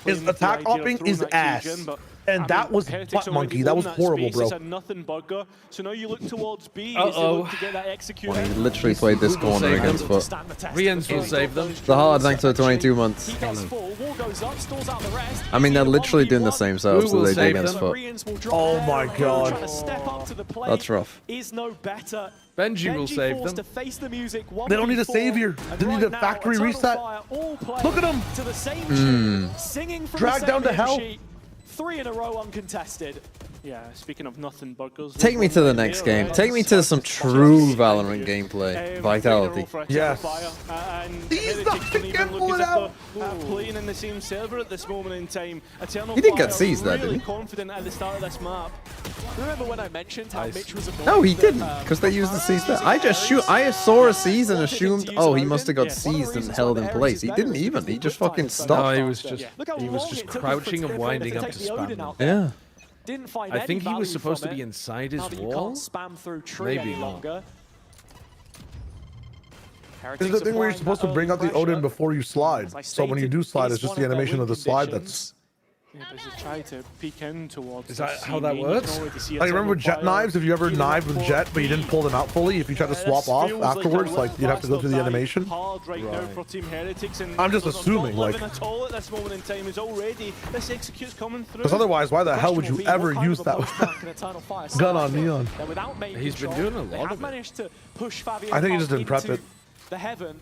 His attack upping is ass. And that was butt monkey. That was horrible, bro. Nothing burger. So now you look towards B Uh-oh. as you look to get that executed. Well, he literally played this corner save against them. Foot. Riens will save them. The hard thanks for 22 months. He gets full, wall goes up, stalls out the rest. I mean, they're Izzy literally doing the 1v1. same setups Who will that they did save against them? Foot. Riens will drop Oh there. my Boo God. trying to step up to the plate That's rough. is no better. Benji will save forced them. to face the music. They don't need a 1v4, savior. and They need right a now, factory Eternal reset. Fire all playing Look at 'em. to the same tune, singing from Drag the down same to hell. sheet. 3 in a row uncontested. Yeah, speaking of nothing burgers. Take me to the next game. Take me to some true Valorant gameplay. Vitality. Yes. These guys can pull it out. Playing in the same server at this moment in time. Eternal He didn't get Fire seized there, did really he? confident at the start of this map. Remember when I mentioned how Mitch was annoyed No, he that, didn't, because they used the seize there. I saw a seize and assumed, oh, he must have got seized and held in place. He didn't even. He just fucking No, stopped. he was just crouching and winding up to spam them. Yeah. Didn't find I any think he was value supposed to from be it. inside Now his that you wall. can't spam through tree Maybe any not. longer. This is the thing where you're supposed to bring out the Odin before you slide. So when you do slide, it's just the animation of the slide that's... Yeah, but as they try to peek in towards Is the that C how that main, you works? can already see Like, remember with Eternal jet Fire knives? If you ever healing knived up with for jet, but you didn't pull them out fully, if you tried to This swap off feels like a afterwards, like, you'd have to go through the dive animation. hard right now for Team Heretics, and I'm just not assuming, like- living at all at this moment in time is already this execute's coming through. Because otherwise, why the hell would you Question will ever be, what use kind that of a post-blank can Eternal Fire gun on select? Neon? Then without main He's been control, doing a they lot have of it. managed to push Fabian I think he just up didn't prep into it. the Heaven.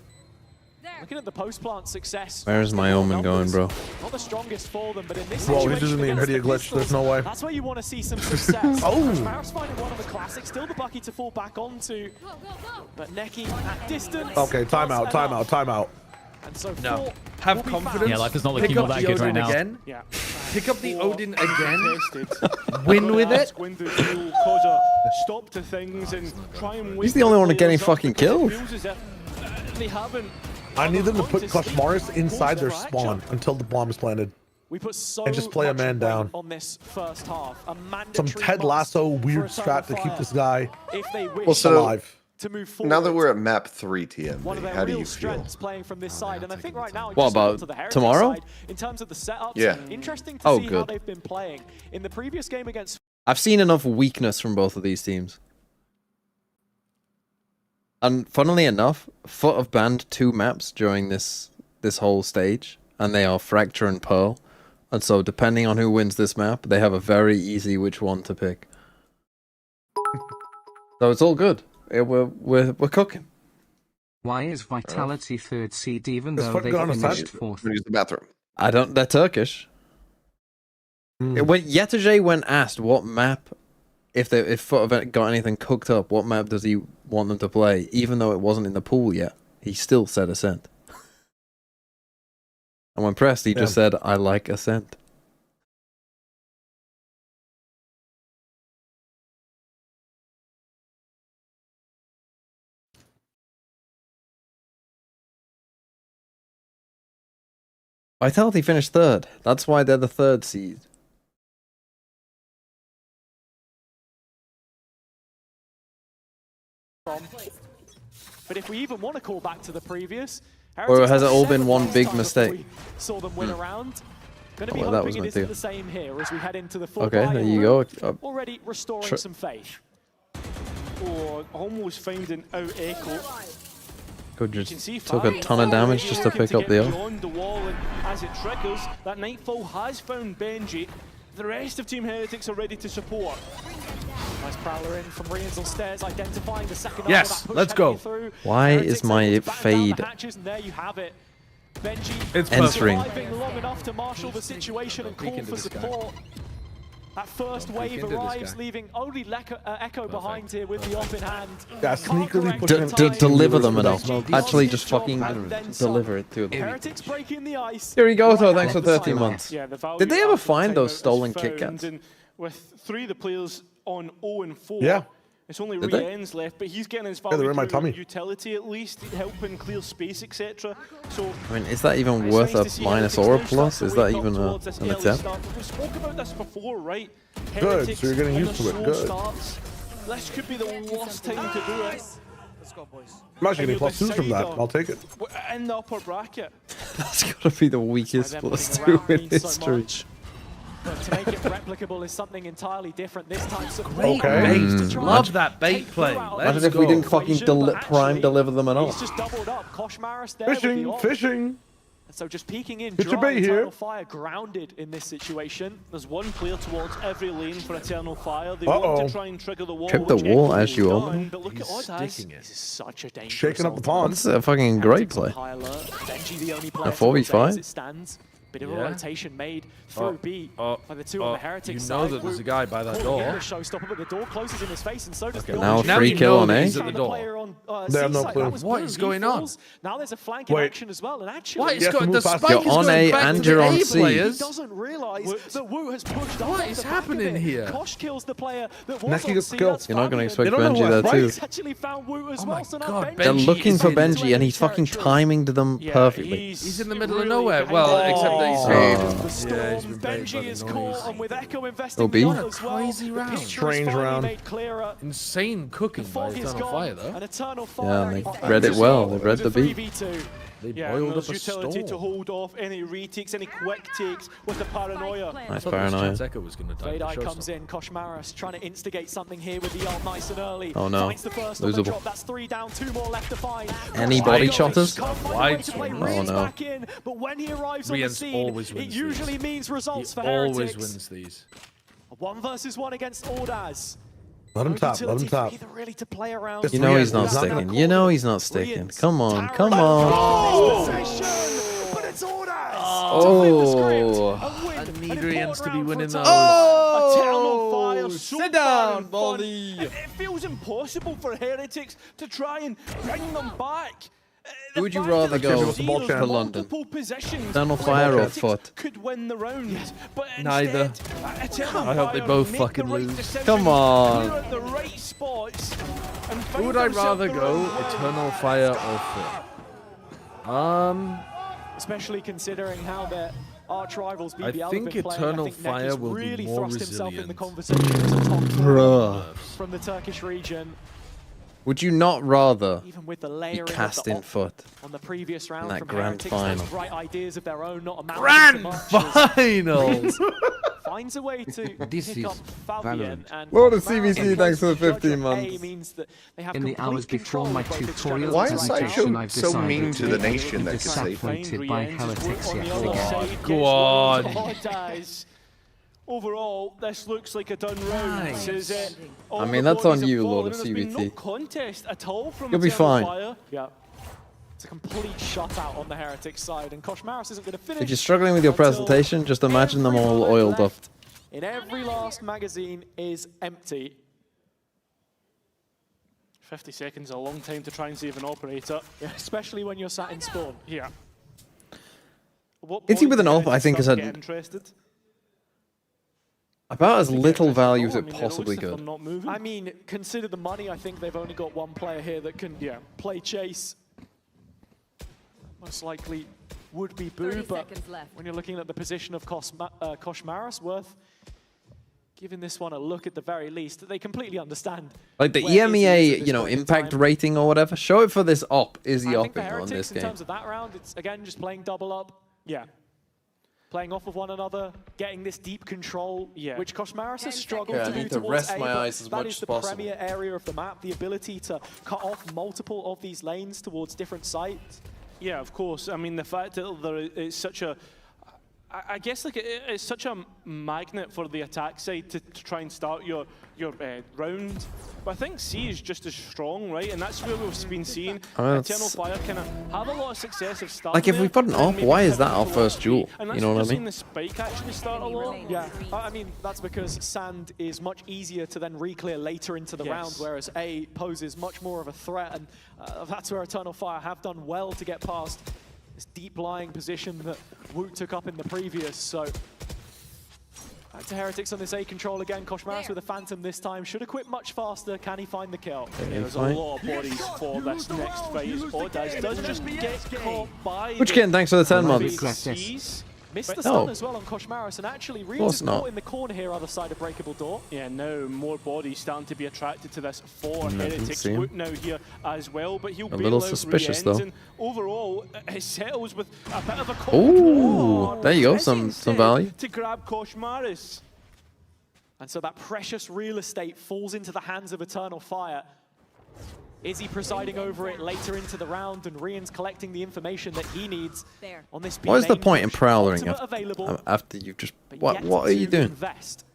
Looking at the post-plant success. Where's my Omen going, bro? Not the strongest for them, but in this Whoa, situation, he doesn't mean against Nvidia the glitch. There's no way. That's where you want to see some success. Maris finding one of the classics, still the Bucky to fall back onto. But Neki at distance. Okay, timeout, timeout, timeout. And so No. Have confidence. Yeah, life is not looking Pick all up that the good right Odin now. again. Yeah. Pick up the Odin again. Win with it. Going to cause a stop to things and try and He's the only one getting fucking killed. They haven't. I need them to put Koshmaris inside their spawn until the bomb is planted. We put so And just play a much man weight down. on this first half. A Some mandatory Ted must Lasso for weird a strat to Fire keep this guy if they wish Well, so alive. to move forward. now that we're at map 3 TM, One of their how do real you feel? strengths playing from this side, and I think right now, What just about to the Heretics tomorrow? side, in terms of the setups, Yeah. interesting to Oh, see how good. they've been playing. In the previous game against I've seen enough weakness from both of these teams. And funnily enough, Foot have banned 2 maps during this whole stage, and they are Fracture and Pearl. And so depending on who wins this map, they have a very easy which one to pick. So it's all good. We're cooking. Why is Vitality third seed even It's though fucking they on a finished side. fourth? Use the bathroom. I don't. They're Turkish. When Yetege, when asked what map, if Foot have got anything cooked up, what map does he want them to play? Even though it wasn't in the pool yet, he still said Ascent. And when pressed, he just said, "I like Ascent." Vitality finished 3rd. That's why they're the 3rd seed. but if we even want to call back to the previous, Or has it all been 7 one last big time mistake? we saw them win around. Going to be Well, that was hoping it my isn't deal. the same here as we head into the full Okay, buy-in there you room. go. Already restoring some faith. Or almost finding out Echo. Could You can just see took a Fire ton of damage just to looking pick up get the ult. beyond the wall, and as it triggers, that Nightfall has found Benji. The rest of Team Heretics are ready to support. Nice prowler in from Rians on stairs, identifying the second arm Yes, of that push let's heading go. through. Why Heretics is my able to batten down the fade hatches, and there you have it. Benji It's entering? surviving long enough to marshal the situation and call for support. That first wave arrives, leaving only Echo behind here with the off in hand. Yeah, sneakily pushing him. Deliver them enough. Actually, just fucking deliver it to them. Heretics breaking the ice. Here you go, Todd. Thanks for 13 months. Yeah, the value Did they ever after the find those timeout is stolen found, Kit Kats? and with 3 of the players on 0 and 4. Yeah. It's only Did they? Rien's left, but he's getting his they're value in my through tummy. utility at least, helping clear space, etc. So I mean, is that even it's worth nice a to see minus Heretics or a now plus? start Is to that wake up even towards this an early attempt? start. We spoke about this before, right? Good, Heretics so you're getting on used the to it. slow Good. starts. This could be the worst time to do it. Let's go, boys. I'm actually getting plus 2s from that. I'll take it. In the upper bracket. That's gotta be the weakest them plus putting 2 in around means so history. much. But to make it replicable is something entirely different this time. So Great Okay. bait. Love that bait play. Imagine Let's if we go. didn't fucking prime deliver them at all. He's just doubled up. Koshmaris there with the Fishing, ult. fishing. So just peeking in, Get your dry bait here. Eternal Fire grounded in this situation. There's one player towards every lane for Eternal Fire. They Uh-oh. want to try and trigger the wall. Trip the which wall Echo as you has open done, them. But look He's at Oddaz. sticking it. This is such a dangerous Shaking up the ult. pond. That's a fucking great Heretics on play. high alert. Benji the only player A to obey 4v5? as it stands. Bit of a Yeah. rotation made through B by the two on the Heretics You side. know that there's a guy by that Pulling in door. the showstopper, but the door closes in his face, and so does the now Origin. free you kill know on that A. he's at the door. Player on, They have no C-side, clue. that was What blue. is He going on? falls. Now there's a flank in Wait. action as well, and actually, What? You have to The move past spike it. is You're on going A back and to the you're on A C. he players. doesn't realise that Wu has pushed What off is the back happening of it. here? Kosh kills the player that was Neki on gets C. killed. That's You're not going to Fabian. expect They don't know Benji who there has too. He's actually found Wu as Oh well, my so now God, Benji They're Benji looking is for in Benji, and he's fucking territory. timing to them Yeah, perfectly. He's in the middle of really nowhere. behind Well, the except that he's Oh. saved. The Yeah, he's storm, been baited by Benji the is noise. caught, and with Echo investing OB? the ult What a as well, crazy the round. picture is Strange finally round. made clearer. Insane cooking The by fog is Eternal gone, Fire, though. and Eternal Yeah, Fire and is they read it well. They read the beat. 3v2. They Yeah, boiled and up there's a utility to storm. hold off any retakes, any quick takes with the paranoia. Nice I thought this paranoia. chance Echo was going to die. Fade-Eye for comes showstopper. in, Koshmaris trying to instigate something here with the ult nice and early. Oh no. Finds the first on the Losable. drop. That's 3 down, 2 more left to find. Any body Can't shotters? find a way Wide to play swing. Rians Oh, no. back in, but when he arrives on the Rians scene, always it wins usually these. means results He for always Heretics. wins these. A 1 versus 1 against Ordaz. Let him top. Let him top. Really to play around. You know he's not sticking. You know he's not sticking. Come on. Come on. But it's Oh. I need Rians to be winning those. Eternal Fire, so Sit far down, and fun. Baldy. It feels impossible for Heretics to try and bring them back. Who would you rather go to London? Eternal Fire or Foot? Could win the round, but Neither. I hope they both fucking lose. Come on. At the right spots and Who would I rather go? Eternal Fire or Foot? Especially considering how their arch rivals BBL I think have been playing. Eternal I think Fire Nekis will really be more thrust himself in the resilient. conversation as a top Bruh. from the Turkish region. Would you not rather Even with the be layering of cast the in op Foot? on the previous round in that from grand Heretics, final? those bright ideas of their own, not amounting Grand to much, final! finds a way to This pick is up Fabian Valorant. and Well, the Maris CVC, in thanks for the judge 15 of A months. means that they have In the complete hours before control my of both tutorial extremities Why is right Sideshow now. I've so decided mean to the be nation that can save him? disappointed by Heretics On the yet other again. side, Go gets on. one as overall, this looks like a done round. Is it? All I mean, the that's on bodies you, have Lord fallen, of and there's been no CVT. contest at all from You'll be Eternal fine. Fire. Yeah. It's a complete shutout on the Heretics side, and Koshmaris isn't going to finish. If you're struggling with your until presentation, just imagine them every all bullet oiled up. left in every last magazine is empty. 50 seconds, a long time to try and save an operator. Yeah, especially when you're sat in spawn. Yeah. What Is he point with an do AWP? I think Heretics has start to had get interested? about as little value as I it mean, they're possibly always if could. they're not moving. I mean, consider the money. I think they've only got one player here that can play chase. Most likely would be Boo, but when you're looking at the position of Koshmaris, worth giving this one a look at the very least. They completely understand. Like the where Izzy is EMEA, at this you know, point in impact time. rating or whatever. Show it for this op. Izzy I think for opping on Heretics, this in game. terms of that round, it's again just playing double up. Yeah. Playing off of one another, getting this deep control, which Koshmaris has struggled Yeah, I to do need to towards rest A, my but eyes as that much is as the possible. premier area of the map, the ability to cut off multiple of these lanes towards different sites. Yeah, of course. I mean, the fact that there is such a, I guess like it's such a magnet for the attack side to try and start your round. But I think C is just as strong, right? And that's where we've been seeing Eternal Fire kind of have a lot of success of starting. Like if we there put an and op, maybe why is pivot that our towards first B. duel? And You that's know what I we've seen mean? the spike actually start a lot. Yeah, I mean, that's because Sand is much easier to then re-clear later into the round, whereas A poses much more of a threat, and that's where Eternal Fire have done well to get past this deep-lying position that Woot took up in the previous, so... Back to Heretics on this A control again. Koshmaris with a Phantom this time. Should have quit much faster. Can he find the kill? Yeah, there's a lot of bodies for this next phase. Oddaz does just get caught by Which Ken, thanks for the 10 months. Missed the No. stun as well on Koshmaris, and actually course Rians is not. caught in the corner here, other side of Breakable Door. Yeah, now more bodies starting to be attracted to this for I didn't Heretics. see him. Woot now here as well, but he'll A bail little out suspicious, Riens, though. and overall, it settles with a bit of a cold war. Ooh, there you go, some Instead value. to grab Koshmaris. And so that precious real estate falls into the hands of Eternal Fire. Izzy presiding over it later into the round, and Rian's collecting the information that he needs on this B What is the main point in push. prowling Ultimate available, after you've just... but What yet are you to doing? invest.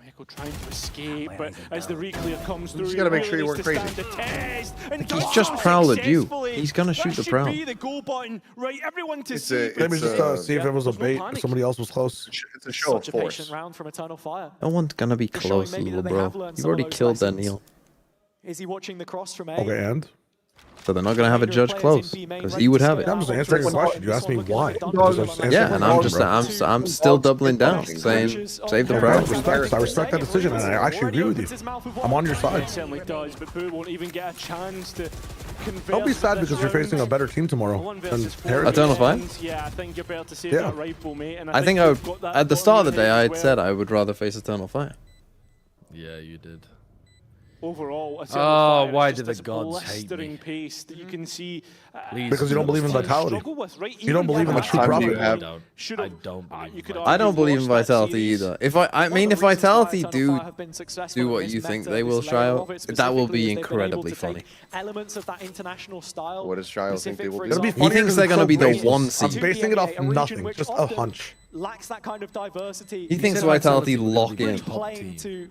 Echo trying to escape, but as the reclear comes through, just gotta make he sure you really work needs to crazy. stand the test, and He's does just so prowled you. successfully. He's gonna shoot the That should prowl. be the go button, right? Everyone to It's see. a- Maybe It's, just see if it was a there's no bait. panic. If somebody else was close. It's a show of Such a force. patient round from Eternal Fire. No one's gonna be Just showing close, maybe little that they have bro. learned You've some of already those killed that lessons. Neil. Is he watching the cross from A? Okay, and? So they're not gonna have a judge close, because he would have it. I'm just answering the question. You asked me why. Yeah, and I'm still doubling down, saying save the I prowl. respect that decision, and I actually agree with you. I'm on your It side. certainly does, but Boo won't even get a chance to converse. Don't be sad this because you're round. facing a better team tomorrow One than versus four. Heretics. Eternal Fire? Yeah, I think you're better to save Yeah. that rifle, mate. And I think I would, you've got that at the thought start in of the your day, I head had as said well. I would rather face Eternal Fire. Yeah, you did. Overall, Eternal Oh, Fire why is do just the this gods hate blistering me? pace that you can see. Please. Because you don't believe in vitality. Struggle with, right? You don't Even believe in a true Time prophet. you have- I don't believe you could in I don't argue believe in lost that Vitality series. either. If I mean, if Vitality do what you think they will, Shio, that will be incredibly funny. Elements of that international style. What does Shio think they will do? It'll be He funnier thinks 'cause they're it's gonna so be the baseless. one I'm seed. basing it off A region nothing, which just a often hunch. lacks that kind of diversity. He thinks said Vitality Vitality lock would be in. Really top playing team. to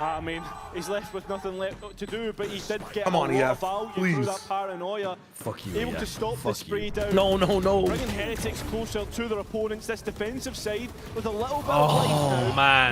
Yeah, I mean, he's left with nothing left to do, but he did get Come a on, lot EF, of value please. through that paranoia. Fuck you, Able EF. to stop the Fuck spree you. down. No, no, no. Bringing Heretics closer to their opponents. This defensive side with a little bit of Oh, life now. man.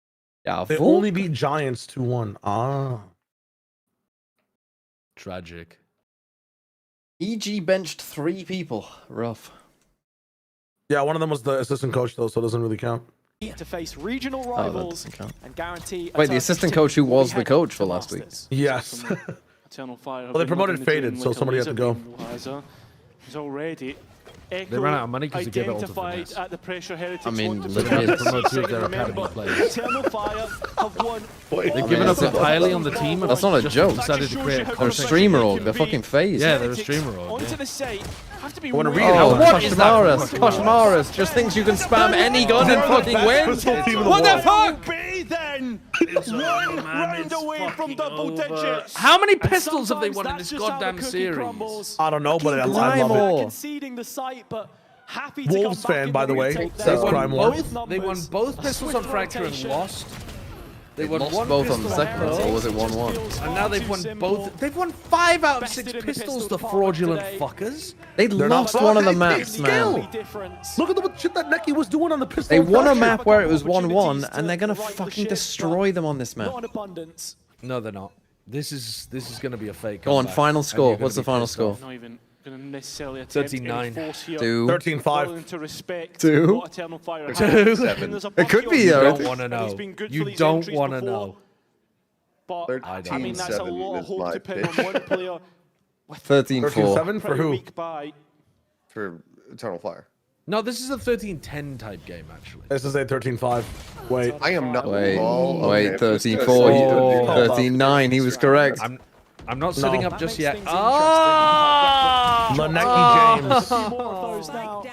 Yeah, They only beat Giants 2-1. Ah. Tragic. EG benched 3 people. Rough. Yeah, one of them was the assistant coach though, so it doesn't really count. To face regional rivals and guarantee. Wait, the assistant coach who was the coach for last week. Yes. Eternal Fire. Well, they promoted Faded, so somebody had to go. He's already. They ran out of money because they gave it all to finesse. At the pressure Heretics I mean, want to legit. Promote 2 of their academy players. Eternal Fire have won. They've given up entirely on the team. That's not a joke. Decided to create They're a streamer org. They're fucking phased. Yeah, they're a streamer org. Onto the site. Have to be I want to read really it. Oh, What is that? Koshmaras just thinks you can spam any gun and fucking win. What the fuck? Be then one round away from double digits. How many pistols have they won in this goddamn series? I don't know, but I love it. Conceding the site, but happy to Wolves come back fan, in by the way, retake says there. Crime War. They won both pistols on Fracture and lost. They won lost one both on the pistol second one, or was it 1-1? And now they've won both. They've won 5 out of 6 pistols, the fraudulent fuckers. They lost one of the maps, man. Look at the shit that Neki was doing on the pistol. They won a map where it was 1-1, and they're gonna fucking destroy them on this map. No, they're not. This is going to be a fake. Go on, comeback, final and score. you're gonna What's the be final pissed score? off. Not even going to necessarily attempt 39. any force here. 2. 13-5. To respect 2. what Eternal Fire has. 2. And there's a It could be, bucket though. on You him, don't want to and know. he's been good for You these don't entries want to before. know. But I mean, that's a 13-7 lot of is hope my to pin pick. on one player. 13-4. 13-7 for Pretty who? weak by. For Eternal Fire. No, this is a 13-10 type game, actually. This is a 13-5. Wait. I am not. Wait, Oh, wait, okay. 13-4. Oh. 13-9. He was correct. I'm not sitting No. up just makes yet. things Ah! James. A few more of those now.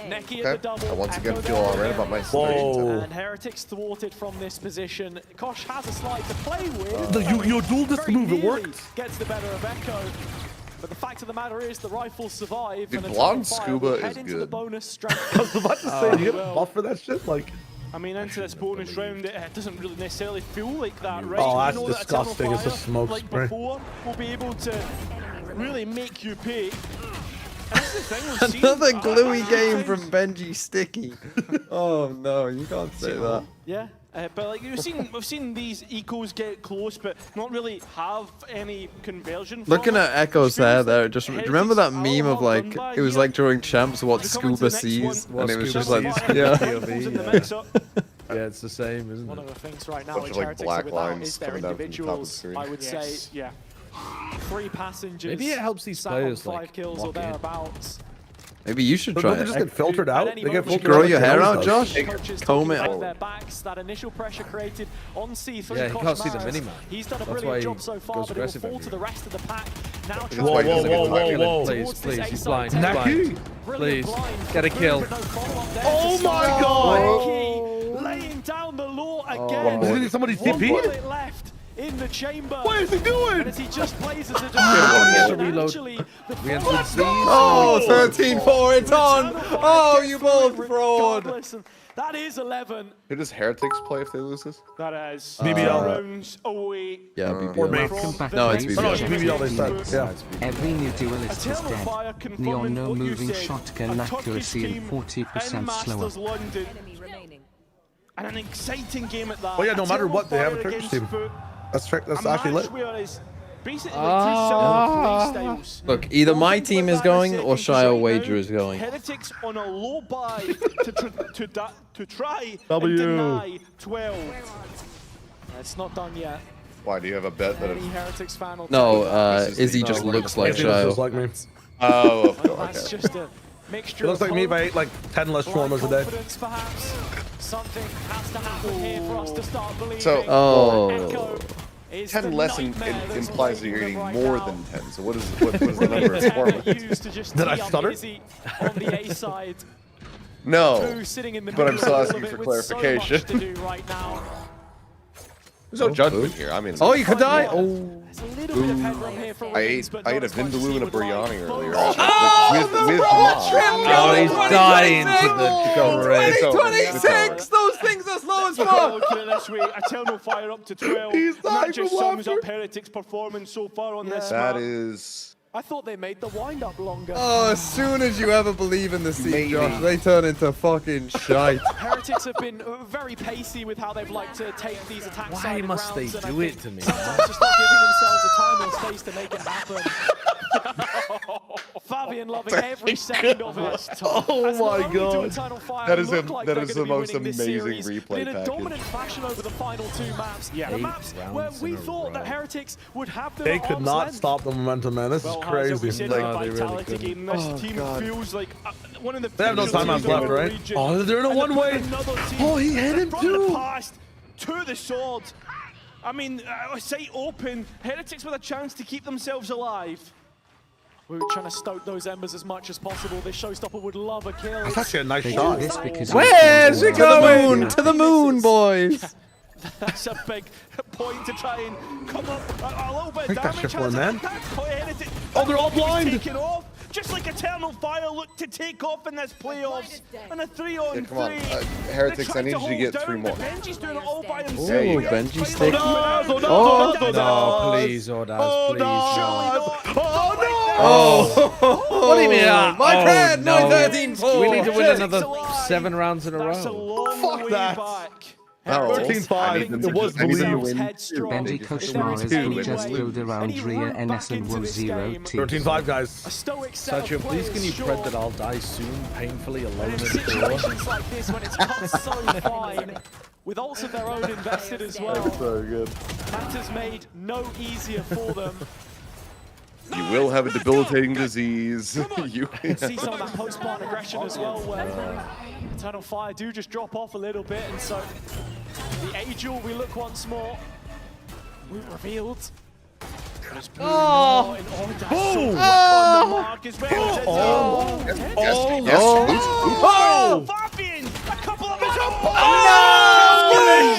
Neki at the Okay. double. I once again Echo feel there. alright about my Whoa. situation. And Heretics thwarted from this position. Kosh has a slide to play with. You dual disc Very move, it nearly worked. Gets the better of Echo. But the fact of the matter is, the rifles survive. The and blonde Eternal Fire scuba will head is into the good. bonus strength. I was about to say, you get a buff for that shit? Like, I mean, into this bonus round, it doesn't really necessarily feel like that, right? Oh, You that's know that Eternal disgusting. It's a Fire, smoke like spray. before, will be able to really make you pay. And that's the thing we've seen. Another gluey game from Benji Sticky. Oh no, you can't say that. Yeah, but like we've seen these ecos get close, but not really have any conversion. Looking from at it. Echo's hair there, just Heretics remember that are meme of well like, done by it was here. like during Champs what We're coming to Scuba the next sees, one. and it was just Scuba like, sees. yeah. Rifles in the mix up. Yeah, it's the same, isn't One it? of the things right now Bunch which of, like, Heretics black are without lines is their coming down from the top of the individuals. screen. I would say Yeah. 3 passengers. Maybe it helps these sat on players, 5 like, kills or lock in. thereabouts. Maybe you should don't try they just it. get filtered out? They get filtered Grow out your like hair Jones out, does. Josh? Coaches Comb taking it. back their backs, that initial pressure created on C3. Yeah, he can't see the Koshmaras. minimap. He's done a That's brilliant why he job so far, goes but it will aggressive fall every to the rest of the pack. Now That's Whoa, why he whoa, doesn't whoa, get whoa, targeted. whoa. Please, towards please, this he's A blind. side. He's blind. Neki? Brilliant Please, blind. get a kill. But no follow-up there Oh to my start. God. Neki laying down the law one again. more. Did somebody One TP? bullet left in the chamber. What is he doing? And as he just plays as a Yeah, defender, reload. actually, the We entered follow-up these. Oh, 13-4, it's on! Oh, you both fraud! regardless, and that is 11. Who does Heretics play if they lose this? That is BBL. rounds away. Yeah, Or me. BBL. No, it's Oh, no, it's BBL, they said. Yeah. Every new duelist is Eternal dead. Fire The confirming no what you moving said. shotgun A Turkish accuracy and team 40% in slower. Masters London. And an exciting game at that. Oh, yeah, no matter what, they have a Eternal Turkish Fire team. against Foot. That's A actually match lit. where it's basically two similar playstyles. Look, either my Nothing team but is that going in or seconds Shio right Wager now. is going. Heretics on a low buy to try W. and deny 12. It's not done yet. Why, do you have a bet that Any if... Heretics fan will No, tell you that. Izzy just looks like Izzy looks just Shio. like me. Oh, of Well, course. that's Okay. just a mixture It looks of like me if I hope, ate like 10 less blind shawarmas a day. confidence, perhaps. Something has to happen here for us to start believing. So, Oh. Echo is 10 the less nightmare that's implies that you're awaiting eating them right more now. than 10. So what is the number of 10 shawarma? used to just Did I tee up stutter? Izzy on the A side. No. Two sitting in the But I'm middle still of asking it for with so much clarification. to do right now. There's no judgment here. I mean, Oh, you could die? Oh. There's a little bit of headroom here for I Reigns, ate but a not as much as vindaloo he and a would like. biryani earlier. Oh, with the mom. Oh, he's dying to the great. 2026! Those things are slow as Look fuck! at it this way, Eternal Fire up to 12. He's And that dying just from sums laughter. up Heretics' performance so far on this That map. is... I thought they made the wind-up longer. Oh, as soon as you ever believe in the scene, Maybe. Josh, they turn into fucking shite. Heretics have been very pacey with how they've liked to take these attacks. Why must they do it to me? Sometimes just not giving themselves the time and space to make it happen. Fabian loving every second of it. Oh my god. That is the most amazing replay in a package. dominant fashion over the final 2 maps. Yeah. The maps where we thought that Heretics would have them They at could arm's not length. stop the momentum, man. This is crazy. Vitality game. This team feels like one of the. They have no timeouts left, right? Oh, they're in a one-way. Oh, he hit him from too. the past to the sword. I mean, sight open. Heretics with a chance to keep themselves alive. We're trying to stoke those embers as much as possible. This showstopper would love a kill. That's actually a nice They shot. do this because Where's it going? To the moon, boys. That's a big point to try and come up a little bit of Take that damage. shit for him, man. Heretics. Oh, they're all blind. Taking off. Just like Eternal Fire looked to take off in this playoffs. And a 3-on-3. Yeah, come on, Heretics, I need you to get 3 more. Benji's doing it all by himself. There you go. Benji's taking. No, please, Ordaz, please. Oh, what do you mean? My friend, no. 9-13-4. We need to win another 7 rounds in a That's a row. long Fuck way that. back. No. 13-5. It was I need them to believed. win. Bendy Koshmar is who just build around Ria NS and will 0 T. 13-5, guys. Satchel, please can you pred that I'll die soon, painfully alone in In the situations like this, when it's cut so fine, with ults of their own invested as well, So good. matters made no easier for them. You will have a debilitating disease. You See some of that post-plant aggression as well, where Eternal Fire do just drop off a little bit, and so the Angel, we look once more. We revealed. Oh! Boom! Oh! Fabian! A couple of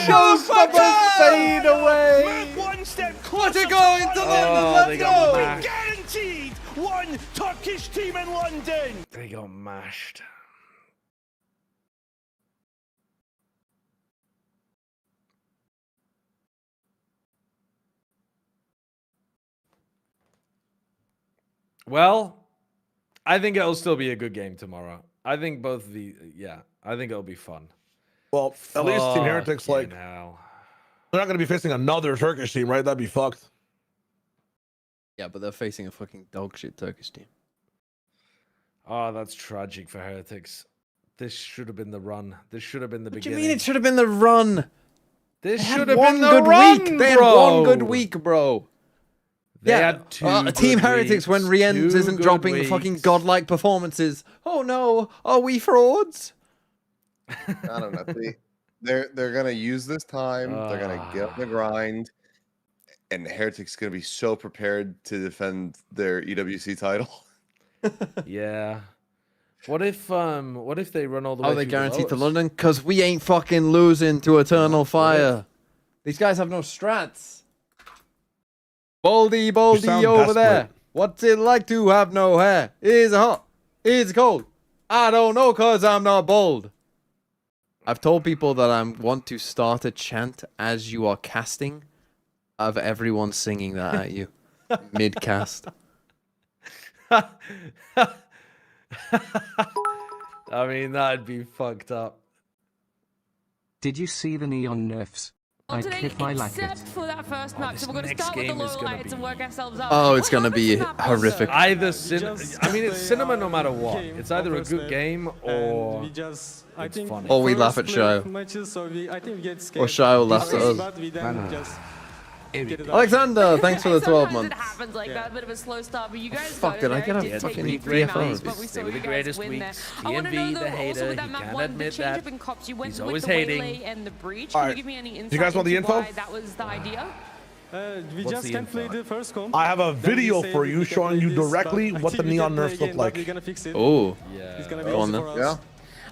Showstopper fade away. Move one step closer. What's it going to London? Let's go! Guaranteed one Turkish team in London. They got mashed. Well, I think it'll still be a good game tomorrow. I think both the I think it'll be fun. Well, at least Team Heretics, like, Fucking hell. they're not going to be facing another Turkish team, right? That'd be fucked. Yeah, but they're facing a fucking dog shit Turkish team. Oh, that's tragic for Heretics. This should have been the run. This should have been the What do beginning. you mean it should have been the run? This They should had have one been the good run, week. They had bro. one good week, bro. They yeah, had two Team good Heretics when weeks, Rienz two isn't good dropping weeks. fucking godlike performances. Oh no, are we frauds? I don't know. They're gonna use this time. They're gonna get on the grind, and Heretics gonna be so prepared to defend their EWC title. Yeah. What if they run all the way? Are they through guaranteed the to lowest? London? Because we ain't fucking losing to Eternal Fire. These guys have no strats. Baldy sound over there. desperate. What's it like to have no hair? Is it hot? Is it cold? I don't know, cause I'm not bold. I've told people that I want to start a chant as you are casting of everyone singing that at you. Mid-cast. I mean, that'd be fucked up. Did you see the neon nerfs? I Today, kip I like it. except for that first map, so we're going to next start with the game is low gonna lights be- and work ourselves up. Oh, What it's gonna happened be to map horrific. also? Either Just I mean, it's play cinema no our matter what. game It's either a first good map, game and or we just, I it's think funny. Or we first laugh at play Shio. matches, so I think we get scared. Or Shio laughs at us. But we then just get it out. Alexander, thanks for the 12 Sometimes months. it happens like that, a bit of a slow start, but you guys Fuck, got did I it get a there. It did fucking take 3 VFO? rounds, but we They saw were the you guys greatest win there. weeks. I want to TMV, know the though, also hater, with that he map can't one, the admit change that. up in cops, you went He's with always the hating. Waylay and the breach. All Can you right. give me any You insight guys want the into info? why that was the idea? We What's just the can't play info? the first comp. I have a Then we video say for we you can showing play you this, directly but what the actually we neon can play nerfs look again, but like. We're gonna fix it. Oh. It's gonna be Go on easy then. for us. Yeah.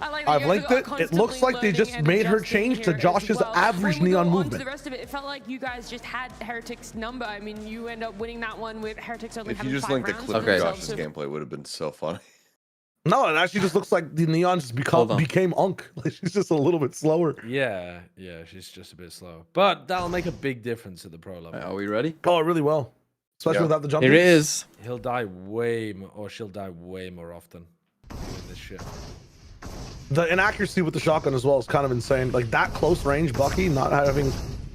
I like I've that you linked guys it. are It looks like they constantly just learning made and her adjusting change to here as Josh's well. average When we go neon on to movement. the rest of it, it felt like you guys just had Heretics' number. I mean, you end up winning that one with Heretics only If you having just 5 linked a rounds clip for of themselves, Josh's so- gameplay, it would have been so funny. No, it actually just looks like the neon just Hold on. became Unk. Like, she's just a little bit slower. Yeah, she's just a bit slow, but that'll make a big difference at the pro level. Are we ready? Oh, really well. Especially Yeah. without the jump. Here it beats. is. He'll die way more, or she'll die way more often doing this shit. The inaccuracy with the shotgun as well is kind of insane. Like that close range Bucky not having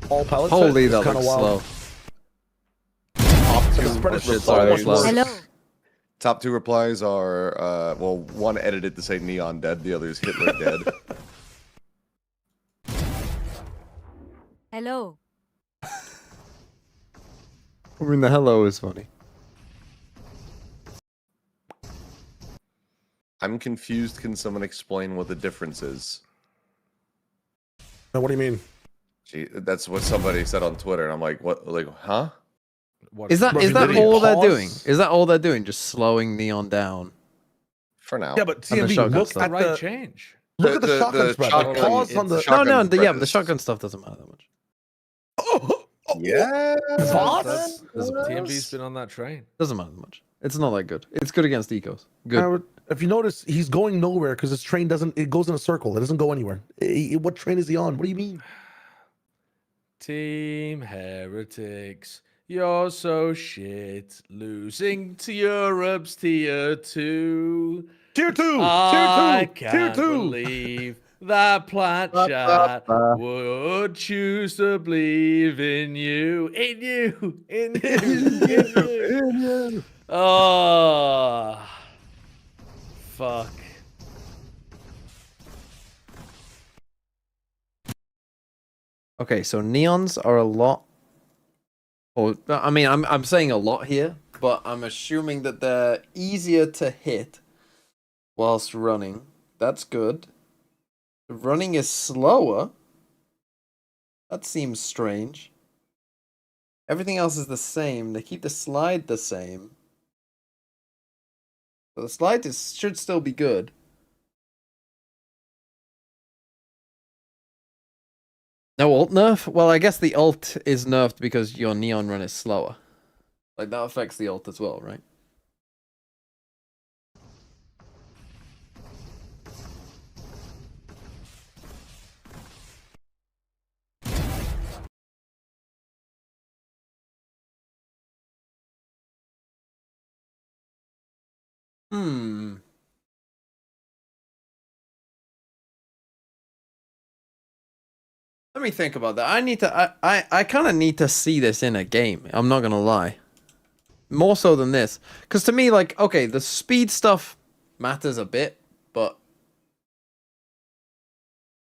all pellets. Holy, is that kind looks of wild. slow. The spread is Shit, so sorry, much that's worse. slow. Hello. Top 2 replies are, well, one edited to say Neon dead, the other is Hitler dead. Hello. I mean, the hello is funny. I'm confused. Can someone explain what the difference is? Now, what do you mean? Gee, that's what somebody said on Twitter, and I'm like, what? Like, huh? Is that all they're doing? Is that all they're doing? Just slowing Neon down? For now. Yeah, but And the TMV, shotgun look stuff. at Right the change. Look at the shotgun spread. Like, pause on the No, the shotgun stuff doesn't matter that much. Yeah. TMV's been on that train. Doesn't matter that much. It's not that good. It's good against ecos. Good. If you notice, he's going nowhere because his train doesn't. It goes in a circle. It doesn't go anywhere. What train is he on? What do you mean? Team Heretics, you're so shit. Losing to Europe's tier 2. Tier 2! I Tier 2! can't Tier 2! believe that plat chat would choose to believe in you. In you! In you! In you! Oh. Fuck. Okay, so neons are a lot. Or I mean, I'm saying a lot here, but I'm assuming that they're easier to hit whilst running. That's good. Running is slower. That seems strange. Everything else is the same. They keep the slide the same. So the slide should still be good. No ult nerf? Well, I guess the ult is nerfed because your neon run is slower. Like, that affects the ult as well, right? Let me think about that. I kind of need to see this in a game. I'm not gonna lie. More so than this. Because to me, like, okay, the speed stuff matters a bit, but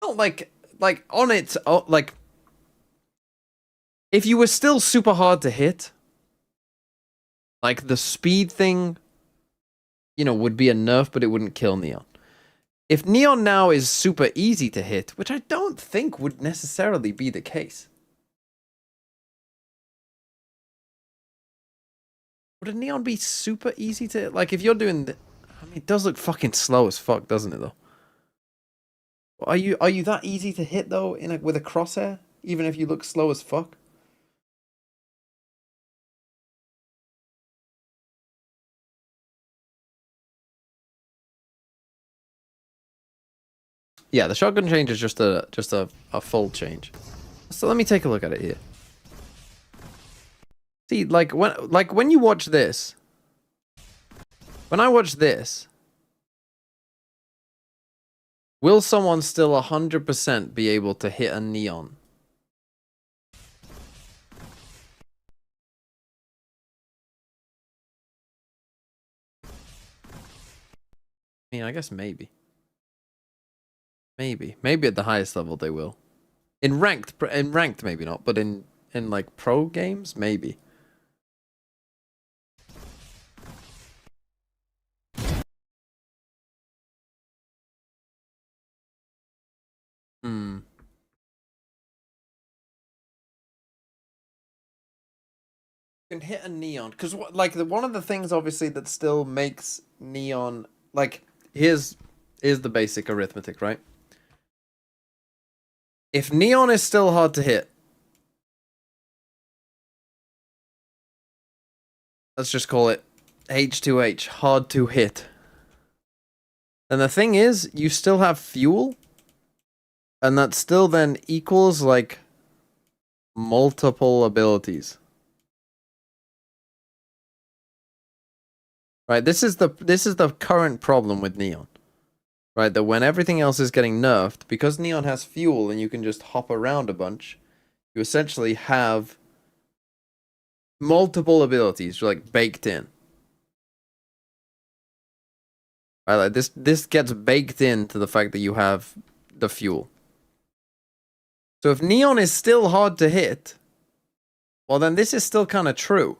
not like on its own, like, if you were still super hard to hit, like, the speed thing, you know, would be a nerf, but it wouldn't kill Neon. If Neon now is super easy to hit, which I don't think would necessarily be the case. Would a Neon be super easy to hit? Like, if you're doing I mean, it does look fucking slow as fuck, doesn't it, though? Are you that easy to hit, though, with a crosshair? Even if you look slow as fuck? Yeah, the shotgun change is just a full change. So let me take a look at it here. See, like when you watch this, when I watch this, will someone still 100% be able to hit a neon? I mean, I guess maybe. Maybe at the highest level they will. In ranked maybe not, but in like pro games maybe. Can hit a neon because like one of the things obviously that still makes neon, like, here's the basic arithmetic, right? If neon is still hard to hit, let's just call it H2H, hard to hit. And the thing is, you still have fuel, and that still then equals like multiple abilities. Right, this is the current problem with Neon. Right, that when everything else is getting nerfed, because Neon has fuel and you can just hop around a bunch, you essentially have multiple abilities like baked in. Right, like this gets baked into the fact that you have the fuel. So if Neon is still hard to hit, well then this is still kind of true.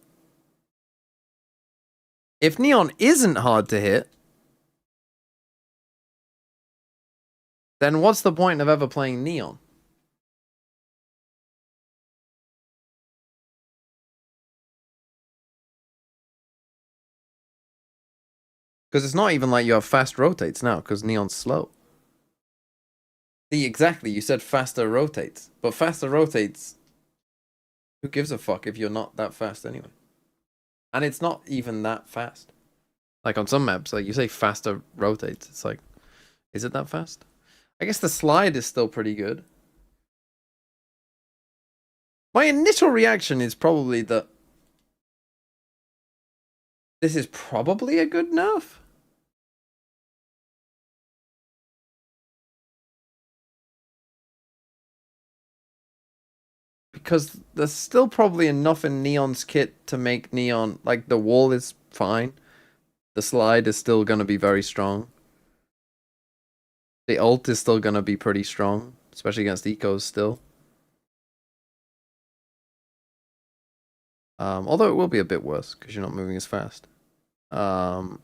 If Neon isn't hard to hit, then what's the point of ever playing Neon? Because it's not even like you have fast rotates now, because Neon's slow. See, exactly, you said faster rotates. But faster rotates, who gives a fuck if you're not that fast anyway? And it's not even that fast. Like on some maps, like you say faster rotates, it's like, is it that fast? I guess the slide is still pretty good. My initial reaction is probably that this is probably a good nerf. Because there's still probably enough in Neon's kit to make Neon, like the wall is fine. The slide is still going to be very strong. The ult is still going to be pretty strong, especially against ecos still. Although it will be a bit worse because you're not moving as fast. And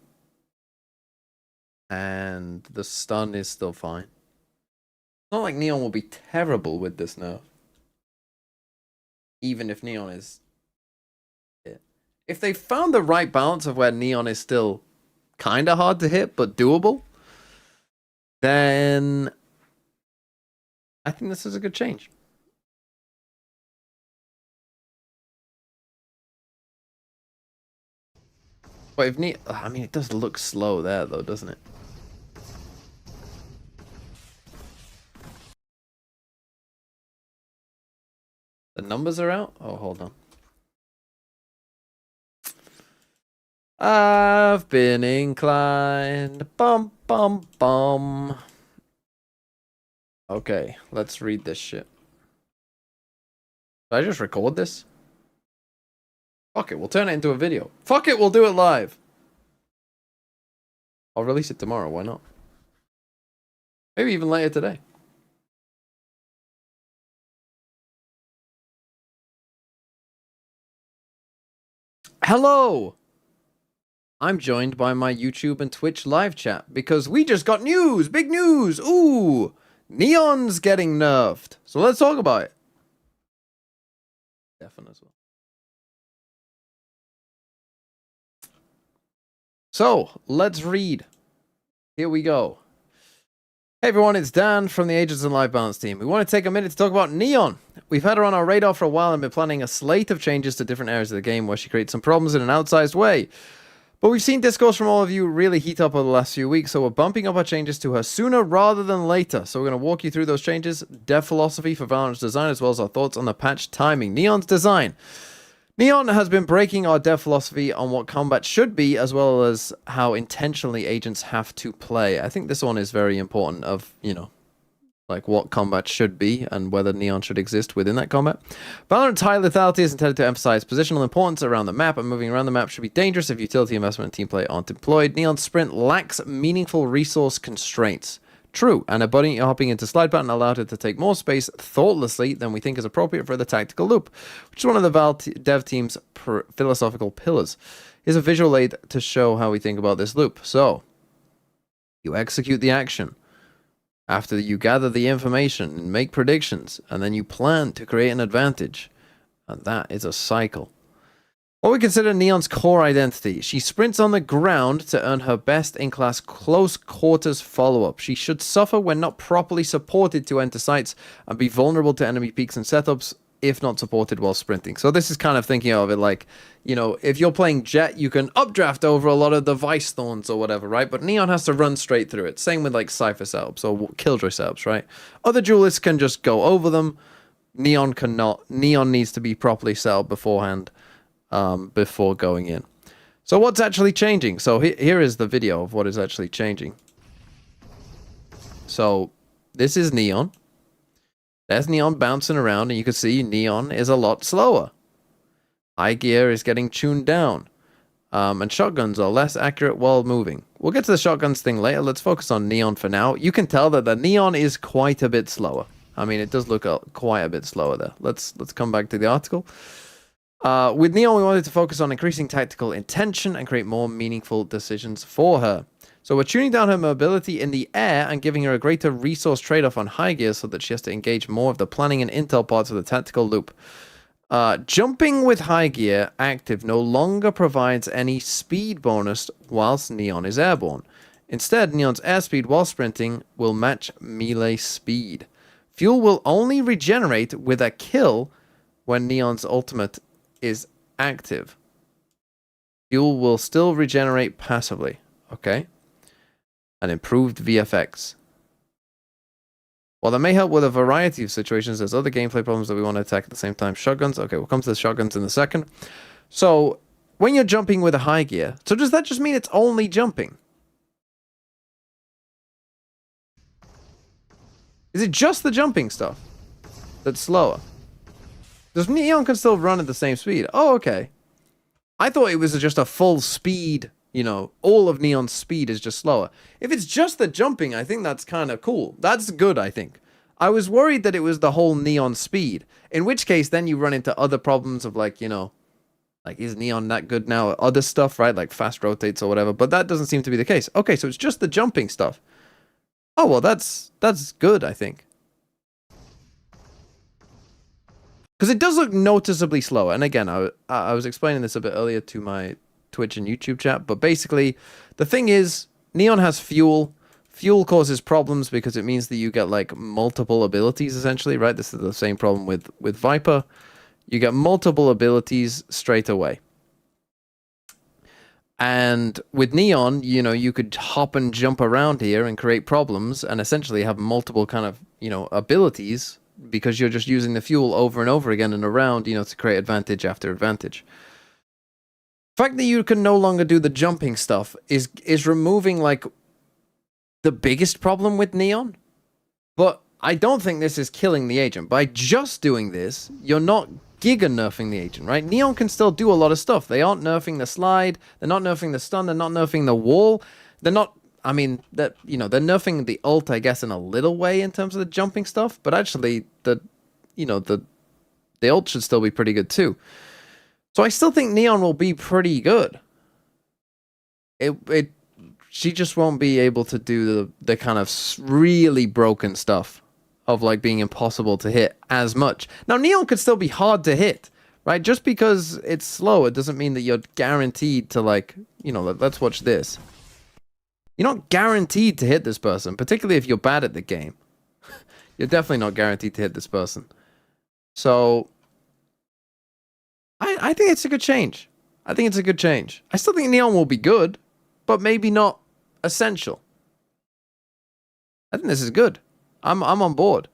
the stun is still fine. It's not like Neon will be terrible with this nerf. Even if Neon is... If they found the right balance of where Neon is still kind of hard to hit, but doable, then I think this is a good change. But if Neon... I mean, it does look slow there, though, doesn't it? The numbers are out? Oh, hold on. I've been inclined. Bum, bum, bum. Okay, let's read this shit. Did I just record this? Fuck it, we'll turn it into a video. Fuck it, we'll do it live. I'll release it tomorrow, why not? Maybe even later today. Hello! I'm joined by my YouTube and Twitch live chat because we just got news! Big news! Ooh! Neon's getting nerfed. So let's talk about it. Definitely as well. So, let's read. Here we go. Hey everyone, it's Dan from the Agents and Live Balance team. We want to take a minute to talk about Neon. We've had her on our radar for a while and been planning a slate of changes to different areas of the game where she creates some problems in an outsized way. But we've seen discourse from all of you really heat up over the last few weeks, so we're bumping up our changes to her sooner rather than later. So we're going to walk you through those changes, dev philosophy for Valorant's design, as well as our thoughts on the patch timing. Neon's design. Neon has been breaking our dev philosophy on what combat should be, as well as how intentionally agents have to play. I think this one is very important of, you know, like what combat should be and whether Neon should exist within that combat. Valorant's high lethality is intended to emphasize positional importance around the map, and moving around the map should be dangerous if utility investment and team play aren't employed. Neon's sprint lacks meaningful resource constraints. True, and a bunny hopping into slide button allowed it to take more space thoughtlessly than we think is appropriate for the tactical loop, which is one of the dev team's philosophical pillars. Here's a visual aid to show how we think about this loop. So, you execute the action. After you gather the information and make predictions, and then you plan to create an advantage. And that is a cycle. What we consider Neon's core identity. She sprints on the ground to earn her best-in-class close quarters follow-up. She should suffer when not properly supported to enter sites and be vulnerable to enemy peaks and setups if not supported while sprinting. So this is kind of thinking of it like, you know, if you're playing Jet, you can updraft over a lot of the Vice Thorns or whatever, right? But Neon has to run straight through it. Same with like Cypher setups or Killjoy setups, right? Other duelists can just go over them. Neon cannot. Neon needs to be properly set up beforehand. Before going in. So what's actually changing? So here is the video of what is actually changing. So this is Neon. There's Neon bouncing around, and you can see Neon is a lot slower. High gear is getting tuned down. And shotguns are less accurate while moving. We'll get to the shotguns thing later. Let's focus on Neon for now. You can tell that the Neon is quite a bit slower. I mean, it does look quite a bit slower there. Let's come back to the article. With Neon, we wanted to focus on increasing tactical intention and create more meaningful decisions for her. So we're tuning down her mobility in the air and giving her a greater resource trade-off on high gear so that she has to engage more of the planning and intel parts of the tactical loop. Jumping with high gear active no longer provides any speed bonus whilst Neon is airborne. Instead, Neon's airspeed while sprinting will match melee speed. Fuel will only regenerate with a kill when Neon's ultimate is active. Fuel will still regenerate passively. Okay. And improved VFX. While that may help with a variety of situations, there's other gameplay problems that we want to attack at the same time. Shotguns. Okay, we'll come to the shotguns in a second. So, when you're jumping with a high gear, so does that just mean it's only jumping? Is it just the jumping stuff that's slower? Does Neon can still run at the same speed? Oh, okay. I thought it was just a full speed, you know, all of Neon's speed is just slower. If it's just the jumping, I think that's kind of cool. That's good, I think. I was worried that it was the whole Neon speed. In which case, then you run into other problems of like, you know, like, is Neon that good now at other stuff, right? Like fast rotates or whatever. But that doesn't seem to be the case. Okay, so it's just the jumping stuff. Oh, well, that's good, I think. Because it does look noticeably slower. And again, I was explaining this a bit earlier to my Twitch and YouTube chat. But basically, the thing is, Neon has fuel. Fuel causes problems because it means that you get, like, multiple abilities, essentially, right? This is the same problem with Viper. You get multiple abilities straight away. And with Neon, you know, you could hop and jump around here and create problems and essentially have multiple kind of, you know, abilities because you're just using the fuel over and over again and around, you know, to create advantage after advantage. The fact that you can no longer do the jumping stuff is removing, like, the biggest problem with Neon. But I don't think this is killing the agent. By just doing this, you're not giga nerfing the agent, right? Neon can still do a lot of stuff. They aren't nerfing the slide. They're not nerfing the stun. They're not nerfing the wall. They're not... I mean, that, you know, they're nerfing the ult, I guess, in a little way in terms of the jumping stuff. But actually, the ult should still be pretty good too. So I still think Neon will be pretty good. She just won't be able to do the kind of really broken stuff of, like, being impossible to hit as much. Now, Neon could still be hard to hit, right? Just because it's slow, it doesn't mean that you're guaranteed to, like, you know, let's watch this. You're not guaranteed to hit this person, particularly if you're bad at the game. You're definitely not guaranteed to hit this person. So, I think it's a good change. I think it's a good change. I still think Neon will be good, but maybe not essential. I think this is good. I'm on board.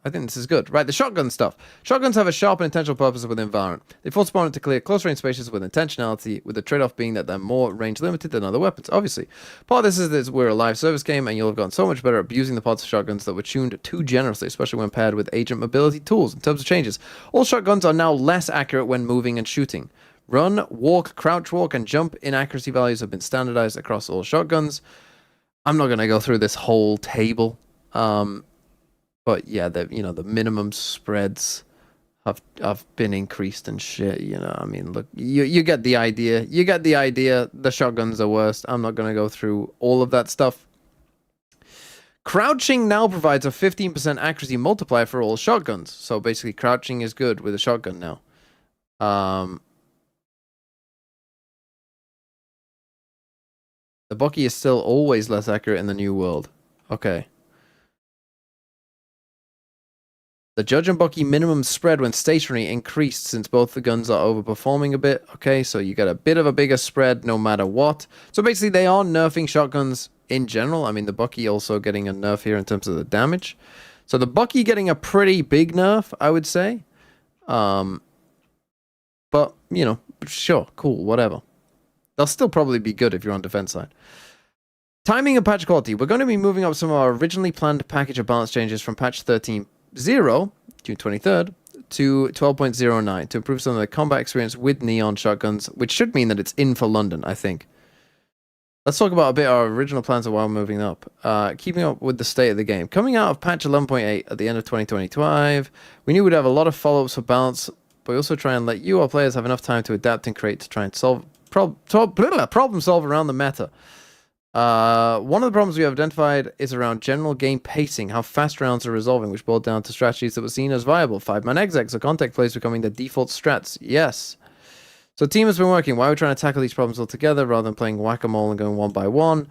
I think this is good. Right, the shotgun stuff. Shotguns have a sharp and intentional purpose within Valorant. They force opponent to clear close-range spaces with intentionality, with the trade-off being that they're more range-limited than other weapons, obviously. Part of this is that we're a live service game, and you'll have gotten so much better at abusing the parts of shotguns that were tuned too generously, especially when paired with agent mobility tools. In terms of changes, all shotguns are now less accurate when moving and shooting. Run, walk, crouch walk, and jump inaccuracy values have been standardized across all shotguns. I'm not going to go through this whole table. But yeah, the minimum spreads have been increased and shit, you know. I mean, look, you get the idea. You get the idea. The shotguns are worst. I'm not going to go through all of that stuff. Crouching now provides a 15% accuracy multiplier for all shotguns. So basically, crouching is good with a shotgun now. The Bucky is still always less accurate in the new world. Okay. The Judge and Bucky minimum spread when stationary increased since both the guns are overperforming a bit. Okay, so you get a bit of a bigger spread no matter what. So basically they are nerfing shotguns in general. I mean, the Bucky also getting a nerf here in terms of the damage. So the Bucky getting a pretty big nerf, I would say. But, you know, sure, cool, whatever. They'll still probably be good if you're on defense side. Timing and patch quality. We're going to be moving up some of our originally planned package of balance changes from patch 13.0, June 23rd, to 12.09 to improve some of the combat experience with neon shotguns, which should mean that it's in for London, I think. Let's talk about a bit our original plans of why we're moving up. Keeping up with the state of the game. Coming out of patch 11.8 at the end of 2025, we knew we'd have a lot of follow-ups for balance, but we also try and let you, our players, have enough time to adapt and create to try and solve problem solve around the meta. One of the problems we have identified is around general game pacing, how fast rounds are resolving, which boiled down to strategies that were seen as viable. 5-man execs or contact plays becoming the default strats. Yes. So team has been working. Why are we trying to tackle these problems all together rather than playing whack-a-mole and going one by one?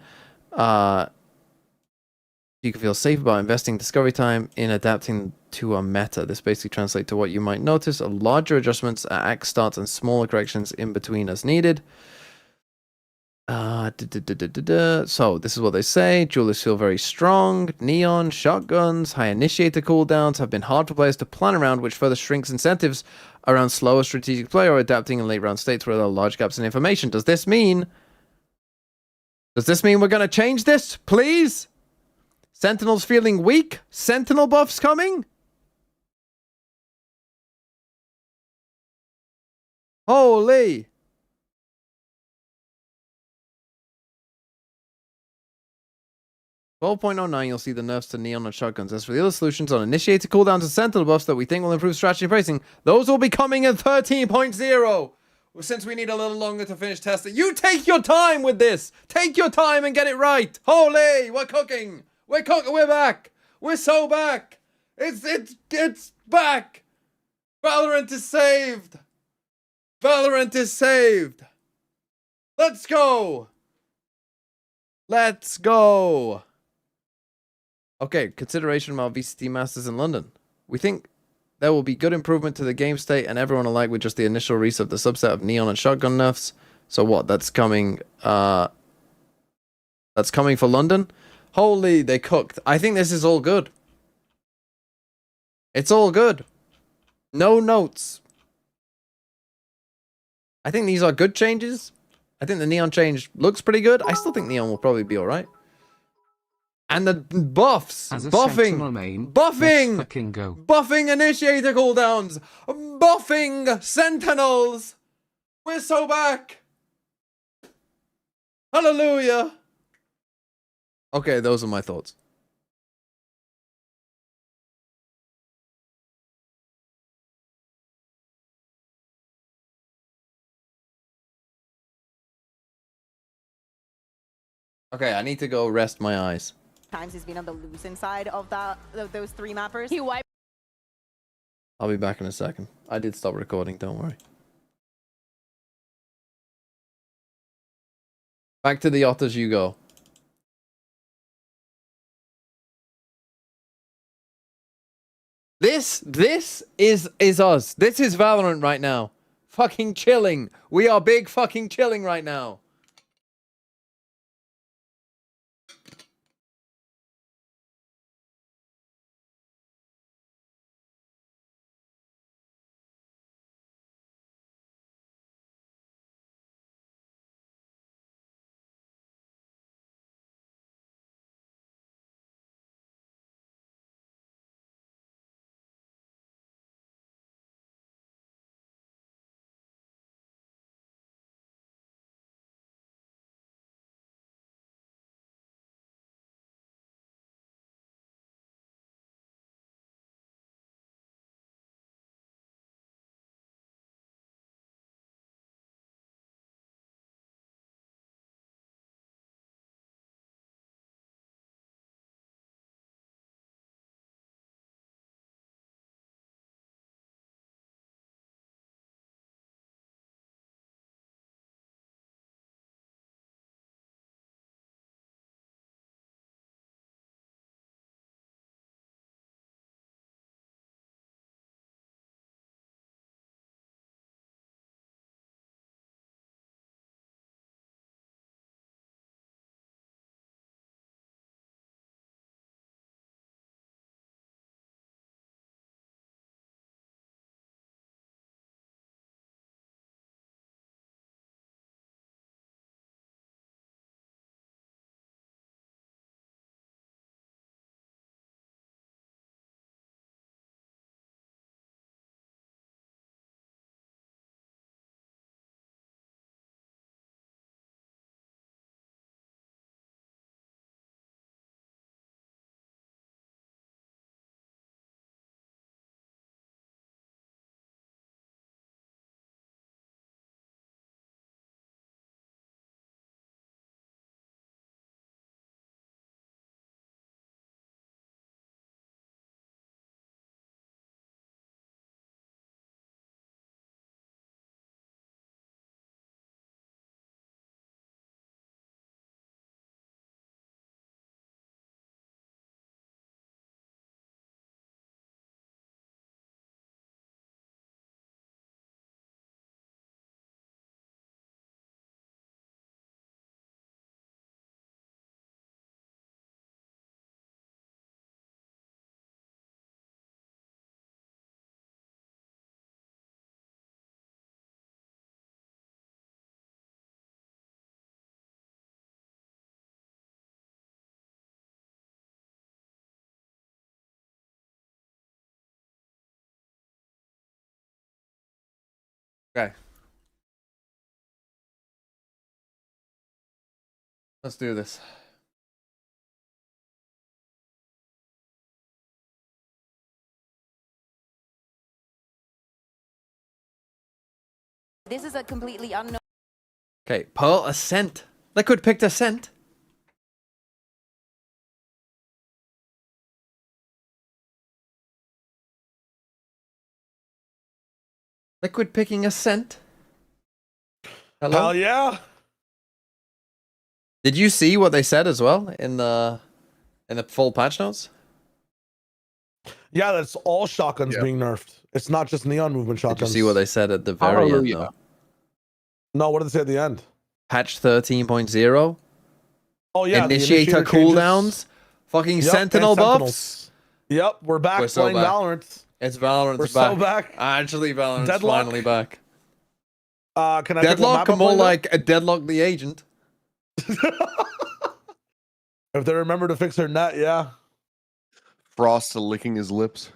You can feel safe about investing discovery time in adapting to a meta. This basically translates to what you might notice are larger adjustments at act starts and smaller corrections in between as needed. So this is what they say. Duelists feel very strong. Neon, shotguns, high initiator cooldowns have been hard for players to plan around, which further shrinks incentives around slower strategic play or adapting in late round states where there are large gaps in information. Does this mean we're going to change this, please? Sentinels feeling weak? Sentinel buffs coming? Holy! .09, you'll see the nerfs to neon and shotguns. As for the other solutions on initiator cooldowns and sentinel buffs that we think will improve strategy and pricing, those will be coming in 13.0. Since we need a little longer to finish testing. You take your time with this. Take your time and get it right. Holy, we're cooking. We're cooking. We're back. We're so back. It's back. Valorant is saved. Valorant is saved. Let's go. Let's go. Okay, consideration about VCT Masters in London. We think there will be good improvement to the game state and everyone alike with just the initial release of the subset of neon and shotgun nerfs. So what? That's coming for London? Holy, they cooked. I think this is all good. It's all good. No notes. I think these are good changes. I think the neon change looks pretty good. I still think neon will probably be alright. And the buffs, buffing, buffing initiator cooldowns, buffing sentinels. We're so back. Hallelujah. Okay, those are my thoughts. Okay, I need to go rest my eyes. Times he's been on the losing side of those three mappers. He wiped. I'll be back in a second. I did stop recording, don't worry. Back to the otters you go. This is us. This is Valorant right now. Fucking chilling. We are big fucking chilling right now. Let's do this. This is a completely unknown. Okay, Pearl Ascent. Liquid picked Ascent. Liquid picking Ascent. Hello? Hell yeah. Did you see what they said as well in the full patch notes? Yeah, that's all shotguns being nerfed. It's not just neon movement shotguns. Did you see what they said at the very end though? No, what did they say at the end? Patch 13.0. Oh yeah, the Initiator cooldowns. changes. Fucking Yep, Sentinel and buffs. Sentinels. Yep, we're back We're so playing back. Valorant. It's Valorant's We're back. so back. Actually, Valorant's Deadlock. finally back. Can I pick what Deadlock map I'm more playing now? like a Deadlock the Agent. If they remember to fix their net, yeah. Frost licking his lips.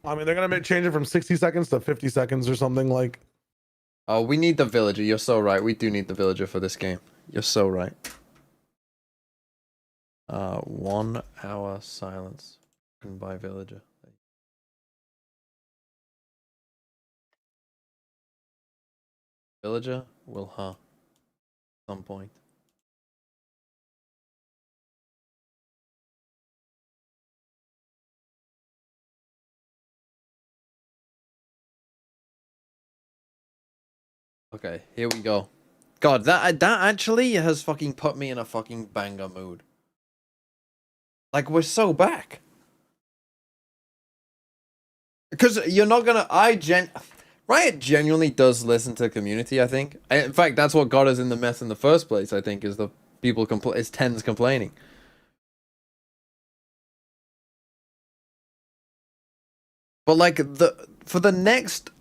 I mean, they're gonna change it from 60 seconds to 50 seconds or something like. Oh, we need the villager. You're so right. We do need the villager for this game. You're so right. 1 hour silence. By villager. Villager will at some point. Okay, here we go. God, that actually has fucking put me in a fucking banger mood. Like, we're so back. Because you're not gonna... Riot genuinely does listen to the community, I think. In fact, that's what got us in the mess in the first place, I think, is the people is tens complaining. But like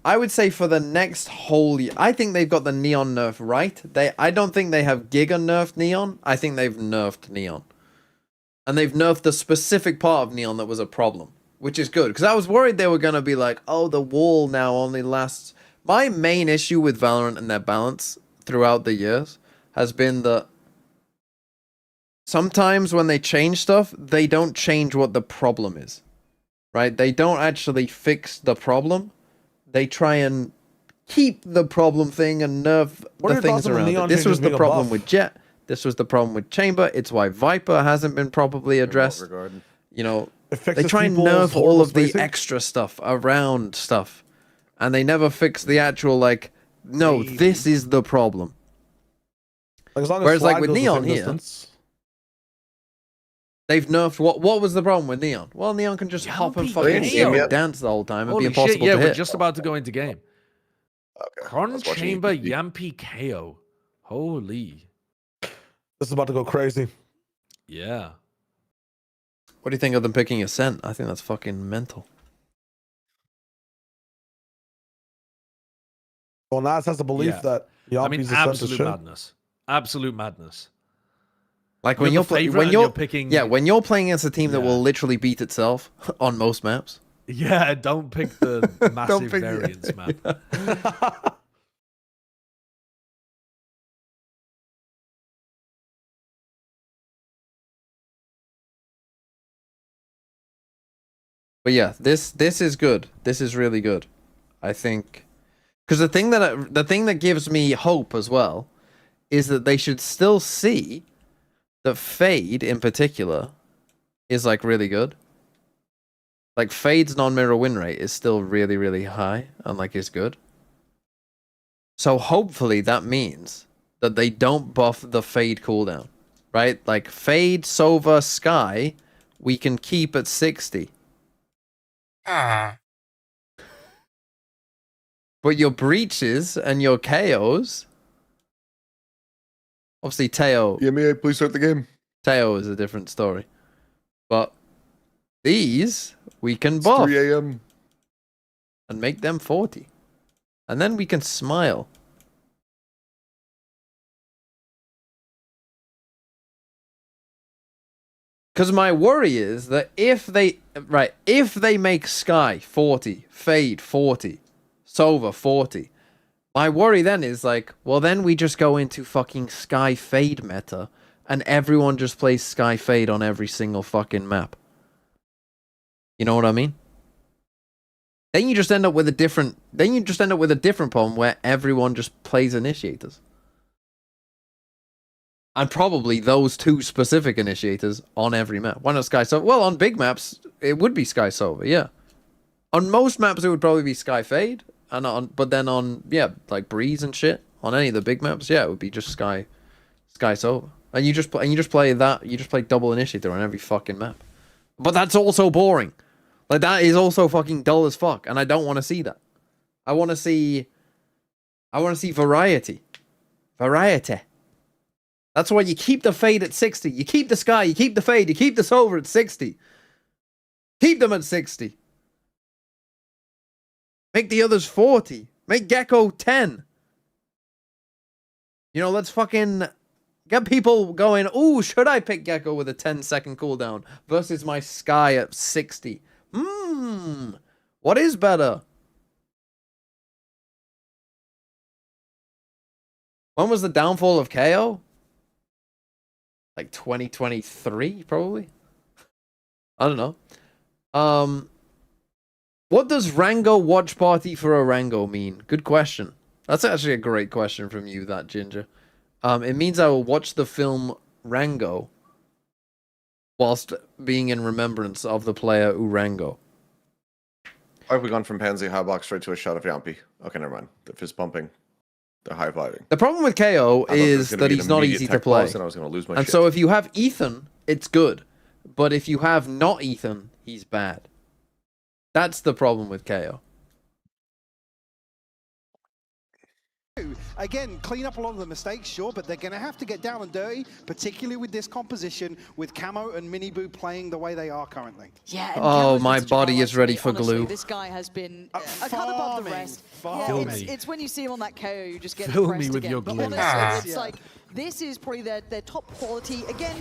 I would say for the next whole year, I think they've got the Neon nerf right. I don't think they have Giga nerfed Neon. I think they've nerfed Neon. And they've nerfed the specific part of Neon that was a problem, which is good. Because I was worried they were going to be like, oh, the wall now only lasts. My main issue with Valorant and their balance throughout the years has been that sometimes when they change stuff, they don't change what the problem is. Right? They don't actually fix the problem. They try and keep the problem thing and nerf the things around it. This was the problem with Jet. This was the problem with Chamber. It's why Viper hasn't been properly addressed. You know, they try and nerf all of the extra stuff around stuff. And they never fix the actual, like, no, this is the problem. Like, as long as whereas, like, with goes the Neon same here... distance. They've nerfed what was the problem with Neon? Well, Neon can just hop and fucking dance the whole time and be impossible shit, yeah, to hit. we're just about to go into game. Okay. Cron Chamber Yampi KO. Holy. This is about to go crazy. Yeah. What do you think of them picking Ascent? I think that's fucking mental. Well, Nas has a belief that Yampi's Ascent is absolute shit. madness. Absolute madness. Like when you're playing, when you're picking, yeah, when you're playing against a team that will literally beat itself on most maps. Yeah, don't pick the massive variance map. But yeah, this is good. This is really good. I think because the thing that gives me hope as well is that they should still see that Fade in particular is like really good. Like Fade's non-mirror win rate is still really, really high and like is good. So hopefully that means that they don't buff the Fade cooldown, right? Like Fade, Sova, Sky, we can keep at 60. But your breaches and your KOs, obviously Teo. Yeah, may I please start the game? Teo is a different story, but these we can It's buff 3 a.m. and make them 40, and then we can smile. Because my worry is that if they make Sky 40, Fade 40, Sova 40, My worry then is like, well, then we just go into fucking Sky Fade meta, and everyone just plays Sky Fade on every single fucking map. You know what I mean? Then you just end up with a different. Then you just end up with a different problem where everyone just plays initiators, and probably those two specific initiators on every map. Why not Sky Sova? Well, on big maps it would be Sky Sova, yeah. On most maps it would probably be Sky Fade, and but then on like Breeze and shit on any of the big maps, yeah, it would be just Sky Sova, and you just play that. You just play double initiator on every fucking map, but that's also boring. Like, that is also fucking dull as fuck, and I don't want to see that. I want to see variety. Variety. That's why you keep the Fade at 60. You keep the Sky, you keep the Fade, you keep the Sova at 60. Keep them at 60. Make the others 40. Make Gecko 10. You know, let's fucking get people going, ooh, should I pick Gecko with a 10-second cooldown versus my Sky at 60? What is better? When was the downfall of KO? Like 2023, probably? I don't know. What does Rango watch party for a Rango mean? Good question. That's actually a great question from you, that Ginger. It means I will watch the film Rango whilst being in remembrance of the player Urango. Why have we gone from Pansy high block straight to a shot of Yampi? Okay, never mind. The fist pumping. The high fiving. The problem with KO is that he's not easy to play. And I was going to lose my and shit. so if you have Ethan, it's good. But if you have not Ethan, he's bad. That's the problem with KO. Again, clean up a lot of the mistakes, sure, but they're going to have to get down and dirty, particularly with this composition, with Camo and Miniboo playing the way they are currently. Yeah. Oh, my body is ready for honestly, glue. This guy has been a cut above the rest. Kill Yeah, me. it's when you see him on that KO, you just get Fill depressed me with again. your But glue. honestly, it's like, this is probably their top quality. Again,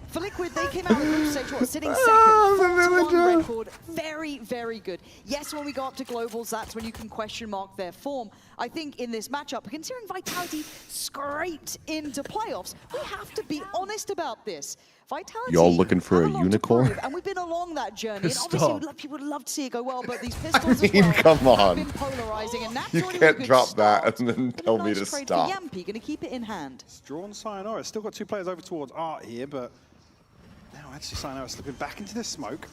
for Liquid, they came out of the group stage, what, sitting second, 4-1 record, very, very good. Yes, when we go up to globals, that's when you can question mark their form. I think in this matchup, considering Vitality scraped into playoffs, we have to be honest about this. Vitality, Y'all looking for a unicorn? and we've been along that journey. And Stop. obviously, people would love to see it go well, but these pistols as well come on. have been polarizing. And You can't drop that and then tell me to stop. Yampy, going to keep it in hand. Drawn Sayonara. Still got two players over towards Art here, but now actually Sayonara slipping back into the smoke.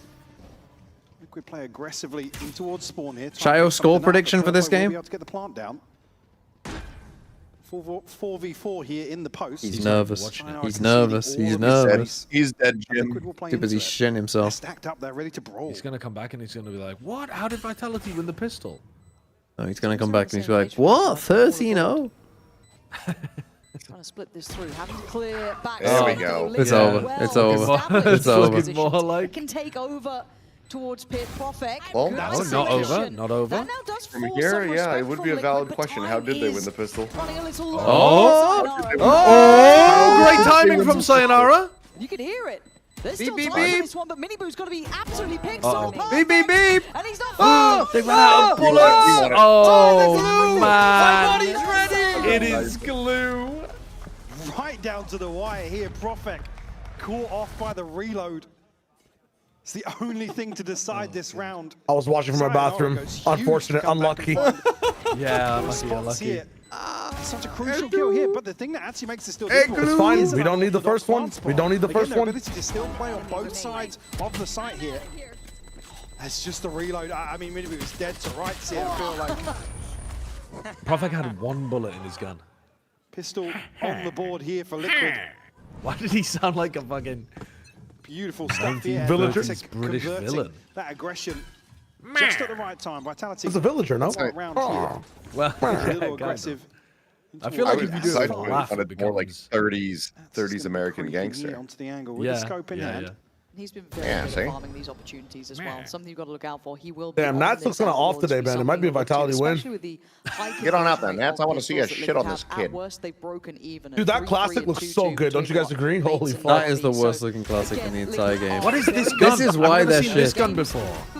Liquid play aggressively in towards spawn here. Shayo score prediction for this We'll game? be able to get the plant down. 4v4 here in the post. He's nervous. He's nervous. He's nervous. He's dead, Jim. Too busy shitting himself. Stacked up there, ready to brawl. He's going to come back and he's going to be like, what? How did Vitality win the pistol? No, he's going to come back and he's like, what? 13-0? Trying to split this through, having to clear back. There we go. It's over. It's over. It's over. Looking more like... Can take over towards Pit Profek. Well, Good no, not over. position. Not over. That now does From force here, some yeah, it respect would from be a valid Liquid, but question. How time did they win is the pistol? running a little low. Oh! Sayonara. Oh! Great timing from Sayonara. You can hear it. There's Beep, still beep, time beep. for this one, but Miniboo's got to be absolutely picked Uh-oh. so hard. Beep, beep, beep. And he's not Oh, They ran out of bullets. Oh, man. ready. It is glue. Right down to the wire here. Profek caught off by the reload. It's the only thing to decide this round. I was watching from my bathroom. Unfortunate, unlucky. Yeah, Spots unlucky. here. Such a crucial kill here, but the thing that actually makes it still difficult. It's fine. We don't need the first one. We don't need the first Their one. ability to still play on both sides of the site here. That's just the reload. I mean, Miniboo is dead to rights here. I feel like Profek had one bullet in his gun. pistol on the board here for Liquid. Why did he sound like a fucking... Beautiful stuff here. Villager. British Converting villain. that aggression just at the right time. Vitality. It's a villager, no? Around here. Well, A yeah, little kind of. aggressive. I feel like I if you would do it decide with a to laugh, it wanted more like becomes... 30s American Creeping here gangster. onto the angle with the scope in hand. And he's been very Yeah, good see? at farming these opportunities as well. Something you've got to look out for. He will be Damn, on Nats this looks kind of off outwards today, for man. It might be a something Vitality win. especially with the high Get on out there, conversion Nats. I of want to see a pistols that shit on Liquid this have. kid. At worst, they've broken even. Dude, that classic looks so good. Don't you guys agree? Holy fuck. That is the worst looking classic in the entire game. What is this gun? This is why I've never they're seen this shit. gun before. For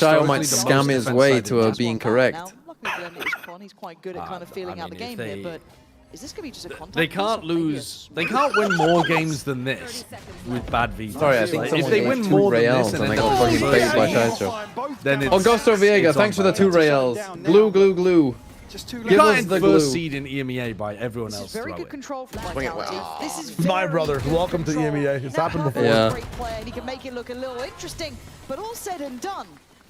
Shio might historically the scam most his way defense-sided to match. being Now, correct. luckily Blender is Con. He's quite good at kind of feeling out the game here, but is this going to be just a contact? They can't lose. They can't win more games than this with bad VT. Sorry, I think Like, someone if they gave win 2 more than reals this and I then got fucking paid by Tacho. then it's Augusto Viega, it's thanks for on the 2 bad. reals. Glue, glue, glue. You Give can't us end the first glue. seed in EMEA by everyone else Very good throwing. control from Swing it Vitality. well. This is My very brother, good welcome to control. EMEA. It's Now, happened Harvey's before. a Yeah. great player, and he can make it look a little interesting. But all said and done,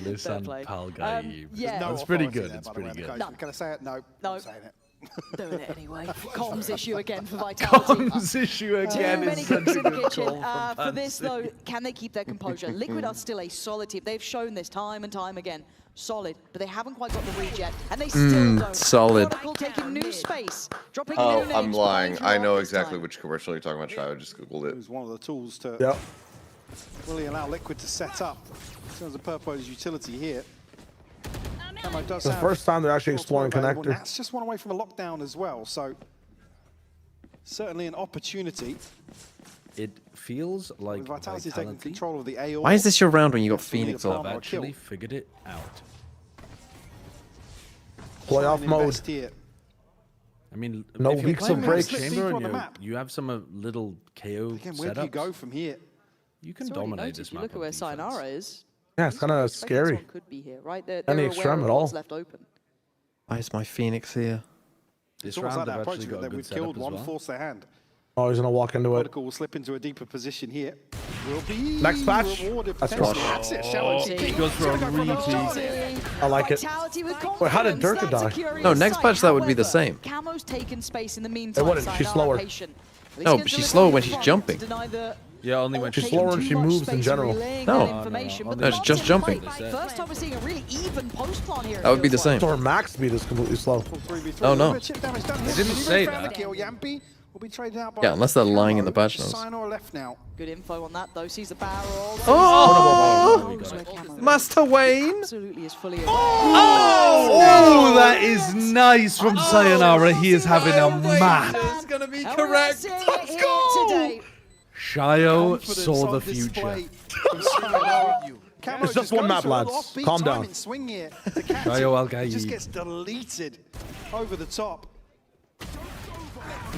Lisan play. Palgaib. Yeah. That's pretty good. It's pretty good. Can I say it? No. No. I'm saying it. Doing it anyway. Comms issue again for Vitality. Comms issue again. Too many is such cooks a in the good kitchen. call from For this, Pansy. though, can they keep their composure? Liquid are still a solid team. They've shown this time and time again. Solid, but they haven't quite got the read yet, and they still don't. Solid. Protocol taking new space, dropping Oh, new names I'm lying. behind I you know this exactly time. which commercial you're talking about. Shy. I just googled It it. was one of the tools to Yep. really allow Liquid to set up in terms of Purpo's utility here. Camo does The have first time they're actually exploring available, and connector. that's just one away from a lockdown as well, so certainly an opportunity. It feels like With Vitality taking Vitality control of the A. Why is this your round when you got Absolutely Phoenix the up? plan. have actually figured it out. Playoff mode. Here. I mean, No if you're weeks playing of with breaks. Chamber Deeper on and the map. you have some little KO Again, where do you setups, go from here? you can It's already dominate noted. this You map. look at on where defense. Sayonara is. Yeah, it's kind of Expecting scary. someone could be here, right? They're Any aware extreme of at all. what's left open. Why is my Phoenix here? This It's almost round like they've that actually approach got a that good we've setup killed as one, well. force their hand. Oh, he's gonna walk into it. Protocol will slip into a deeper position here. Will be Next patch. rewarded That's potentially. flush. That's it. Show it. He goes for a I like it. Vitality with Wait, how did confidence. Durka That's a die? curious No, next sight. patch that would be the However, same. Camo's taken space in the meantime. wouldn't. She's Sayonara slower. patient. At least No, gets but a she's little slower bit when in she's front jumping. to deny the Yeah, only when she's She's slower when too she much moves in space general. relaying No. that No, information, no, but no, it's not just in jumping. play. First time we're seeing a really even post plan here. it That would be the feels like. same. So her max speed is completely slow. 3v3. Oh, no. They didn't say that. Yampi will be traded out by Yeah, unless they're lying in the Camo. patch notes. Sayonara left now. Good info on that though. Sees the barrel. Oh! Knows where Camo is. Master Wayne! Absolutely is fully aware. Oh, that is nice from Sayonara. He is having a match. It's gonna be And we're correct. seeing it Let's here go! today. Shayo Confidence saw on the display future. from Sayonara. Camo It's just one goes map, for a little lads. offbeat Calm down. timing swing here to catch Shayo it. Al-Gaib. Just gets deleted over the top.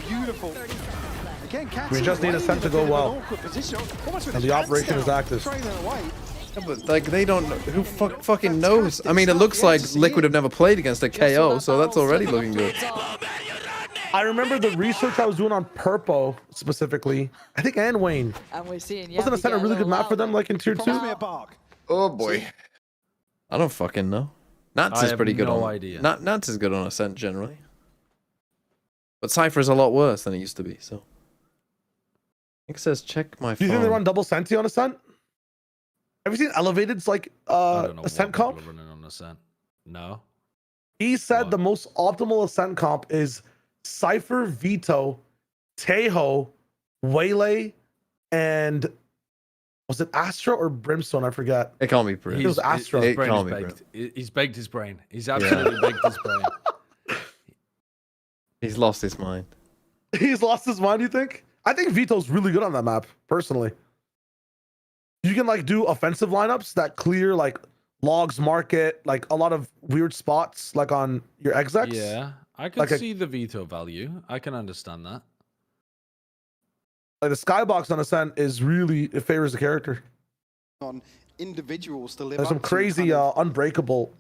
Beautiful. Again, We just need a set to go well. And the operation is active. Yeah, but like they don't know who fucking knows. I mean, it looks like Liquid have never played against a KO, so that's already looking good. I remember the research I was doing on Purpo specifically. I think and Wayne. And we're seeing Wasn't Ascent a really good map for them, like in tier 2? Oh boy. I don't fucking know. Nats I is have pretty good no on. idea. Nats is good on Ascent generally, but Cypher is a lot worse than it used to be. So, it says check my Do you think they phone. run double Senti on Ascent? Have you seen Elevated's like I don't know Ascent what people comp? are running on Ascent. No. He said the most optimal Ascent comp is Cypher, Vito, Tejo, Waylay, and was it Astro or Brimstone? I forget. It can't be Brim. It was Astro. His It brain can't is be baked. He's baked his brain. He's absolutely baked his brain. He's lost his mind. He's lost his mind, you think? I think Vito's really good on that map, personally. You can like do offensive lineups that clear like logs market, like a lot of weird spots, like on your execs. Yeah, I could Like a- see the veto value. I can understand that. Like the skybox on Ascent is really, it favors the character. On individuals to live There's some up to crazy kind of unbreakable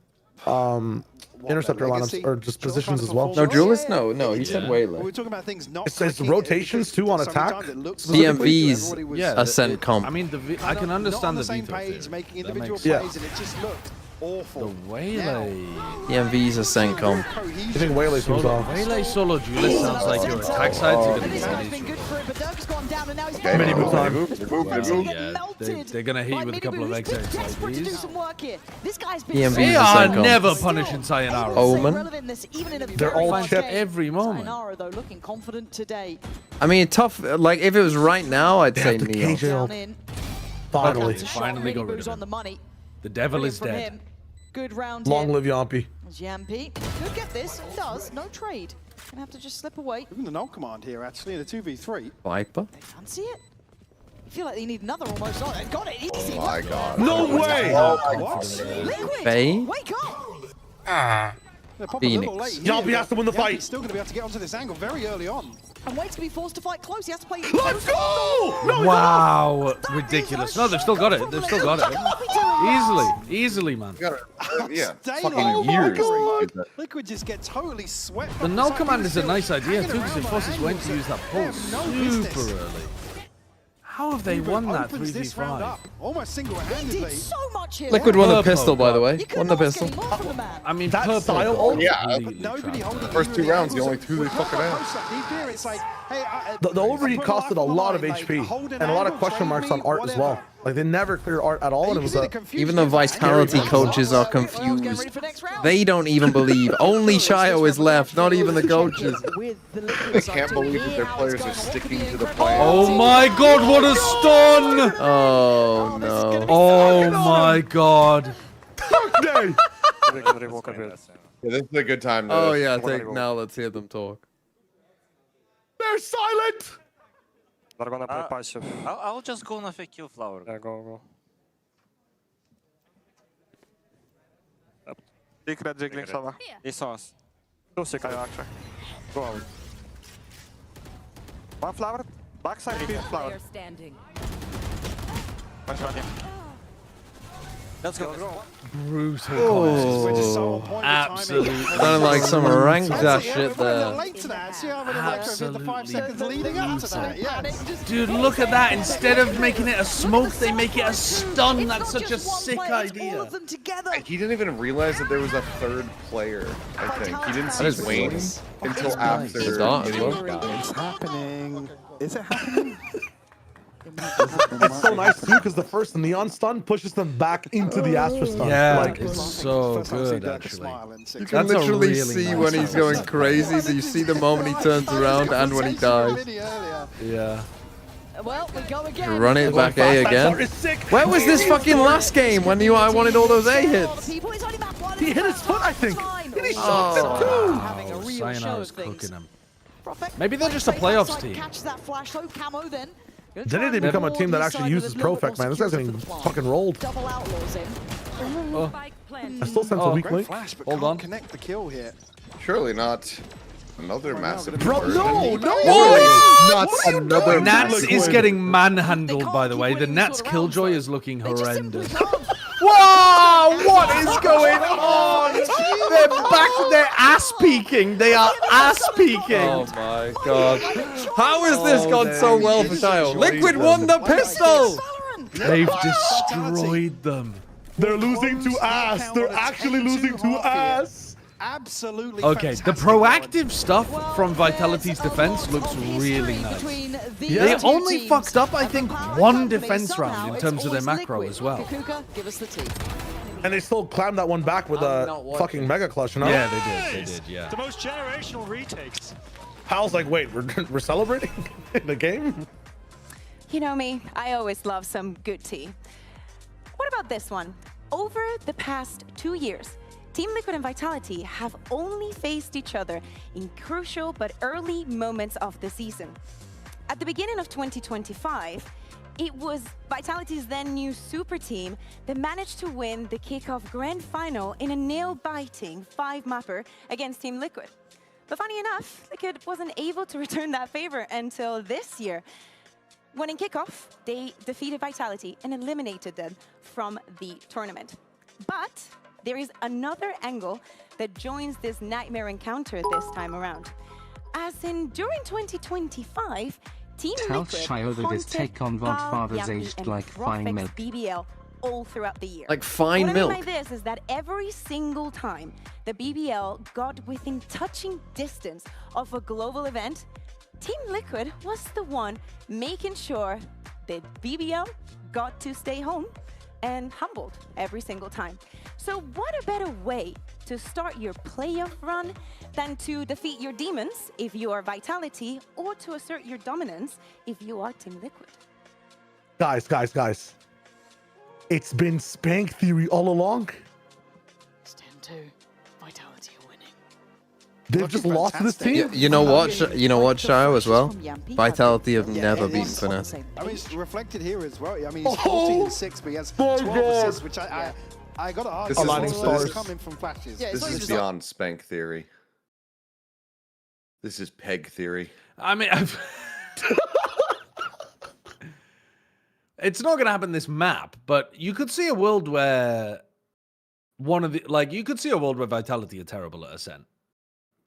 interceptor legacy, lineups or just positions as well. No, Duelist? No, he said Waylay. We're talking about things not It's clicking, rotations because too on so many attack. times it looks DMV's everybody was Yeah, Ascent comp. I mean, I can not understand on the the same veto page, theory. making That individual makes plays, and it just looked awful. The Waylay. DMV's Ascent comp. You think Waylay seems off? Waylay solo duelist sounds like your attack sides are going to be This guy's really been good for it, but Dirk has gone down, and now he's Okay, Mini move, boots on. move, move, Perfect. move. Yeah, they're going to hit you with a couple of exits like desperate to do these. some work here. This guy's been DMV They is the are same comp. never punishing Sayonara. Omen. They're all chipped. Every moment. Sayonara, though, looking confident today. I mean, tough. Like if it was right now, I'd say the Neo. KJ Down in. Finally. That's a shot. Finally Mini got rid Boo's of on the him. money. The devil Brilliant is from dead. him. Good round Long here. live Yampi. Yampi could get this. Does. No trade. Gonna have to just slip away. Even the null command here, actually, in a 2v3. Viper. They fancy it. I feel like they need another almost. Oh, they got it easy. Oh my god. No way! Liquid, Faye? wake up! They're probably a little Phoenix. late here, Yampi has to win the Yampi's fight. still going to be able to get onto this angle very early on. And Wade's gonna be forced to fight close. He has to play. Let's go! No, Wow, ridiculous. No, they've still got it. They've still got it. Easily, man. Yeah, Stay fucking on. years. Liquid just get totally swept. The null command is a nice idea too, because it forces Wayne to use that pulse super early. How have they won that opens this round 3v5? up almost single-handedly. He did so much here. Liquid won the Purple pistol, by the got- way. Won the pistol. I mean, That purple style got ult? Yeah. completely Nobody trapped. holding First you two in the rounds, the angles. only two they With fucking her had. post-up deep here, it's like, hey, The overheat put a costed a life on lot the of line, HP like, hold and a lot of angle, question trade marks me, on art as well. whatever. Like they never clear art at all, and it was a Even the Vitality coaches are confused. They don't even believe. Only Shio is left, not even the coaches. They can't believe that their players are sticking to the plan. Oh my god, what a stun! Oh no. Oh my god. day. Yeah, this is a good time to. Oh yeah, now let's hear them talk. They're silent. They're gonna play passive. I'll just go on a kill flower. Yeah, go. Secret jiggling Sova. He saw us. Two secret actually. Go out. One flower. Backside speed flower. Standing. One shot him. Let's go. Brutal. Oh, absolutely. Sounded like some ranked that shit there. Late to that. See how many electros in the 5 seconds leading up to that. Yeah. Dude, look at that. Instead of making it a smoke, they make it a stun. That's such a sick idea. He didn't even realize that there was a third player. I think he didn't see Wayne until after. It's happening. Is it happening? It's so nice too because the first neon stun pushes them back into the Astra stun. Yeah, like it's so good actually. You can literally see when he's going crazy. So you see the moment he turns around and when he dies. Yeah. Well, we go again. You run it back A again. Where was this fucking last game when I wanted all those A hits? He hit his foot, I think. And he Oh. shot it too. Having a real show Sayonara's of things. cooking them. Prophet, Maybe they're just a straight playoffs outside, team. Catch that flash, though. Camo then. Gonna Then try they and become a ward team that his actually side with uses a little bit Profect, more man. This guy's security getting for the plant. fucking rolled. Double outlaws in. Oh. I still sense a weak Great link. flash, but Hold can't on. connect the kill here. Surely not another massive. Bro, no, no. Not another. Nats is getting manhandled, by the way. The Nats killjoy is looking horrendous. Whoa! What is going on? They're back. They're ass peeking. They are ass peeking. Oh my god. How has this gone so well for Shio? Liquid won the pistol! They've destroyed them. They're losing to ass. They're actually losing to ass. Absolutely. Okay, the proactive stuff from Vitality's defense looks really nice. They only fucked up, I think, one defense round in terms of their macro as well. Give us the tea. And they still climbed that one back with a fucking mega clutch, you know? Yeah, they did. They did, yeah. The most generational retakes. Pal's like, wait, we're celebrating in the game? You know me, I always love some good tea. What about this one? Over the past 2 years, Team Liquid and Vitality have only faced each other in crucial but early moments of the season. At the beginning of 2025, it was Vitality's then new super team that managed to win the kickoff grand final in a nail-biting 5-mapper against Team Liquid. But funny enough, Liquid wasn't able to return that favor until this year, when in kickoff, they defeated Vitality and eliminated them from the tournament. But there is another angle that joins this nightmare encounter this time around. As in, during 2025, Team Tell Liquid Shio that his haunted take on Pal, Godfather's Yampy, aged and like fine Profex milk. BBL all throughout the year. Like fine what milk. I mean by this is that every single time the BBL got within touching distance of a global event, Team Liquid was the one making sure that BBL got to stay home and humbled every single time. So what a better way to start your playoff run than to defeat your demons if you are Vitality, or to assert your dominance if you are Team Liquid. Guys. It's been Spank Theory all along. It's 10-2. Vitality are winning. They've just lost to this team. You know what? You know what, Shio, as well? Vitality have never beaten Fnatic. I mean, it's reflected here as well. I mean, he's 14-6, but he has 12 assists, which I gotta argue, This is coming from flashes. This is beyond Spank theory. This is Peg theory. I mean, it's not going to happen this map, but you could see a world where you could see a world where Vitality are terrible at Ascent.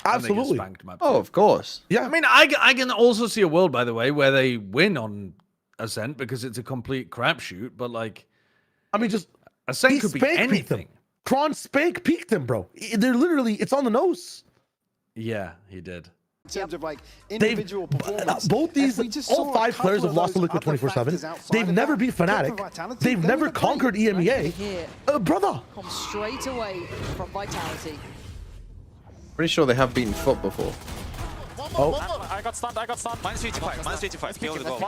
Absolutely. Spanked map Oh, of course. Yeah. I mean, I can also see a world, by the way, where they win on Ascent because it's a complete crapshoot. But like, I mean, just Ascent could be anything. Kron Spank peeked him, bro. They're literally, it's on the nose. Yeah, he did. In terms of like individual performance, both these, all 5 players have lost to Liquid 24/7. They've never beat Fnatic. They've never conquered EMEA. Brother, come straight away from Vitality. Pretty sure they have beaten Foot before. Oh. I got stunned. Minus 55. Minus 55. Kill the goal.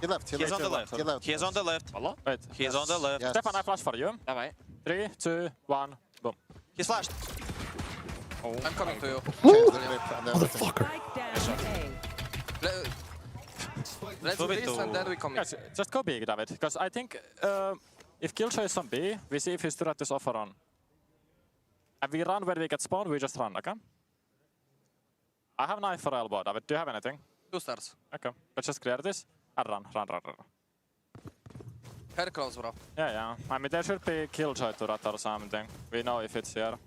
He left. He's on the left. He's on the left. Wait. He's on the left. Stefan, I flash for you. Alright. 3, 2, 1, boom. He's flashed. Oh. I'm coming to you. Motherfucker. Let's do this and then we come in. Just go big, David. Because I think if Killjoy is on B, we see if his turret is off or on. And we run where we get spawned, we just run, okay? I have knife for elbow, David. Do you have anything? 2 stars. Okay. Let's just clear this and run. Very close, bro. Yeah. I mean, there should be Killjoy turret or something. We know if it's here.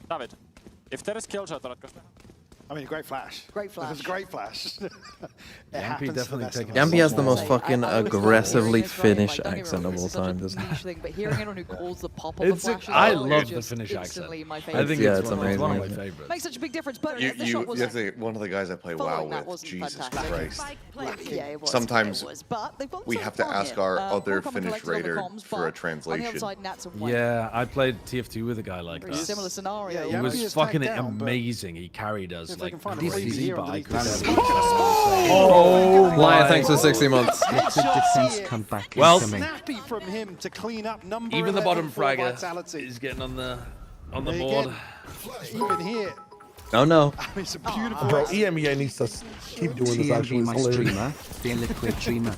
David, if there is Killjoy turret, I mean, great flash. Great flash. It was a great flash. Yampy definitely taking. Yampy has the most fucking aggressively Finnish accent of all time, doesn't he? Thing, but hearing anyone who calls the pop of the flash, I love the Finnish accent. My I favorite. think it's amazing. one of my favorites. Makes such a big difference. But You the shot was have to, one of the guys I play WoW following that with, wasn't Jesus fantastic. Christ. Yeah, it was. Sometimes it was. But they've got we some have to fun ask here. our other Qualcomm Finnish collected on the raider comms, for a but on the translation. other side, Nats and White. Yeah, I played TF2 with a guy like Very that. similar scenario. He was fucking amazing. He carried us like crazy, but I could Lion, thanks for 60 months. Well, Snappy from him to clean up number even the bottom 11 for fragger Vitality. is getting on the board. Again, even here, No. it's a beautiful. Bro, EMEA needs to keep doing this. Actually, TMV, my streamer, the Liquid Dreamer.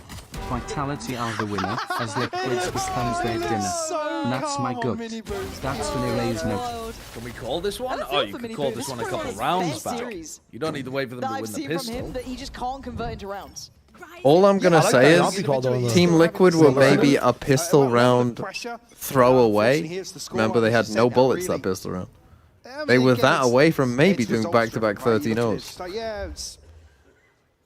Vitality are the winner, as Liquids becomes their dinner. That's my gut. That's Vanille's note. Can we call this one? Oh, you could call this one a couple rounds back. You don't need to wait for them to I've win the seen from pistol. him that he just can't convert into rounds. All I'm gonna say is, Team Liquid were maybe a pistol round throw away. Remember, they had no bullets that pistol round. They were that away from maybe doing back-to-back 13-0s. So yeah, it's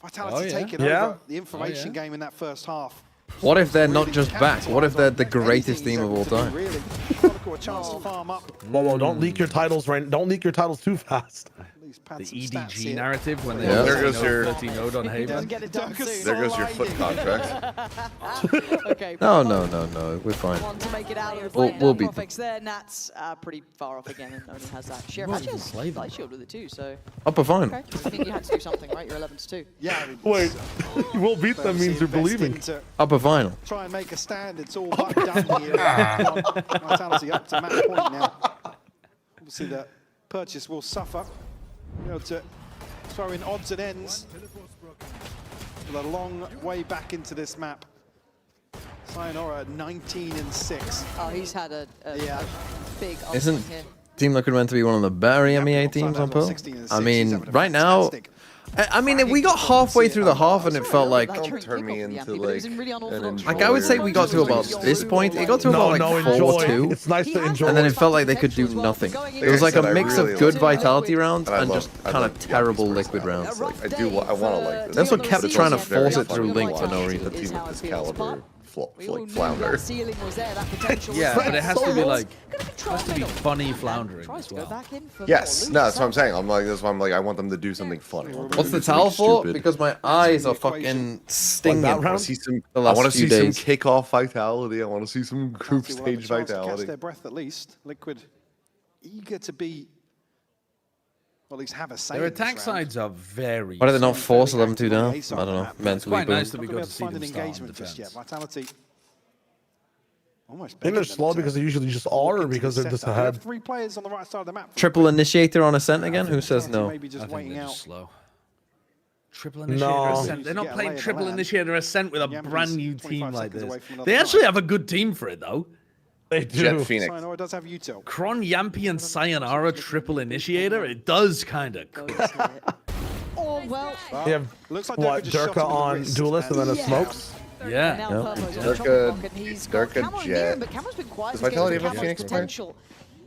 Vitality taking over the information game in that first half. What if they're not just back? What if they're the greatest team of all time? Really, a chance to farm up. Whoa, don't leak your titles Don't leak your titles too fast. The EDG narrative when they There goes your 13-0'd on Haven. There goes your foot contract. Okay. No, we're fine. Want to make it out of We'll beat them. Profix there. Nats pretty far off again and only has that. Sheriff actually has light shield with it too, so. Upper final. Okay. I mean, you had to do something, right? You're 11-2. Yeah. Wait, you will beat them means you're believing. Upper final. Try and make a stand. It's all but done here. Vitality up to match point now. Obviously, the purchase will suffer. Be able to throw in odds and ends. With a long way back into this map. Sayonara 19-6. Oh, he's had a big Isn't upswing here. Team Liquid meant to be one of the better EMEA teams on Pearl? I mean, right now, I mean, we got halfway through the half and it felt like, Don't turn me into like I would say we got to about this point. It got to about like 4-2. It's nice to enjoy. And then it felt like they could do nothing. It was like a mix of good Vitality rounds and just kind of terrible Liquid rounds. I want to like this. That's what kept trying to force it through Link for no A reason. team of this caliber flounder. Yeah, but it has to be like, funny floundering as well. Yes, no, that's what I'm saying. That's why I'm like, I want them to do something funny. What's the towel for? Because my eyes are fucking stinging. I want to see some kickoff vitality. I want to see some group stage vitality. Catch their breath at least. Liquid eager to be, or at least have a say. Their attack sides are very. Why did they not force 11-2 down? I don't know. Mentally Quite nice boom. that we got to see them start on engagement just yet. defense. Vitality almost. I think they're slow because they usually just are, or because they're just ahead. 3 players on the right side of the map. Triple initiator on Ascent again? Who says no? Maybe just waiting out. Slow. Triple Initiator Ascent. They're not playing Triple Initiator Ascent with a brand new team like this. They actually have a good team for it, though. They do. Jet Phoenix. Sayonara does have util. Kron, Yampy, and Sayonara Triple Initiator. It does kind of. Oh, well. You have, what, Durka on Duelist and then it smokes? Yeah. Durka, Jet. But Cameron's been quiet. Does Vitality have a Phoenix player? potential.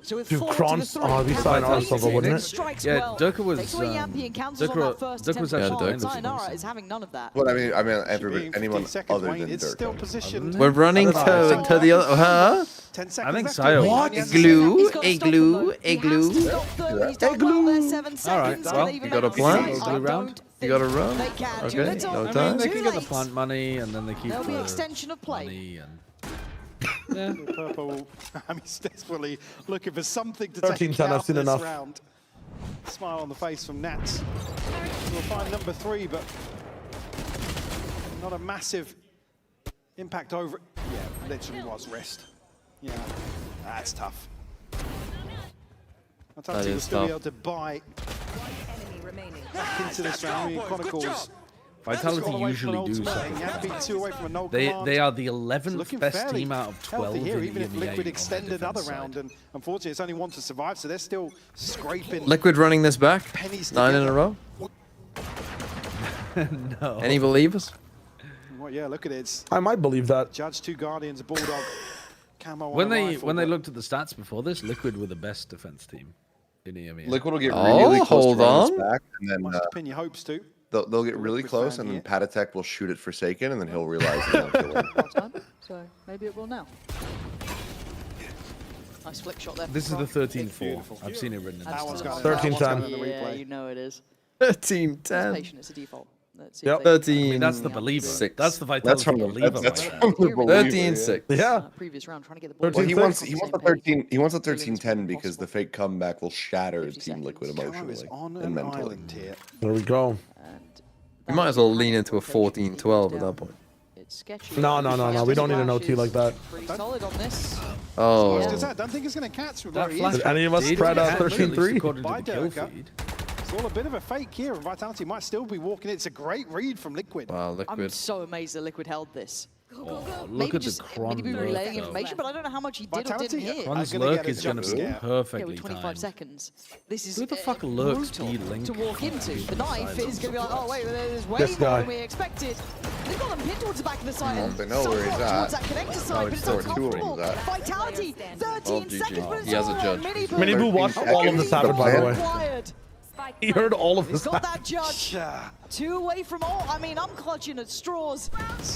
So with Dude, 4 to the Kron's 3, on the side Kron's Arsenal, wouldn't it? strikes Yeah, well. Durka was, Takes away Yampy and cancels on Durka- that first Durka was attempt. actually But playing Sayonara this is having none of that. Well, I mean, anyone other than It's still Durka. positioned. We're running to the other. Huh? 10 seconds I think left. Sayo. What? He's Igloo? gotta stop them, Igloo? though. He has to Igloo? stop them. He's done well there, 7 seconds. Alright, Can well, they even you got a make plan? decisions? I Igloo round? don't You got to think run? They can. Too Okay, little. no I mean, time. they Too can get the late. plant money, and then they keep There'll be the extension of play. money, and Purple, I mean, he's desperately looking for something to 13-10, take out I've seen this enough. round. Smile on the face from Nats. We'll find number 3, but not a massive impact over it. Yeah, literally was rest. Yeah, that's tough. Vitality will is still be tough. able to buy back into this round. I mean, Chronicles. Vitality All away usually from do ultimate. something. Yampy 2 away from a no They command. are the It's 11th looking best fairly team out of 12 healthy here, in even if EMEA Liquid on extend their another defense round, side. and unfortunately it's only one to survive, so they're still scraping. Liquid running this back. Pennies 9 in a together. row. No. Any believers? Well, yeah, look at it. It's I might believe that. Judge, 2 Guardians, a Bulldog, Camo on When a they rifle, when they but looked at the stats before this, Liquid were the best defense team in EMEA. Liquid will get Oh, really close hold to running on. this back, and then must pin your hopes to. they'll get really Liquid close, fan and then here. Patatek will shoot it Forsaken, and then he'll realize he won't kill him. So maybe it will now. Nice flick shot there. This is the from 13-4. I've seen it written in That the one's stats. got 13-10. Yeah, you know it is. 13-10. Patient, it's a default. Let's see Yep. if they- 13. I mean, that's the believer. 6. That's the Vitality That's from believer. that's right from there. the believer, 13-6. Yeah. Previous round, trying to get the ball. 13-6. Well, he wants the Same 13. He wants the Feelings 13-10 were because the impossible. fake comeback will shatter 50 Team Liquid seconds. Camo is emotionally on and an mentally. island here. There we go. And You might as well lean into a 14-12 at that point. it's sketchy. No. We don't need an OT like that. Pretty solid on this. Oh. I don't think it's going to catch him That very flash easily. Did any of us did spread out catch, at least 13-3? according to By the kill Durka. feed. It's all a bit of a fake here, and Vitality might still be walking. It's a great read from Liquid. Wow, I'm Liquid. so amazed that Liquid held this. Oh, Maybe look at the just Kron maybe lurk, relaying though. information, but I don't know how much he did or Vitality didn't hear. Kron's I'm gonna lurk get a is going to jump be scare. Yeah, perfectly with 25 timed. seconds. This is Who the fuck lurks brutal B-Link? to walk into. The knife is going to be like, oh wait, there's way This more guy. than we expected. They've got them pinned towards the back of the side. Well, and they know where he's somewhat at. towards that connector side, No, but it's it's there, 2 of them uncomfortable. is at. Vitality, 13 Oh, seconds, GG. but it's He has a all judge. Mini Boo. Mini Boo watched all of this happen, by the way. Required. He heard all of He's this. got that judge. 2 away from all. I mean, I'm clutching at straws.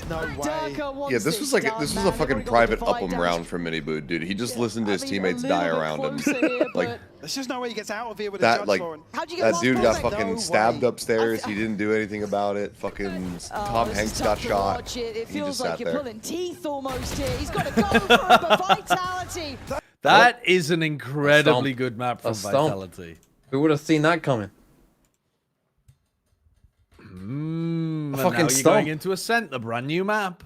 No way. Durka wants Yeah, this was like done, this was man. a They've fucking already got private divide up 'em damage. round from Mini Boo, dude. He just listened to his I mean, teammates a die little bit around him. closer here, Like but There's just no way he gets out of here with a that, judge, like Lauren. how'd you get that past dude got prospect? fucking No stabbed way. upstairs. He didn't do anything about it. Fucking Tom this Hanks is got tough to shot. watch It He feels just like sat you're there. pulling teeth almost here. He's got to go for it, but Vitality. That is an incredibly stomp. good map from A stomp. Vitality. Who would have seen that coming? And fucking now you're stomp. going into Ascent, the brand new map.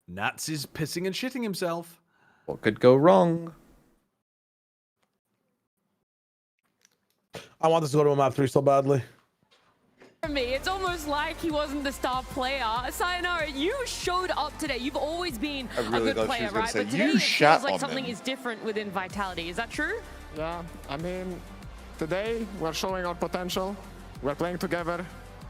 Nats is pissing and shitting himself. What could go wrong? I want this to go to a map 3 so badly. For me, it's almost like he wasn't the star player. Sayonara, you showed up today. You've always been I really a good thought she player, was gonna right? say, But today "You it shat feels like on something them." is different within Vitality. Is that true? Yeah, I mean, today we're showing our potential. We're playing together.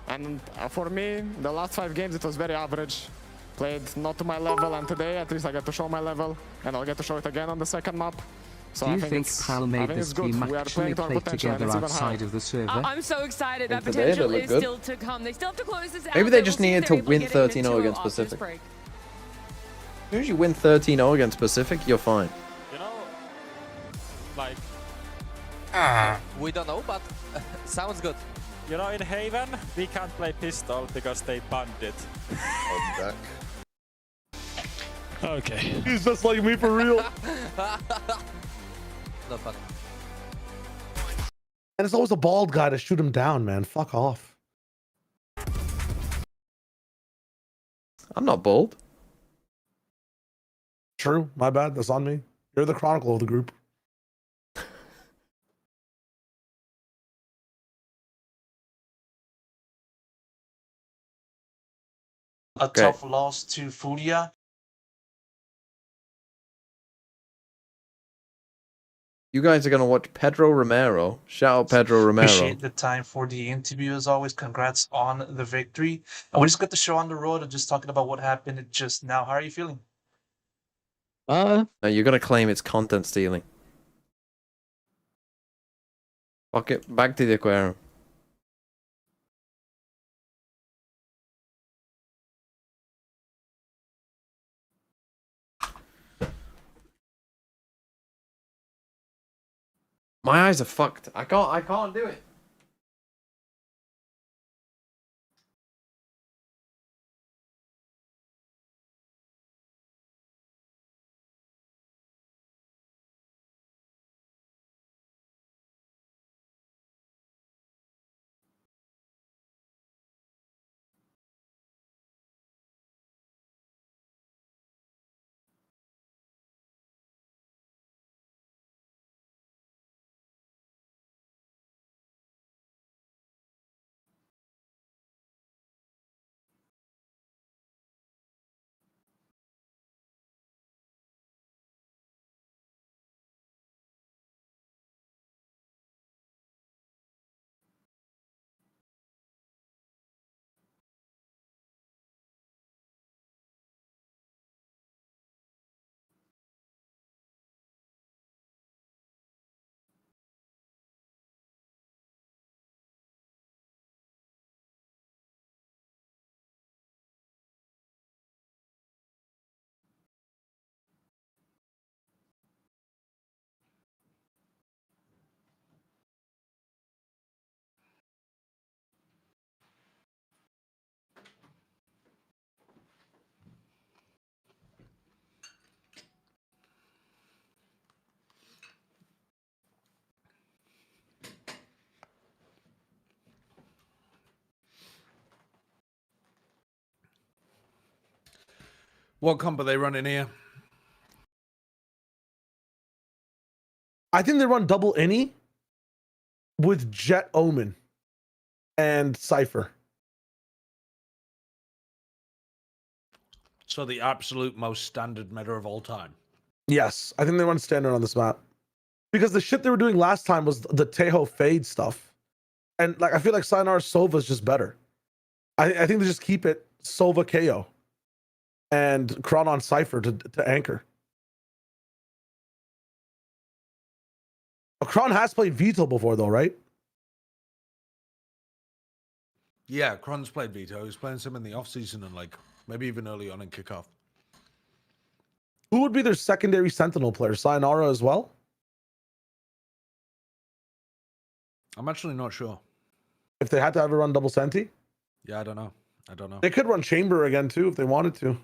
And for me, the last 5 games, it was very average. Played not to my level, and today at least I get to show my level, and I'll get to show it again on the second map. So Do I you think think it's, Pal I made think this it's good. team We are actually playing to our play potential, and together it's even outside higher. of the server? I'm so excited. That And today they potential look is good. still to come. They still have to close this out. Maybe they but just we'll see needed if to they're able win get it 13-0 into against after this Pacific. break. As soon as you win 13-0 against Pacific, you're fine. You know, like, We don't know, but sounds good. you know, in Haven, we can't play pistol because they banned it. Okay. He's just like me for real. Not funny. And it's always a bald guy to shoot him down, man. Fuck off. I'm not bold. True. My bad. That's on me. You're the chronicle of the group. A tough loss to Furia. You guys are going to watch Pedro Romero. Shout out Pedro Romero. Appreciate the time for the interview as always. Congrats on the victory. And we just got the show on the road and just talking about what happened just now. How are you feeling? No, you're going to claim it's content stealing. Fuck it. Back to the aquarium. My eyes are fucked. I can't do it. What comp are they running here? I think they run double any with Jet Omen and Cypher. So the absolute most standard meta of all time. Yes, I think they run standard on this map. Because the shit they were doing last time was the Tejo Fade stuff. And like I feel like Sayonara Sova is just better. I think they just keep it Sova KO and Kron on Cypher to anchor. Kron has played Vito before though, right? Yeah, Kron's played Vito. He's playing some in the offseason and like maybe even early on in kickoff. Who would be their secondary Sentinel player? Sayonara as well? I'm actually not sure. If they had to ever run double Senti? Yeah, I don't know. They could run Chamber again too if they wanted to.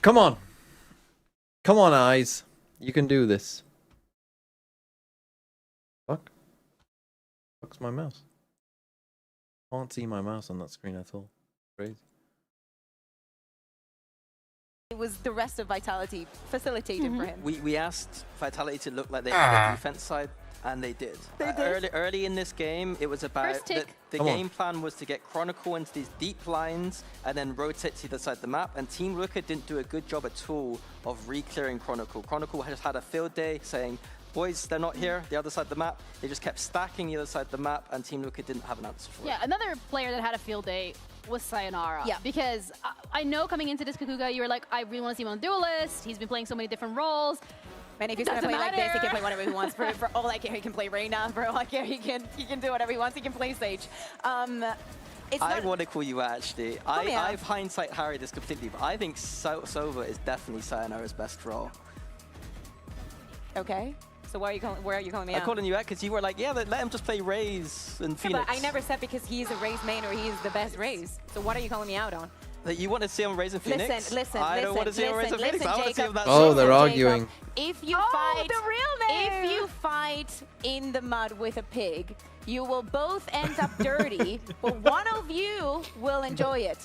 Come on. Come on, eyes. You can do this. Fuck. Fuck's my mouse? Can't see my mouse on that screen at all. Crazy. It was the rest of Vitality facilitating for him. We asked Vitality to look like they had a defense side, and they did. Early in this game, it was about the game plan was to get Chronicle into these deep lines and then rotate to the side of the map. And Team Rocket didn't do a good job at all of re-clearing Chronicle. Chronicle just had a field day saying, boys, they're not here, the other side of the map. They just kept stacking the other side of the map, and Team Rocket didn't have an answer for it. Yeah, another player that had a field day was Sayonara. Yeah. Because I know coming into this Kakuga, you were like, I really want to see him on Duelist. He's been playing so many different roles. Man, if he's gonna play like this, he can play whatever he wants. For all I care, he can play Reyna. For all I care, he can do whatever he wants. He can play Sage. I want to call you out, actually. I've hindsight Harry this completely, but I think Sova is definitely Sayonara's best role. Okay. So where are you calling me out? I'm calling you out because you were like, yeah, let him just play Raze and Phoenix. But I never said because he's a Raze main or he's the best Raze. So what are you calling me out on? That you want to see him Raze and Phoenix? Listen, I don't want to see him Raze and Phoenix. I want to see him that. Oh, they're arguing. If you fight, the real name. If you fight in the mud with a pig, you will both end up dirty, but one of you will enjoy it.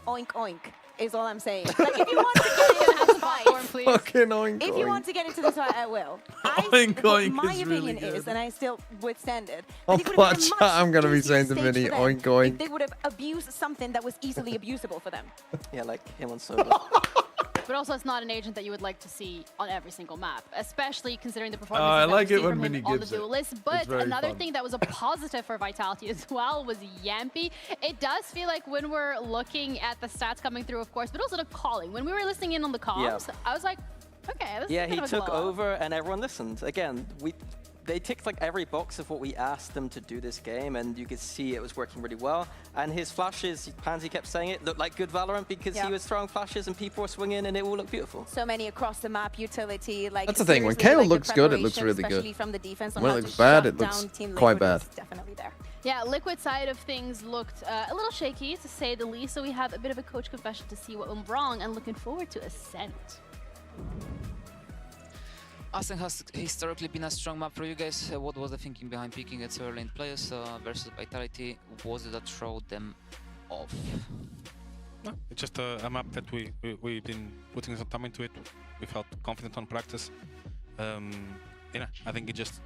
Oink oink is all I'm saying. Like if you want to get into this fight, Fucking oink if you want to get into this fight, I will. Oink oink my is opinion really good. is, and I still withstand it. Oh, watch out, I'm gonna be saying to Vinny, oink If oink. they would have abused something that was easily abusable for them. Yeah, like him on Sova. But also, it's not an agent that you would like to see on every single map, especially considering the performance I like that it we see when from Minnie him on the gives it. duelist. It's But very another fun. thing that was a positive for Vitality as well was Yampy. It does feel like when we're looking at the stats coming through, of course, but also the calling. When we were listening in on the comms, I was like, okay, this is Yeah, kind he of a took glow. over and everyone listened. Again, they ticked like every box of what we asked them to do this game, and you could see it was working really well. And his flashes, Pansy kept saying it, looked like good Valorant because he was throwing flashes and people were swinging and it all looked beautiful. So many across the map utility. Like That's the thing, when seriously, KO like, the looks good, it looks preparation, really good. especially from the defense on When it how looks to bad, shut it looks down Team quite Liquid bad. was definitely there. Yeah, Liquid side of things looked a little shaky, to say the least. So we have a bit of a coach confession to see what went wrong, and looking forward to Ascent. Ascent has historically been a strong map for you guys. What was the thinking behind picking it so early in players versus Vitality? Was it that throw them off? No, it's just a map that we've been putting some time into it. We felt confident on practice. I think it just